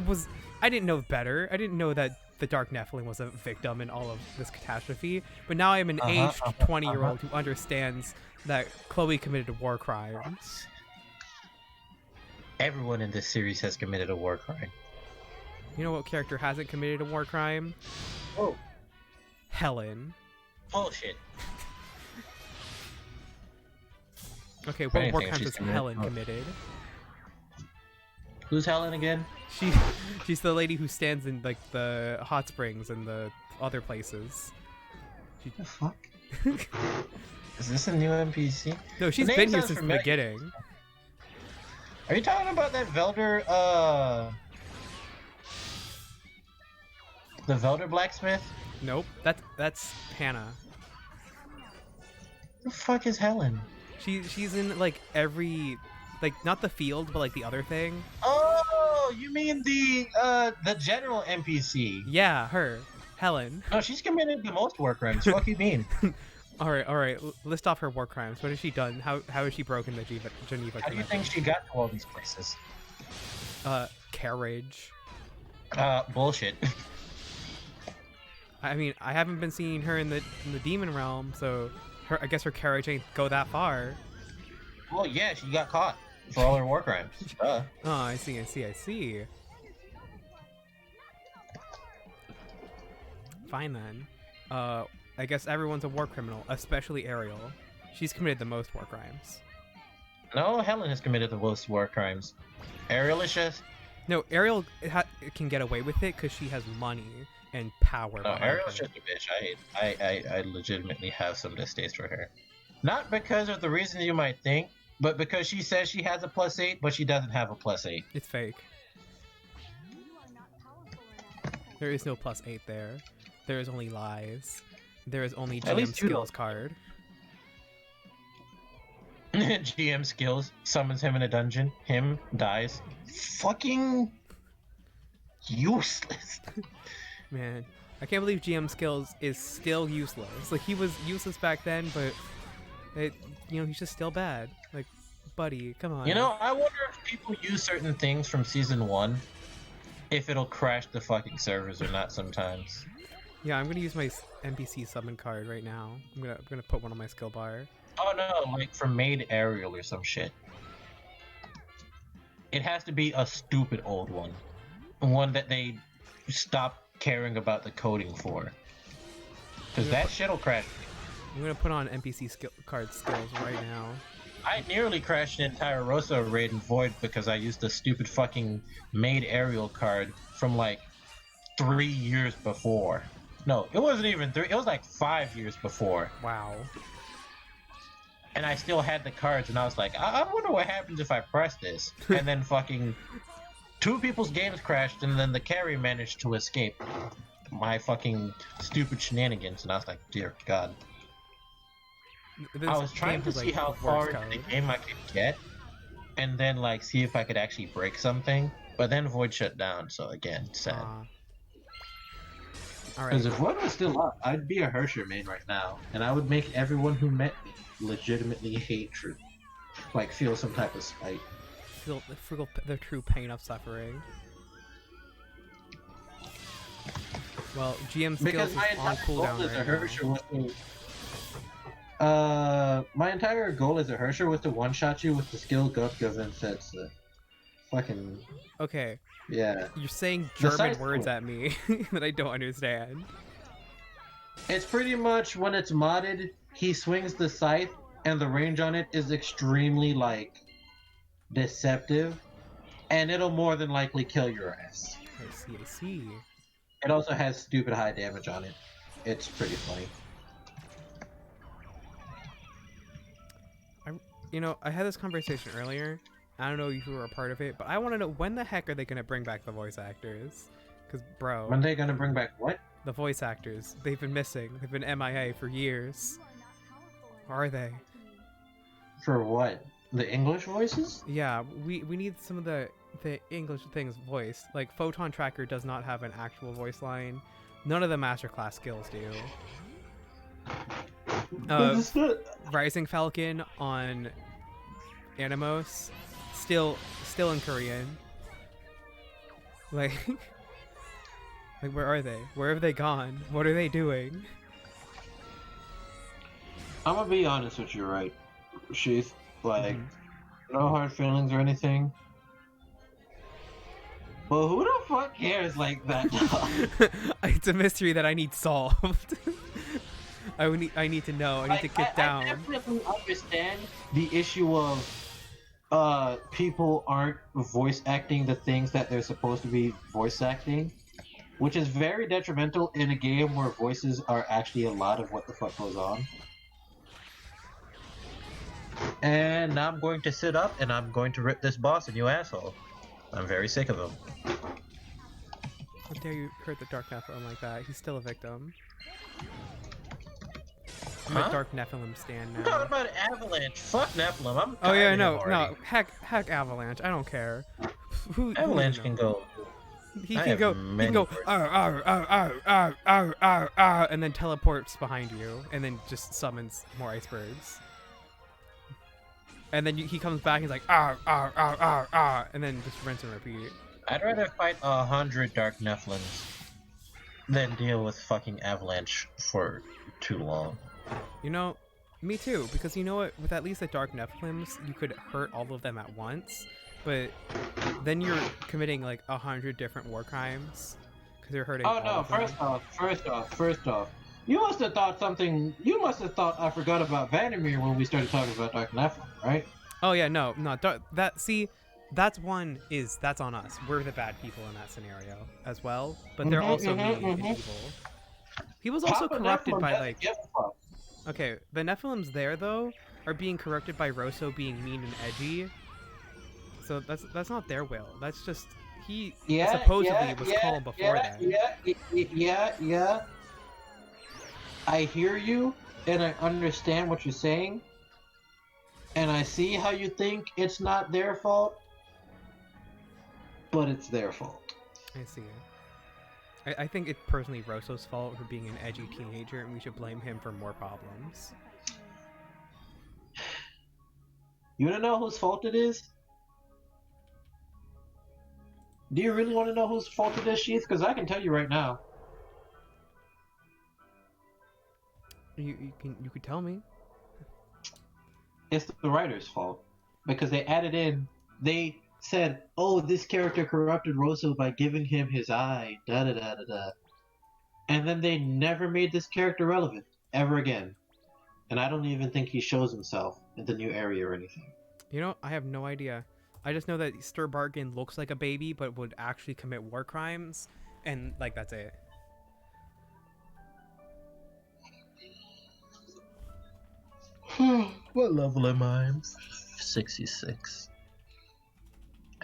Speaker 1: didn't know better. I didn't know that the Dark Nephilim was a victim in all of this catastrophe. But now I'm an aged 20-year-old who understands that Chloe committed war crimes.
Speaker 2: Everyone in this series has committed a war crime.
Speaker 1: You know what character hasn't committed a war crime?
Speaker 2: Oh,
Speaker 1: Helen.
Speaker 2: bullshit.
Speaker 1: Okay,
Speaker 2: If
Speaker 1: what war
Speaker 2: anything,
Speaker 1: crimes
Speaker 2: she's
Speaker 1: has
Speaker 2: committed-
Speaker 1: Helen committed?
Speaker 2: Who's Helen again?
Speaker 1: She's the lady who stands in like the hot springs and the other places.
Speaker 2: The fuck? Is this a new NPC?
Speaker 1: No, she's
Speaker 2: name
Speaker 1: been here
Speaker 2: sounds
Speaker 1: since
Speaker 2: familiar.
Speaker 1: the beginning.
Speaker 2: Are you talking about that Velder, the Velder blacksmith?
Speaker 1: Nope, that's Hannah.
Speaker 2: The fuck is Helen?
Speaker 1: She's in like every, like not the field but like the other thing.
Speaker 2: Oh, you mean the general NPC?
Speaker 1: Yeah, her, Helen.
Speaker 2: No, she's committed the most war crimes. Fuck you mean?
Speaker 1: All right. List off her war crimes. What has she done? How has she broken the Geneva
Speaker 2: How do you
Speaker 1: Convention?
Speaker 2: think she got to all these places?
Speaker 1: Carriage.
Speaker 2: Bullshit.
Speaker 1: I mean, I haven't been seeing her in the demon realm, so I guess her carriage ain't go that far.
Speaker 2: Well, yeah, she got caught for all her war crimes.
Speaker 1: Oh, I see. Fine then. I guess everyone's a war criminal, especially Ariel. She's committed the most war crimes.
Speaker 2: No, Helen has committed the most war crimes. Ariel is just...
Speaker 1: No, Ariel can get away with it because she has money and power.
Speaker 2: No,
Speaker 1: behind
Speaker 2: Ariel's
Speaker 1: her.
Speaker 2: just a bitch. I legitimately have some distaste for her. Not because of the reasons you might think, but because she says she has a +8, but she doesn't have a +8.
Speaker 1: It's fake. There is no +8 there. There is only lies. There is only
Speaker 2: At
Speaker 1: GM
Speaker 2: least you
Speaker 1: skills
Speaker 2: don't.
Speaker 1: card.
Speaker 2: GM skills, summons him in a dungeon, him dies. Fucking useless.
Speaker 1: Man, I can't believe GM skills is still useless. Like, he was useless back then, but he's just still bad. Like, buddy, come on.
Speaker 2: You know, I wonder if people use certain things from Season 1, if it'll crash the fucking servers or not sometimes.
Speaker 1: Yeah, I'm gonna use my NPC summon card right now. I'm gonna put one on my skill bar.
Speaker 2: Oh no, like from Maid Ariel or some shit. It has to be a stupid old one. One that they stop caring about the coding for. Because that shit'll crash.
Speaker 1: I'm gonna put on NPC card skills right now.
Speaker 2: I nearly crashed an entire Rosa raid in Void because I used the stupid fucking Maid Ariel card from like 3 years before. No, it wasn't even 3. It was like 5 years before.
Speaker 1: Wow.
Speaker 2: And I still had the cards, and I was like, I wonder what happens if I press this. And then fucking 2 people's games crashed, and then the carry managed to escape my fucking stupid shenanigans. And I was like, dear God.
Speaker 1: This
Speaker 2: I was trying
Speaker 1: game
Speaker 2: to
Speaker 1: has,
Speaker 2: see
Speaker 1: like,
Speaker 2: how
Speaker 1: the
Speaker 2: far
Speaker 1: worst
Speaker 2: into the
Speaker 1: code.
Speaker 2: game I could get, and then like see if I could actually break something. But then Void shut down, so again, sad.
Speaker 1: All
Speaker 2: Because
Speaker 1: right.
Speaker 2: if Void was still up, I'd be a Hersher main right now, and I would make everyone who met me legitimately hatred, like feel some type of spite.
Speaker 1: Feel the true pain of suffering. Well, GM skills
Speaker 2: Because
Speaker 1: is
Speaker 2: my
Speaker 1: on
Speaker 2: entire goal
Speaker 1: cooldown
Speaker 2: as a
Speaker 1: right
Speaker 2: Hersher
Speaker 1: now.
Speaker 2: was to, my entire goal as a Hersher was to one-shot you with the skill Gov and sets. Fucking
Speaker 1: Okay,
Speaker 2: yeah.
Speaker 1: you're saying
Speaker 2: The
Speaker 1: German
Speaker 2: scythe
Speaker 1: words
Speaker 2: tool.
Speaker 1: at me that I don't understand.
Speaker 2: It's pretty much when it's modded, he swings the scythe, and the range on it is extremely like deceptive, and it'll more than likely kill your ass.
Speaker 1: I see, I see.
Speaker 2: It also has stupid high damage on it. It's pretty funny.
Speaker 1: You know, I had this conversation earlier. I don't know if you were a part of it, but I want to know when the heck are they going to bring back the voice actors? Because, bro,
Speaker 2: When they gonna bring back what?
Speaker 1: the voice actors, they've been missing. They've been MIA for years. Are they?
Speaker 2: For what? The English voices?
Speaker 1: Yeah, we need some of the English things voiced. Like, Photon Tracker does not have an actual voice line. None of the masterclass skills do. Rising Falcon on Animos, still in Korean. Like, like where are they? Where have they gone? What are they doing?
Speaker 2: I'm gonna be honest with you, right? Sheath, like,
Speaker 1: Mhm.
Speaker 2: no hard feelings or anything. But who the fuck cares like that?
Speaker 1: It's a mystery that I need solved. I need to know. I need to get down.
Speaker 2: I definitely understand the issue of people aren't voice acting the things that they're supposed to be voice acting, which is very detrimental in a game where voices are actually a lot of what the fuck goes on. And now I'm going to sit up and I'm going to rip this boss a new asshole. I'm very sick of him.
Speaker 1: How dare you hurt the Dark Nephilim like that? He's still a victim. I'm a Dark Nephilim stand
Speaker 2: I'm
Speaker 1: now.
Speaker 2: talking about Avalanche. Fuck Nephilim. I'm
Speaker 1: Oh yeah,
Speaker 2: tired of him
Speaker 1: no,
Speaker 2: already.
Speaker 1: heck Avalanche. I don't care. Who
Speaker 2: Avalanche
Speaker 1: you
Speaker 2: can
Speaker 1: know?
Speaker 2: go.
Speaker 1: He
Speaker 2: I
Speaker 1: can
Speaker 2: have
Speaker 1: go. He
Speaker 2: many
Speaker 1: can go.
Speaker 2: words.
Speaker 1: And then teleports behind you, and then just summons more icebergs. And then he comes back. He's like and then just rinse and repeat.
Speaker 2: I'd rather fight 100 Dark Nephilims than deal with fucking Avalanche for too long.
Speaker 1: You know, me too. Because you know what? With at least the Dark Nephilims, you could hurt all of them at once. But then you're committing like 100 different war crimes because you're hurting.
Speaker 2: Oh
Speaker 1: all
Speaker 2: no!
Speaker 1: of them.
Speaker 2: First off, you must have thought something. You must have thought I forgot about Vandermeer when we started talking about Dark Nephilim, right?
Speaker 1: Oh yeah, no. That's on us. We're the bad people in that scenario as well. But they're also mean and evil. He was also
Speaker 2: Papa
Speaker 1: corrupted
Speaker 2: Nephilim
Speaker 1: by
Speaker 2: doesn't
Speaker 1: like.
Speaker 2: give a fuck.
Speaker 1: Okay, the Nephilims there though are being corrupted by Rosso being mean and edgy. So that's not their will. That's just he supposedly was calm before that.
Speaker 2: Yeah. I hear you, and I understand what you're saying, and I see how you think it's not their fault, but it's their fault.
Speaker 1: I see it. I think it's personally Rosso's fault for being an edgy teenager, and we should blame him for more problems.
Speaker 2: You wanna know whose fault it is? Do you really want to know whose fault it is, Sheath? Because I can tell you right now.
Speaker 1: You could tell me.
Speaker 2: It's the writer's fault. Because they added in, they said, oh, this character corrupted Rosso by giving him his eye, da-da-da-da-da. And then they never made this character relevant, ever again. And I don't even think he shows himself in the new area or anything.
Speaker 1: You know, I have no idea. I just know that Sturbarkin looks like a baby, but would actually commit war crimes, and like that's it.
Speaker 2: What level am I? 66.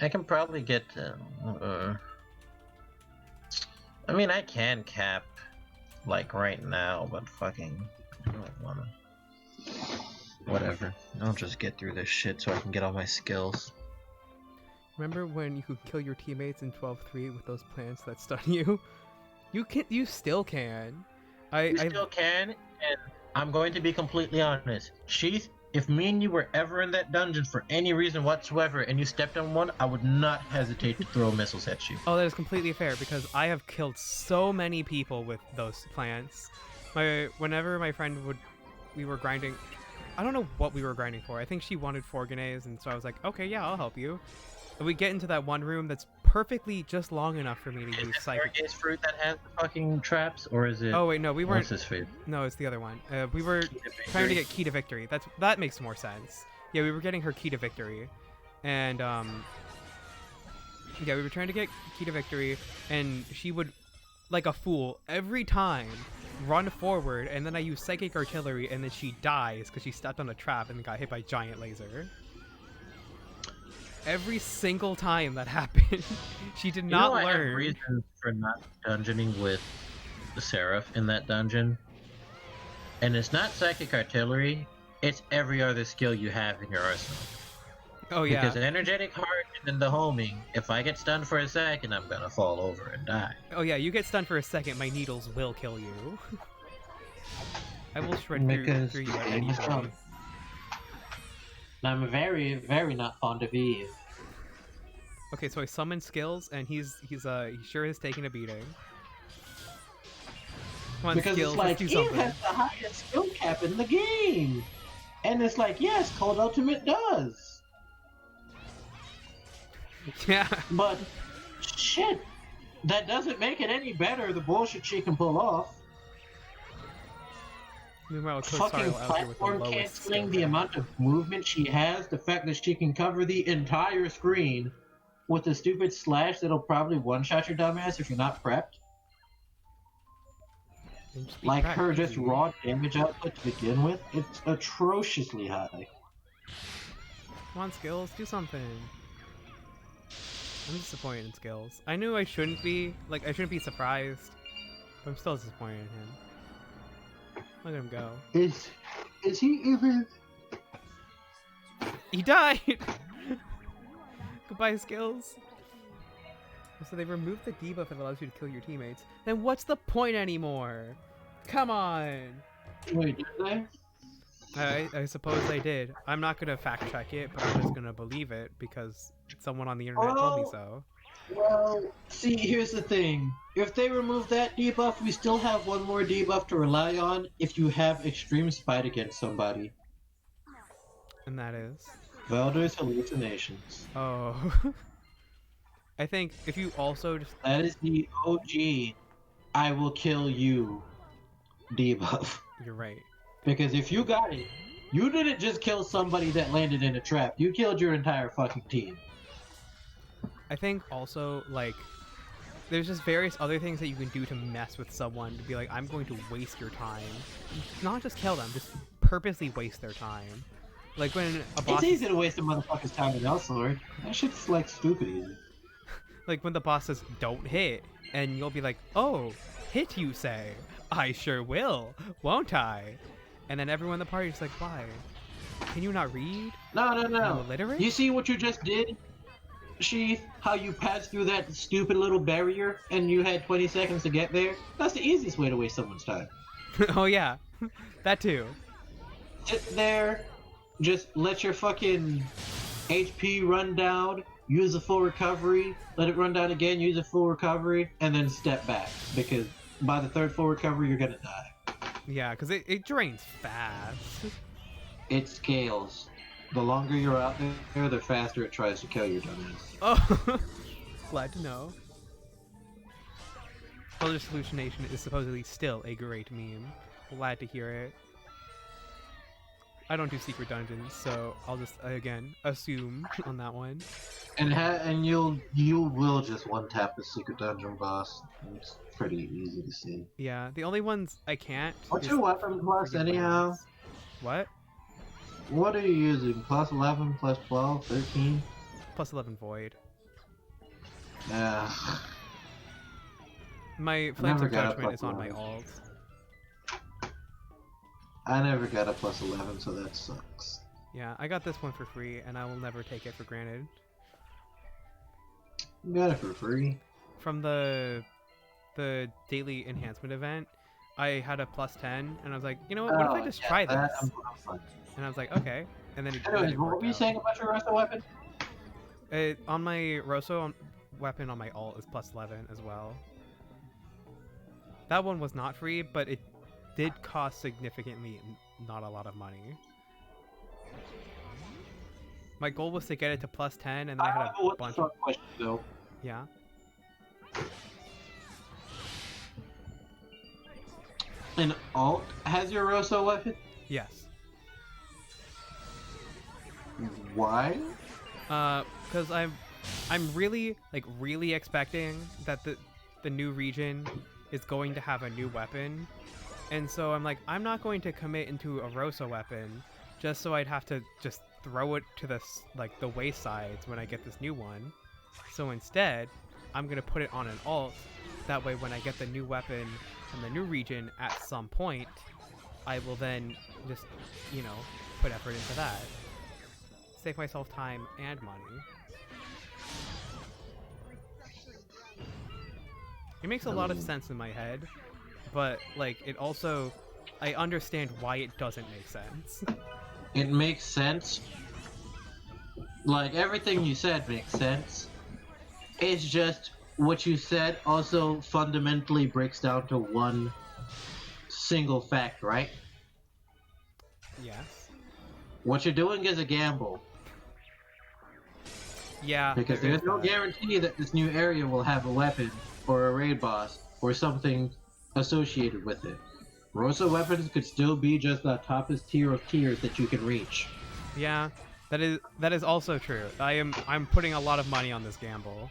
Speaker 2: I can probably get. I mean, I can cap like right now, but fucking, I don't wanna. Whatever. I'll just get through this shit so I can get all my skills.
Speaker 1: Remember when you could kill your teammates in 12-3 with those plants that stun you? You still can.
Speaker 2: You still can, and I'm going to be completely honest. Sheath, if me and you were ever in that dungeon for any reason whatsoever and you stepped on one, I would not hesitate to throw missiles at you.
Speaker 1: Oh, that is completely fair because I have killed so many people with those plants. Whenever my friend we were grinding. I don't know what we were grinding for. I think she wanted Forganays, and so I was like, okay, yeah, I'll help you. And we get into that one room that's perfectly just long enough for me to use psychic.
Speaker 2: Is fruit that has the fucking traps, or is it?
Speaker 1: Oh wait, no, we weren't.
Speaker 2: What's his face?
Speaker 1: No, it's the other one. We were trying to get key to victory. That makes more sense. Yeah, we were getting her key to victory, and yeah, we were trying to get key to victory, and she would, like a fool, every time run forward, and then I use psychic artillery, and then she dies because she stepped on a trap and got hit by giant laser. Every single time that happened, she did not learn.
Speaker 2: I have reasons for not dungeoning with the Seraph in that dungeon, and it's not psychic artillery; it's every other skill you have in your arsenal.
Speaker 1: Oh yeah.
Speaker 2: Because energetic heart and then the homing, if I get stunned for a second, I'm gonna fall over and die.
Speaker 1: Oh yeah, you get stunned for a second, my needles will kill you. I will shred through you at any point.
Speaker 2: I'm very, very not fond of Eve.
Speaker 1: Okay, so I summoned skills, and he sure has taken a beating. Come on,
Speaker 2: because
Speaker 1: skills,
Speaker 2: it's like,
Speaker 1: let's do something.
Speaker 2: Eve has the highest skill cap in the game, and it's like, yes, Cold Ultimate does.
Speaker 1: Yeah.
Speaker 2: But shit, that doesn't make it any better. The bullshit she can pull off.
Speaker 1: Meanwhile,
Speaker 2: Fucking platform canceling, the amount of movement she has, the fact that she can cover the entire screen with a stupid slash that'll probably one-shot your dumbass if you're not prepped. Like her just raw damage output to begin with, it's atrociously high.
Speaker 1: Come on, skills, do something. I'm disappointed in skills. I knew I shouldn't be surprised, but I'm still disappointed in him. Look at him go.
Speaker 2: Is he even?
Speaker 1: He died! Goodbye, skills. So they removed the debuff that allows you to kill your teammates. Then what's the point anymore? Come on!
Speaker 2: Wait, did they?
Speaker 1: I suppose they did. I'm not gonna fact check it, but I'm just gonna believe it because someone on the internet told me so.
Speaker 2: Well, see, here's the thing. If they remove that debuff, we still have one more debuff to rely on if you have extreme spite against somebody.
Speaker 1: And that is?
Speaker 2: Velder's hallucinations.
Speaker 1: Oh. I think if you also just...
Speaker 2: That is the OG I will kill you debuff.
Speaker 1: You're right.
Speaker 2: Because if you got it, you didn't just kill somebody that landed in a trap. You killed your entire fucking team.
Speaker 1: I think also, like, there's just various other things that you can do to mess with someone to be like, I'm going to waste your time. Not just kill them, just purposely waste their time. Like when a boss...
Speaker 2: It's easy to waste a motherfucker's time in Elsword. That shit's like stupid easy.
Speaker 1: Like when the boss says, don't hit, and you'll be like, oh, hit you say? I sure will, won't I? And then everyone in the party is like, why? Can you not read?
Speaker 2: No.
Speaker 1: Are you illiterate?
Speaker 2: You see what you just did? Sheath, how you passed through that stupid little barrier and you had 20 seconds to get there? That's the easiest way to waste someone's time.
Speaker 1: Oh yeah, that too.
Speaker 2: Sit there, just let your fucking HP run down, use a full recovery, let it run down again, use a full recovery, and then step back. Because by the third full recovery, you're gonna die.
Speaker 1: Yeah, because it drains fast.
Speaker 2: It scales. The longer you're out there, the faster it tries to kill your dumbass.
Speaker 1: Oh, glad to know. Velder's hallucination is supposedly still a great meme. Glad to hear it. I don't do secret dungeons, so I'll just again assume on that one.
Speaker 2: And you will just one tap the secret dungeon boss. It's pretty easy to see.
Speaker 1: Yeah, the only ones I can't.
Speaker 2: What's
Speaker 1: is
Speaker 2: your weapon plus
Speaker 1: friggin'
Speaker 2: anyhow?
Speaker 1: blades. What?
Speaker 2: What are you using? Plus 11, plus 12, 13?
Speaker 1: Plus 11 void.
Speaker 2: Yeah.
Speaker 1: My Flames
Speaker 2: never
Speaker 1: of
Speaker 2: got a
Speaker 1: Judgment
Speaker 2: plus
Speaker 1: is on my
Speaker 2: 11.
Speaker 1: alt.
Speaker 2: I never got a plus 11, so that sucks.
Speaker 1: Yeah, I got this one for free, and I will never take it for granted.
Speaker 2: You got it for free.
Speaker 1: From the daily enhancement event, I had a plus 10, and I was like, you know what if I just try
Speaker 2: that,
Speaker 1: this?
Speaker 2: I'm fine.
Speaker 1: And I was like, okay. And then
Speaker 2: Anyways,
Speaker 1: it
Speaker 2: what
Speaker 1: worked
Speaker 2: were you
Speaker 1: out.
Speaker 2: saying about your Rasta weapon?
Speaker 1: On my Rosso weapon on my alt is plus 11 as well. That one was not free, but it did cost significantly not a lot of money. My goal was to get it to plus 10, and then I had
Speaker 2: have
Speaker 1: a
Speaker 2: what
Speaker 1: bunch
Speaker 2: the
Speaker 1: of...
Speaker 2: fuck question though.
Speaker 1: Yeah.
Speaker 2: An alt has your Rosso weapon?
Speaker 1: Yes.
Speaker 2: Why?
Speaker 1: Because I'm really expecting that the new region is going to have a new weapon, and so I'm like, I'm not going to commit into a Rosso weapon just so I'd have to just throw it to the waysides when I get this new one. So instead, I'm gonna put it on an alt. That way, when I get the new weapon from the new region at some point, I will then just, you know, put effort into that. Save myself time and money. It makes a lot of sense in my head, but like it also, I understand why it doesn't make sense.
Speaker 2: It makes sense. Like everything you said makes sense. It's just what you said also fundamentally breaks down to one single fact, right?
Speaker 1: Yes.
Speaker 2: What you're doing is a gamble.
Speaker 1: Yeah.
Speaker 2: Because
Speaker 1: there
Speaker 2: there's
Speaker 1: is
Speaker 2: no
Speaker 1: that.
Speaker 2: guarantee that this new area will have a weapon or a raid boss or something associated with it. Rosa weapons could still be just the toppest tier of tiers that you can reach.
Speaker 1: Yeah, that is also true. I'm putting a lot of money on this gamble.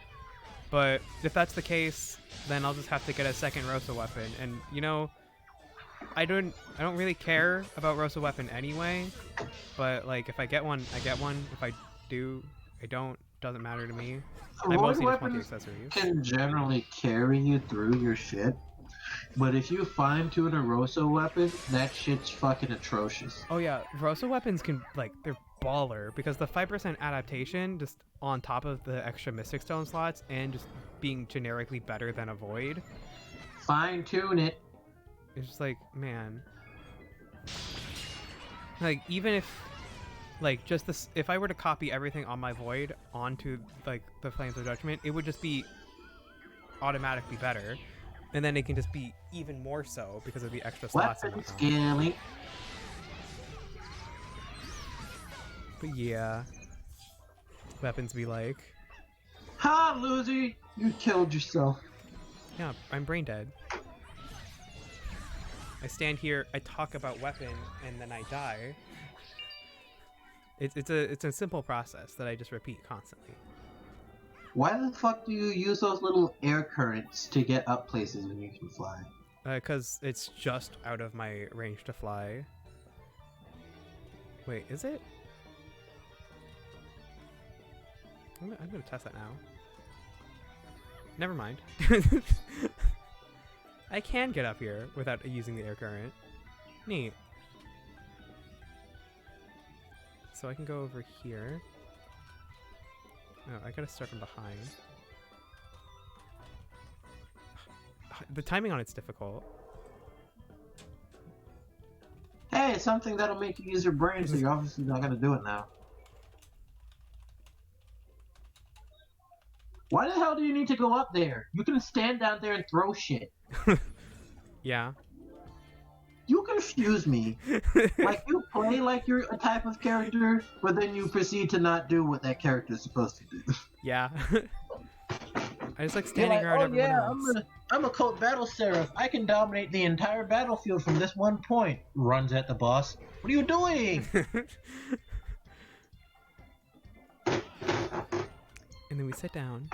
Speaker 1: But if that's the case, then I'll just have to get a second Rosa weapon. And you know, I don't really care about Rosa weapon anyway. But like, if I get one, I get one. If I do, I don't. Doesn't matter to me. I
Speaker 2: Roid
Speaker 1: mostly just want the
Speaker 2: weapons
Speaker 1: accessories.
Speaker 2: can generally carry you through your shit, but if you fine tune a Rosa weapon, that shit's fucking atrocious.
Speaker 1: Oh yeah, Rosa weapons can, like, they're baller because the 5% adaptation just on top of the extra Mystic Stone slots and just being generically better than a Void.
Speaker 2: Fine tune it.
Speaker 1: It's just like, man. Like, even if, like, just this, if I were to copy everything on my Void onto, like, the Flames of Judgment, it would just be automatically better. And then it can just be even more so because of the extra slots and
Speaker 2: Weapon
Speaker 1: whatnot.
Speaker 2: scaling.
Speaker 1: But yeah. Weapons be like.
Speaker 2: Ha, loser! You killed yourself.
Speaker 1: Yeah, I'm brain dead. I stand here, I talk about weapon, and then I die. It's a simple process that I just repeat constantly.
Speaker 2: Why the fuck do you use those little air currents to get up places when you can fly?
Speaker 1: Because it's just out of my range to fly. Wait, is it? I'm gonna test that now. Never mind. I can get up here without using the air current. Neat. So I can go over here. Oh, I gotta start from behind. The timing on it's difficult.
Speaker 2: Hey, it's something that'll make you use your brain, so you're obviously not gonna do it now. Why the hell do you need to go up there? You can stand down there and throw shit.
Speaker 1: Yeah.
Speaker 2: You confuse me. Like, you play like you're a type of character, but then you proceed to not do what that character is supposed to do.
Speaker 1: Yeah. I just like
Speaker 2: You're
Speaker 1: standing
Speaker 2: like,
Speaker 1: around
Speaker 2: oh
Speaker 1: everyone
Speaker 2: yeah,
Speaker 1: else.
Speaker 2: I'm a cult battle seraph. I can dominate the entire battlefield from this one point. Runs at the boss. What are you doing?
Speaker 1: And then we sit down,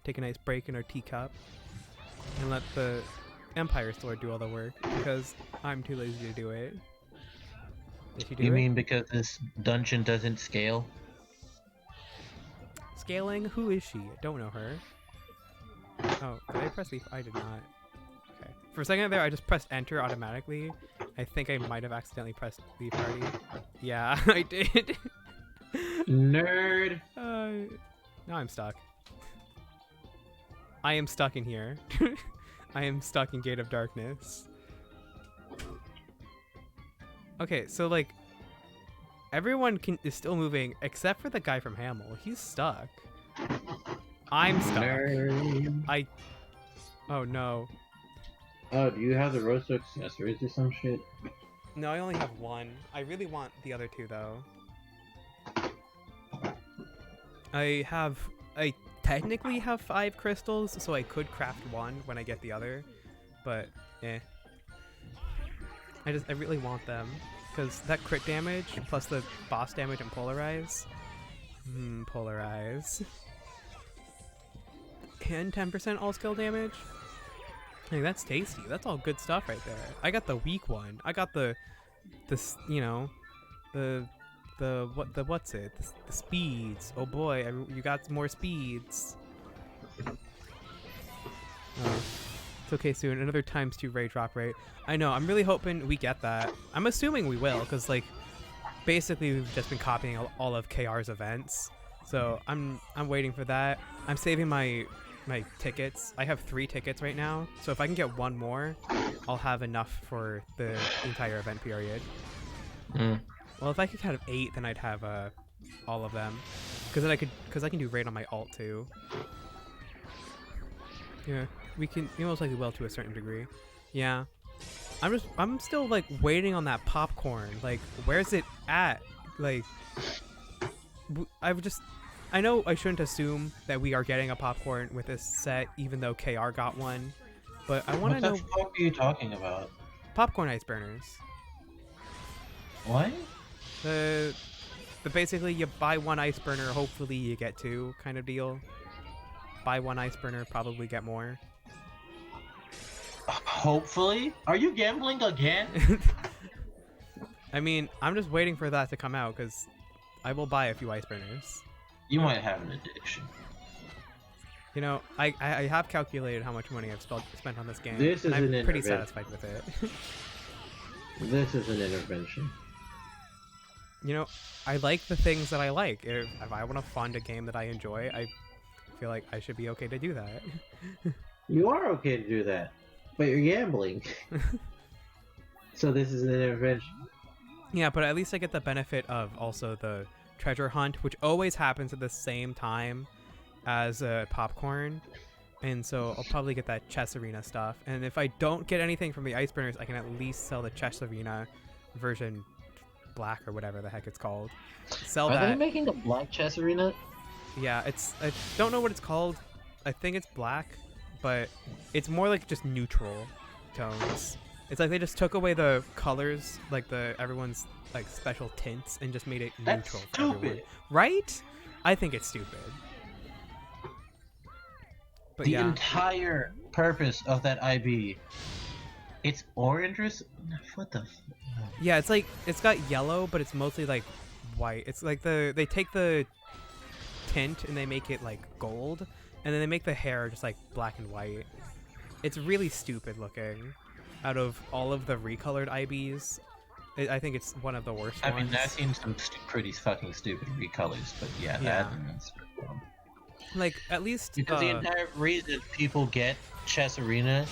Speaker 1: take a nice break in our teacup, and let the Empire Sword do all the work because I'm too lazy to do it. Did she do
Speaker 2: You
Speaker 1: it?
Speaker 2: mean because this dungeon doesn't scale?
Speaker 1: Scaling? Who is she? Don't know her. Oh, did I press leave? I did not. Okay. For a second there, I just pressed enter automatically. I think I might have accidentally pressed leave party. Yeah, I did.
Speaker 2: Nerd.
Speaker 1: Now I'm stuck. I am stuck in here. I am stuck in Gate of Darkness. Okay, so like everyone is still moving except for the guy from Hamel. He's stuck. I'm stuck.
Speaker 2: Nerd.
Speaker 1: Oh no.
Speaker 2: Oh, do you have the roaster accessories or some shit?
Speaker 1: No, I only have one. I really want the other two though. I technically have 5 crystals, so I could craft one when I get the other, but eh. I really want them because that crit damage plus the boss damage and polarize. Polarize. And 10% all skill damage. Hey, that's tasty. That's all good stuff right there. I got the weak one. I got the you know, the what's it? The speeds. Oh boy, you got more speeds. Oh, it's okay soon. Another ×2 rate drop rate. I know. I'm really hoping we get that. I'm assuming we will, because like, basically we've just been copying all of KR's events. So I'm waiting for that. I'm saving my tickets. I have 3 tickets right now. So if I can get one more, I'll have enough for the entire event period. Well, if I could have 8, then I'd have all of them, because I can do raid on my alt too. Yeah, we most likely will to a certain degree. Yeah, I'm still like waiting on that popcorn. Like, where's it at? Like, I know I shouldn't assume that we are getting a popcorn with this set, even though KR got one, but I want to know.
Speaker 2: What the fuck are you talking about?
Speaker 1: Popcorn ice burners.
Speaker 2: What?
Speaker 1: The basically you buy 1 ice burner, hopefully you get 2 kind of deal. Buy 1 ice burner, probably get more.
Speaker 2: Hopefully? Are you gambling again?
Speaker 1: I mean, I'm just waiting for that to come out because I will buy a few ice burners.
Speaker 2: You might have an addiction.
Speaker 1: You know, I have calculated how much money I've spent on this game.
Speaker 2: This is
Speaker 1: and I'm
Speaker 2: an
Speaker 1: pretty
Speaker 2: intervention.
Speaker 1: satisfied with it.
Speaker 2: This is an intervention.
Speaker 1: You know, I like the things that I like. If I want to fund a game that I enjoy, I feel like I should be okay to do that.
Speaker 2: You are okay to do that, but you're gambling. So this is an intervention.
Speaker 1: Yeah, but at least I get the benefit of also the treasure hunt, which always happens at the same time as popcorn. And so I'll probably get that chess arena stuff. And if I don't get anything from the ice burners, I can at least sell the chess arena version black or whatever the heck it's called. Sell
Speaker 2: Are
Speaker 1: that.
Speaker 2: they making a black chess arena?
Speaker 1: Yeah, I don't know what it's called. I think it's black, but it's more like just neutral tones. It's like they just took away the colors, like everyone's like special tints, and just made it
Speaker 2: That's
Speaker 1: neutral for everyone.
Speaker 2: stupid.
Speaker 1: Right? I think it's stupid. But
Speaker 2: The
Speaker 1: yeah.
Speaker 2: entire purpose of that IB, it's orange or what the?
Speaker 1: Yeah, it's like it's got yellow, but it's mostly like white. It's like they take the tint and they make it like gold, and then they make the hair just like black and white. It's really stupid looking. Out of all of the recolored IBs, I think it's one of the worst ones.
Speaker 2: I mean, I've seen some pretty fucking stupid recolors, but yeah,
Speaker 1: Yeah.
Speaker 2: that's one.
Speaker 1: Like, at least
Speaker 2: Because the entire reason people get Chess Arena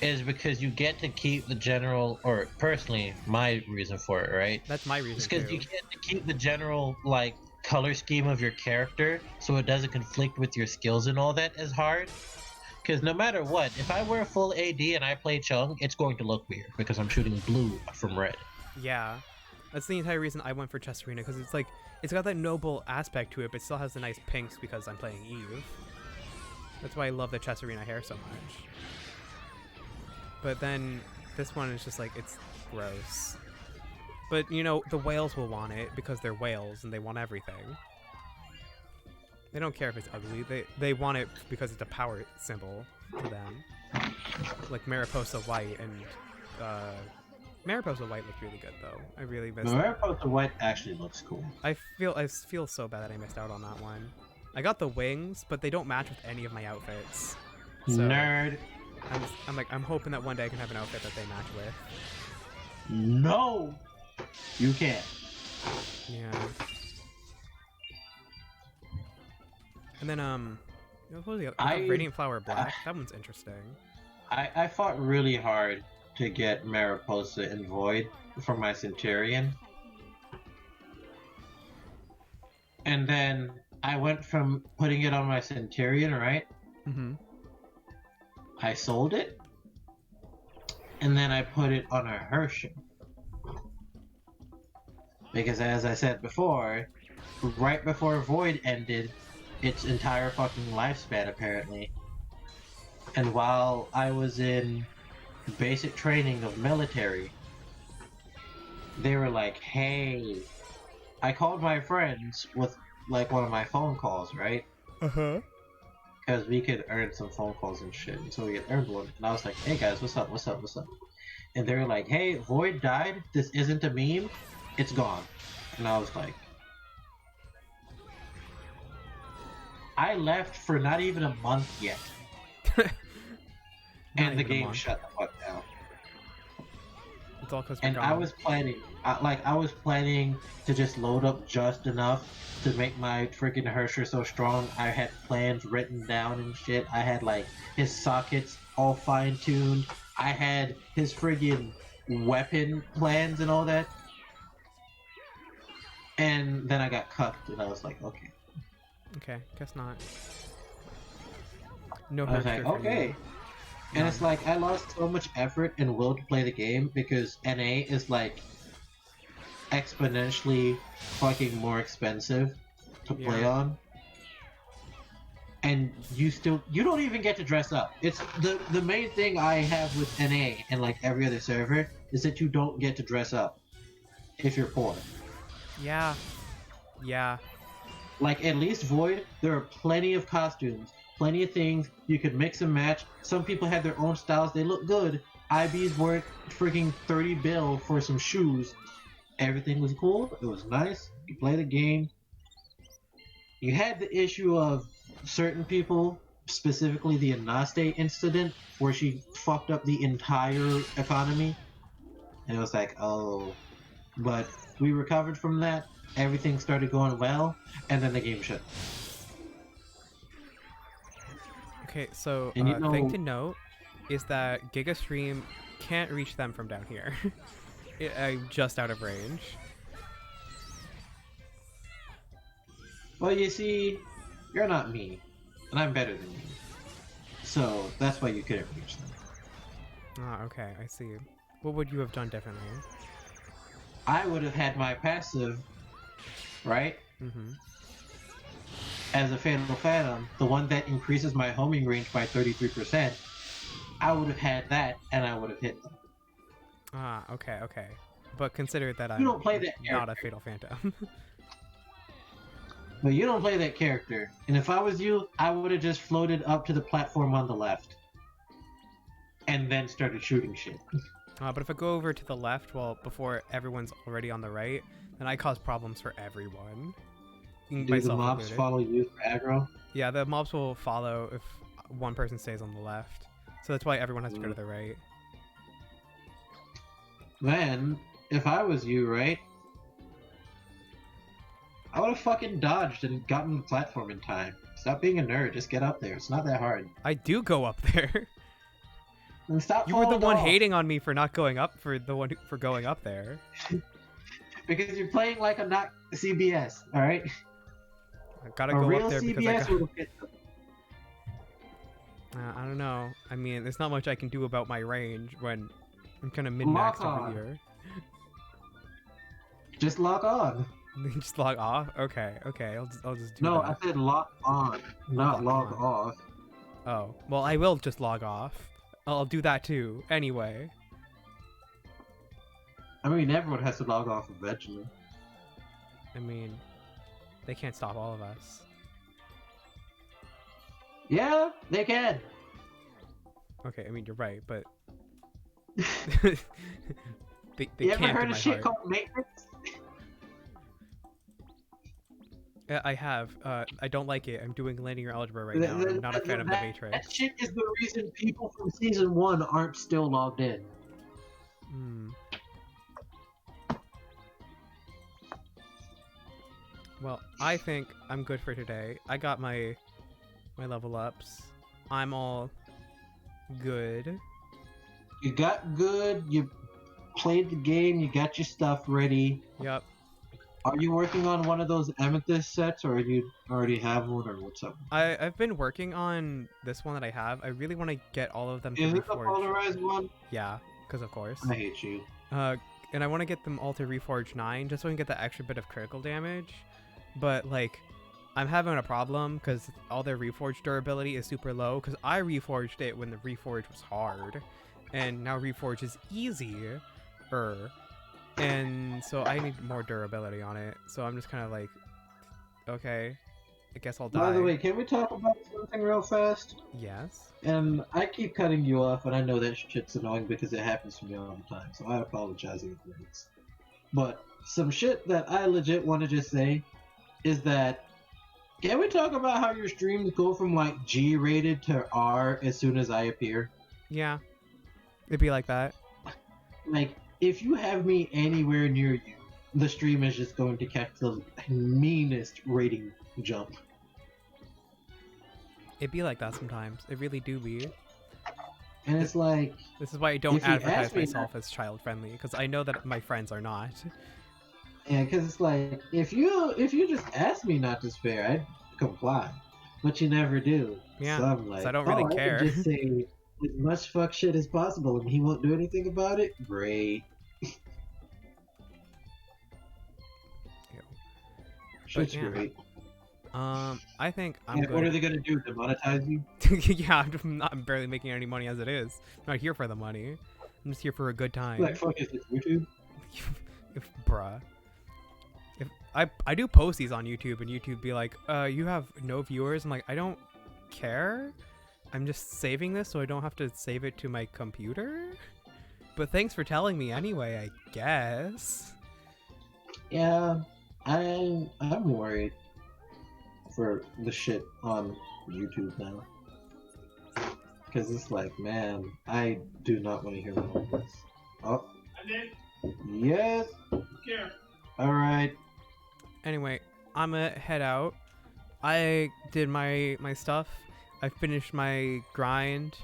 Speaker 2: is because you get to keep the general, or personally, my reason for it, right?
Speaker 1: that's my reason
Speaker 2: It's because
Speaker 1: too.
Speaker 2: you get to keep the general, like, color scheme of your character so it doesn't conflict with your skills and all that as hard. Because no matter what, if I wear full AD and I play Chung, it's going to look weird because I'm shooting blue from red.
Speaker 1: Yeah, that's the entire reason I went for Chess Arena, because it's like it's got that noble aspect to it, but still has the nice pinks because I'm playing Eve. That's why I love the Chess Arena hair so much. But then this one is just like, it's gross. But, you know, the whales will want it because they're whales and they want everything. They don't care if it's ugly. They want it because it's a power symbol to them. Like Mariposa White and Mariposa White looked really good though. I really missed.
Speaker 2: Mariposa White actually looks cool.
Speaker 1: I feel so bad that I missed out on that one. I got the wings, but they don't match with any of my outfits. So
Speaker 2: Nerd.
Speaker 1: I'm hoping that one day I can have an outfit that they match with.
Speaker 2: No, you can't.
Speaker 1: Yeah. And then what was the other? Radiant Flower Black. That one's interesting.
Speaker 2: I fought really hard to get Mariposa and Void for my Centurion. And then I went from putting it on my Centurion, right?
Speaker 1: Mm-hmm.
Speaker 2: I sold it. And then I put it on a Herschel. Because as I said before, right before Void ended its entire fucking lifespan, apparently. And while I was in basic training of military, they were like, hey, I called my friends with like one of my phone calls, right?
Speaker 1: Uh-huh.
Speaker 2: Because we could earn some phone calls and shit, and so we could earn one. And I was like, hey guys, what's up, what's up, what's up? And they were like, hey, Void died, this isn't a meme, it's gone. And I was like, I left for not even a month yet. And the game shut the fuck down.
Speaker 1: It's all because
Speaker 2: And I was planning, I was planning to just load up just enough to make my freaking Herrscher so strong. I had plans written down and shit. I had like his sockets all fine-tuned. I had his friggin' weapon plans and all that. And then I got cucked, and I was like, okay.
Speaker 1: Okay, guess not. No,
Speaker 2: I was like, okay. And it's like, I lost so much effort and will to play the game because NA is like exponentially fucking more expensive to play on. And you don't even get to dress up. It's the main thing I have with NA and like every other server is that you don't get to dress up if you're poor.
Speaker 1: Yeah. Yeah.
Speaker 2: Like at least Void, there are plenty of costumes. Plenty of things you could mix and match. Some people had their own styles. They look good. IBs weren't freaking 30 bill for some shoes. Everything was cool. It was nice. You play the game. You had the issue of certain people, specifically the Anaste incident, where she fucked up the entire economy. And it was like, oh. But we recovered from that. Everything started going well. And then the game shut.
Speaker 1: Okay, so
Speaker 2: And you know,
Speaker 1: thing to note is that GigaStream can't reach them from down here. I'm just out of range.
Speaker 2: Well, you see, you're not me, and I'm better than you. So that's why you couldn't reach them.
Speaker 1: Ah, okay, I see. What would you have done differently?
Speaker 2: I would have had my passive, right?
Speaker 1: Mm-hmm.
Speaker 2: As a Fatal Phantom, the one that increases my homing range by 33%, I would have had that, and I would have hit them.
Speaker 1: Ah, okay, okay. But consider that
Speaker 2: You don't play that
Speaker 1: not a Fatal Phantom.
Speaker 2: But you don't play that character, and if I was you, I would have just floated up to the platform on the left, and then started shooting shit.
Speaker 1: But if I go over to the left, well, before everyone's already on the right, then I cause problems for everyone.
Speaker 2: Do the mobs
Speaker 1: included.
Speaker 2: follow you for aggro?
Speaker 1: Yeah, the mobs will follow if one person stays on the left. So that's why everyone has to go to the right.
Speaker 2: Then, if I was you, right? I would have fucking dodged and gotten the platform in time. Stop being a nerd, just get up there. It's not that hard.
Speaker 1: I do go up there.
Speaker 2: And stop
Speaker 1: You were the
Speaker 2: falling
Speaker 1: one
Speaker 2: off.
Speaker 1: hating on me for not going up, for going up there.
Speaker 2: Because you're playing like a not CBS, alright?
Speaker 1: I gotta
Speaker 2: A
Speaker 1: go
Speaker 2: real
Speaker 1: up there because
Speaker 2: CBS would have hit them.
Speaker 1: I don't know. I mean, there's not much I can do about my range when I'm kind of
Speaker 2: Lock
Speaker 1: min-maxed over
Speaker 2: on.
Speaker 1: here.
Speaker 2: Just log on.
Speaker 1: Just log off? Okay, okay. I'll just do
Speaker 2: No,
Speaker 1: that.
Speaker 2: I said lock on, not log
Speaker 1: on.
Speaker 2: off.
Speaker 1: Oh, well, I will just log off. I'll do that too. Anyway.
Speaker 2: I mean, everyone has to log off eventually.
Speaker 1: I mean, they can't stop all of us.
Speaker 2: Yeah, they can.
Speaker 1: Okay, I mean, you're right, but they
Speaker 2: You ever
Speaker 1: can't
Speaker 2: heard
Speaker 1: in
Speaker 2: of
Speaker 1: my
Speaker 2: shit
Speaker 1: heart.
Speaker 2: called maintenance?
Speaker 1: Yeah, I have. I don't like it. I'm doing linear algebra right now, and I'm not a fan of the
Speaker 2: That
Speaker 1: Matrix.
Speaker 2: shit is the reason people from season 1 aren't still logged in.
Speaker 1: Hmm. Well, I think I'm good for today. I got my level ups. I'm all good.
Speaker 2: You got good, you played the game, you got your stuff ready.
Speaker 1: Yep.
Speaker 2: Are you working on one of those amethyst sets, or do you already have one, or what's up?
Speaker 1: I've been working on this one that I have. I really want to get all of them to
Speaker 2: Is it the
Speaker 1: reforge.
Speaker 2: polarized one?
Speaker 1: Yeah, because of course.
Speaker 2: I hate you.
Speaker 1: And I want to get them all to reforge 9 just so I can get that extra bit of critical damage. But like, I'm having a problem because all their reforge durability is super low. Because I reforged it when the reforge was hard, and now reforge is easier. And so I need more durability on it. So I'm just kind of like, okay, I guess I'll die.
Speaker 2: By the way, can we talk about something real fast?
Speaker 1: Yes.
Speaker 2: And I keep cutting you off, and I know that shit's annoying because it happens to me all the time, so I apologize in advance. But some shit that I legit wanted to say is that, can we talk about how your streams go from like G-rated to R as soon as I appear?
Speaker 1: Yeah. It'd be like that.
Speaker 2: Like, if you have me anywhere near you, the stream is just going to catch the meanest rating jump.
Speaker 1: It'd be like that sometimes. It really do be.
Speaker 2: And it's like,
Speaker 1: This is why I don't
Speaker 2: If you
Speaker 1: advertise
Speaker 2: ask me
Speaker 1: myself as child friendly, because I know that my friends are not.
Speaker 2: yeah, because it's like, if you just ask me not to spare, I'd comply, but you never do.
Speaker 1: Yeah,
Speaker 2: so I'm like,
Speaker 1: I don't really
Speaker 2: I
Speaker 1: care."
Speaker 2: can just say as much fuck shit as possible, and he won't do anything about it. Great. Shit's
Speaker 1: yeah.
Speaker 2: great.
Speaker 1: I think I'm
Speaker 2: Yeah, what are
Speaker 1: good.
Speaker 2: they gonna do? Demonetize you?
Speaker 1: Yeah, I'm barely making any money as it is. I'm not here for the money. I'm just here for a good time.
Speaker 2: Like, fuck, is it YouTube?
Speaker 1: Bruh. If I do post these on YouTube, and YouTube be like, you have no viewers. I'm like, I don't care. I'm just saving this so I don't have to save it to my computer. But thanks for telling me anyway, I guess.
Speaker 2: Yeah, I'm worried for the shit on YouTube now. Because it's like, man, I do not want to hear more of this. Oh. Yes. Alright.
Speaker 1: Anyway, I'm gonna head out. I did my stuff. I finished my grind.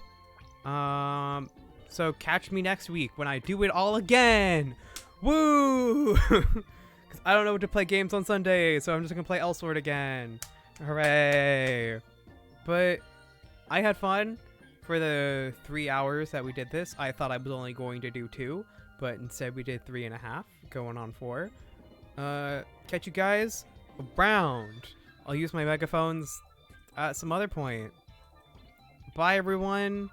Speaker 1: So catch me next week when I do it all again. Woo! 'Cause I don't know what to play games on Sunday, so I'm just gonna play Elsword again. Hooray! But I had fun for the 3 hours that we did this. I thought I was only going to do 2, but instead we did 3.5, going on 4. Catch you guys around. I'll use my megaphones at some other point. Bye, everyone.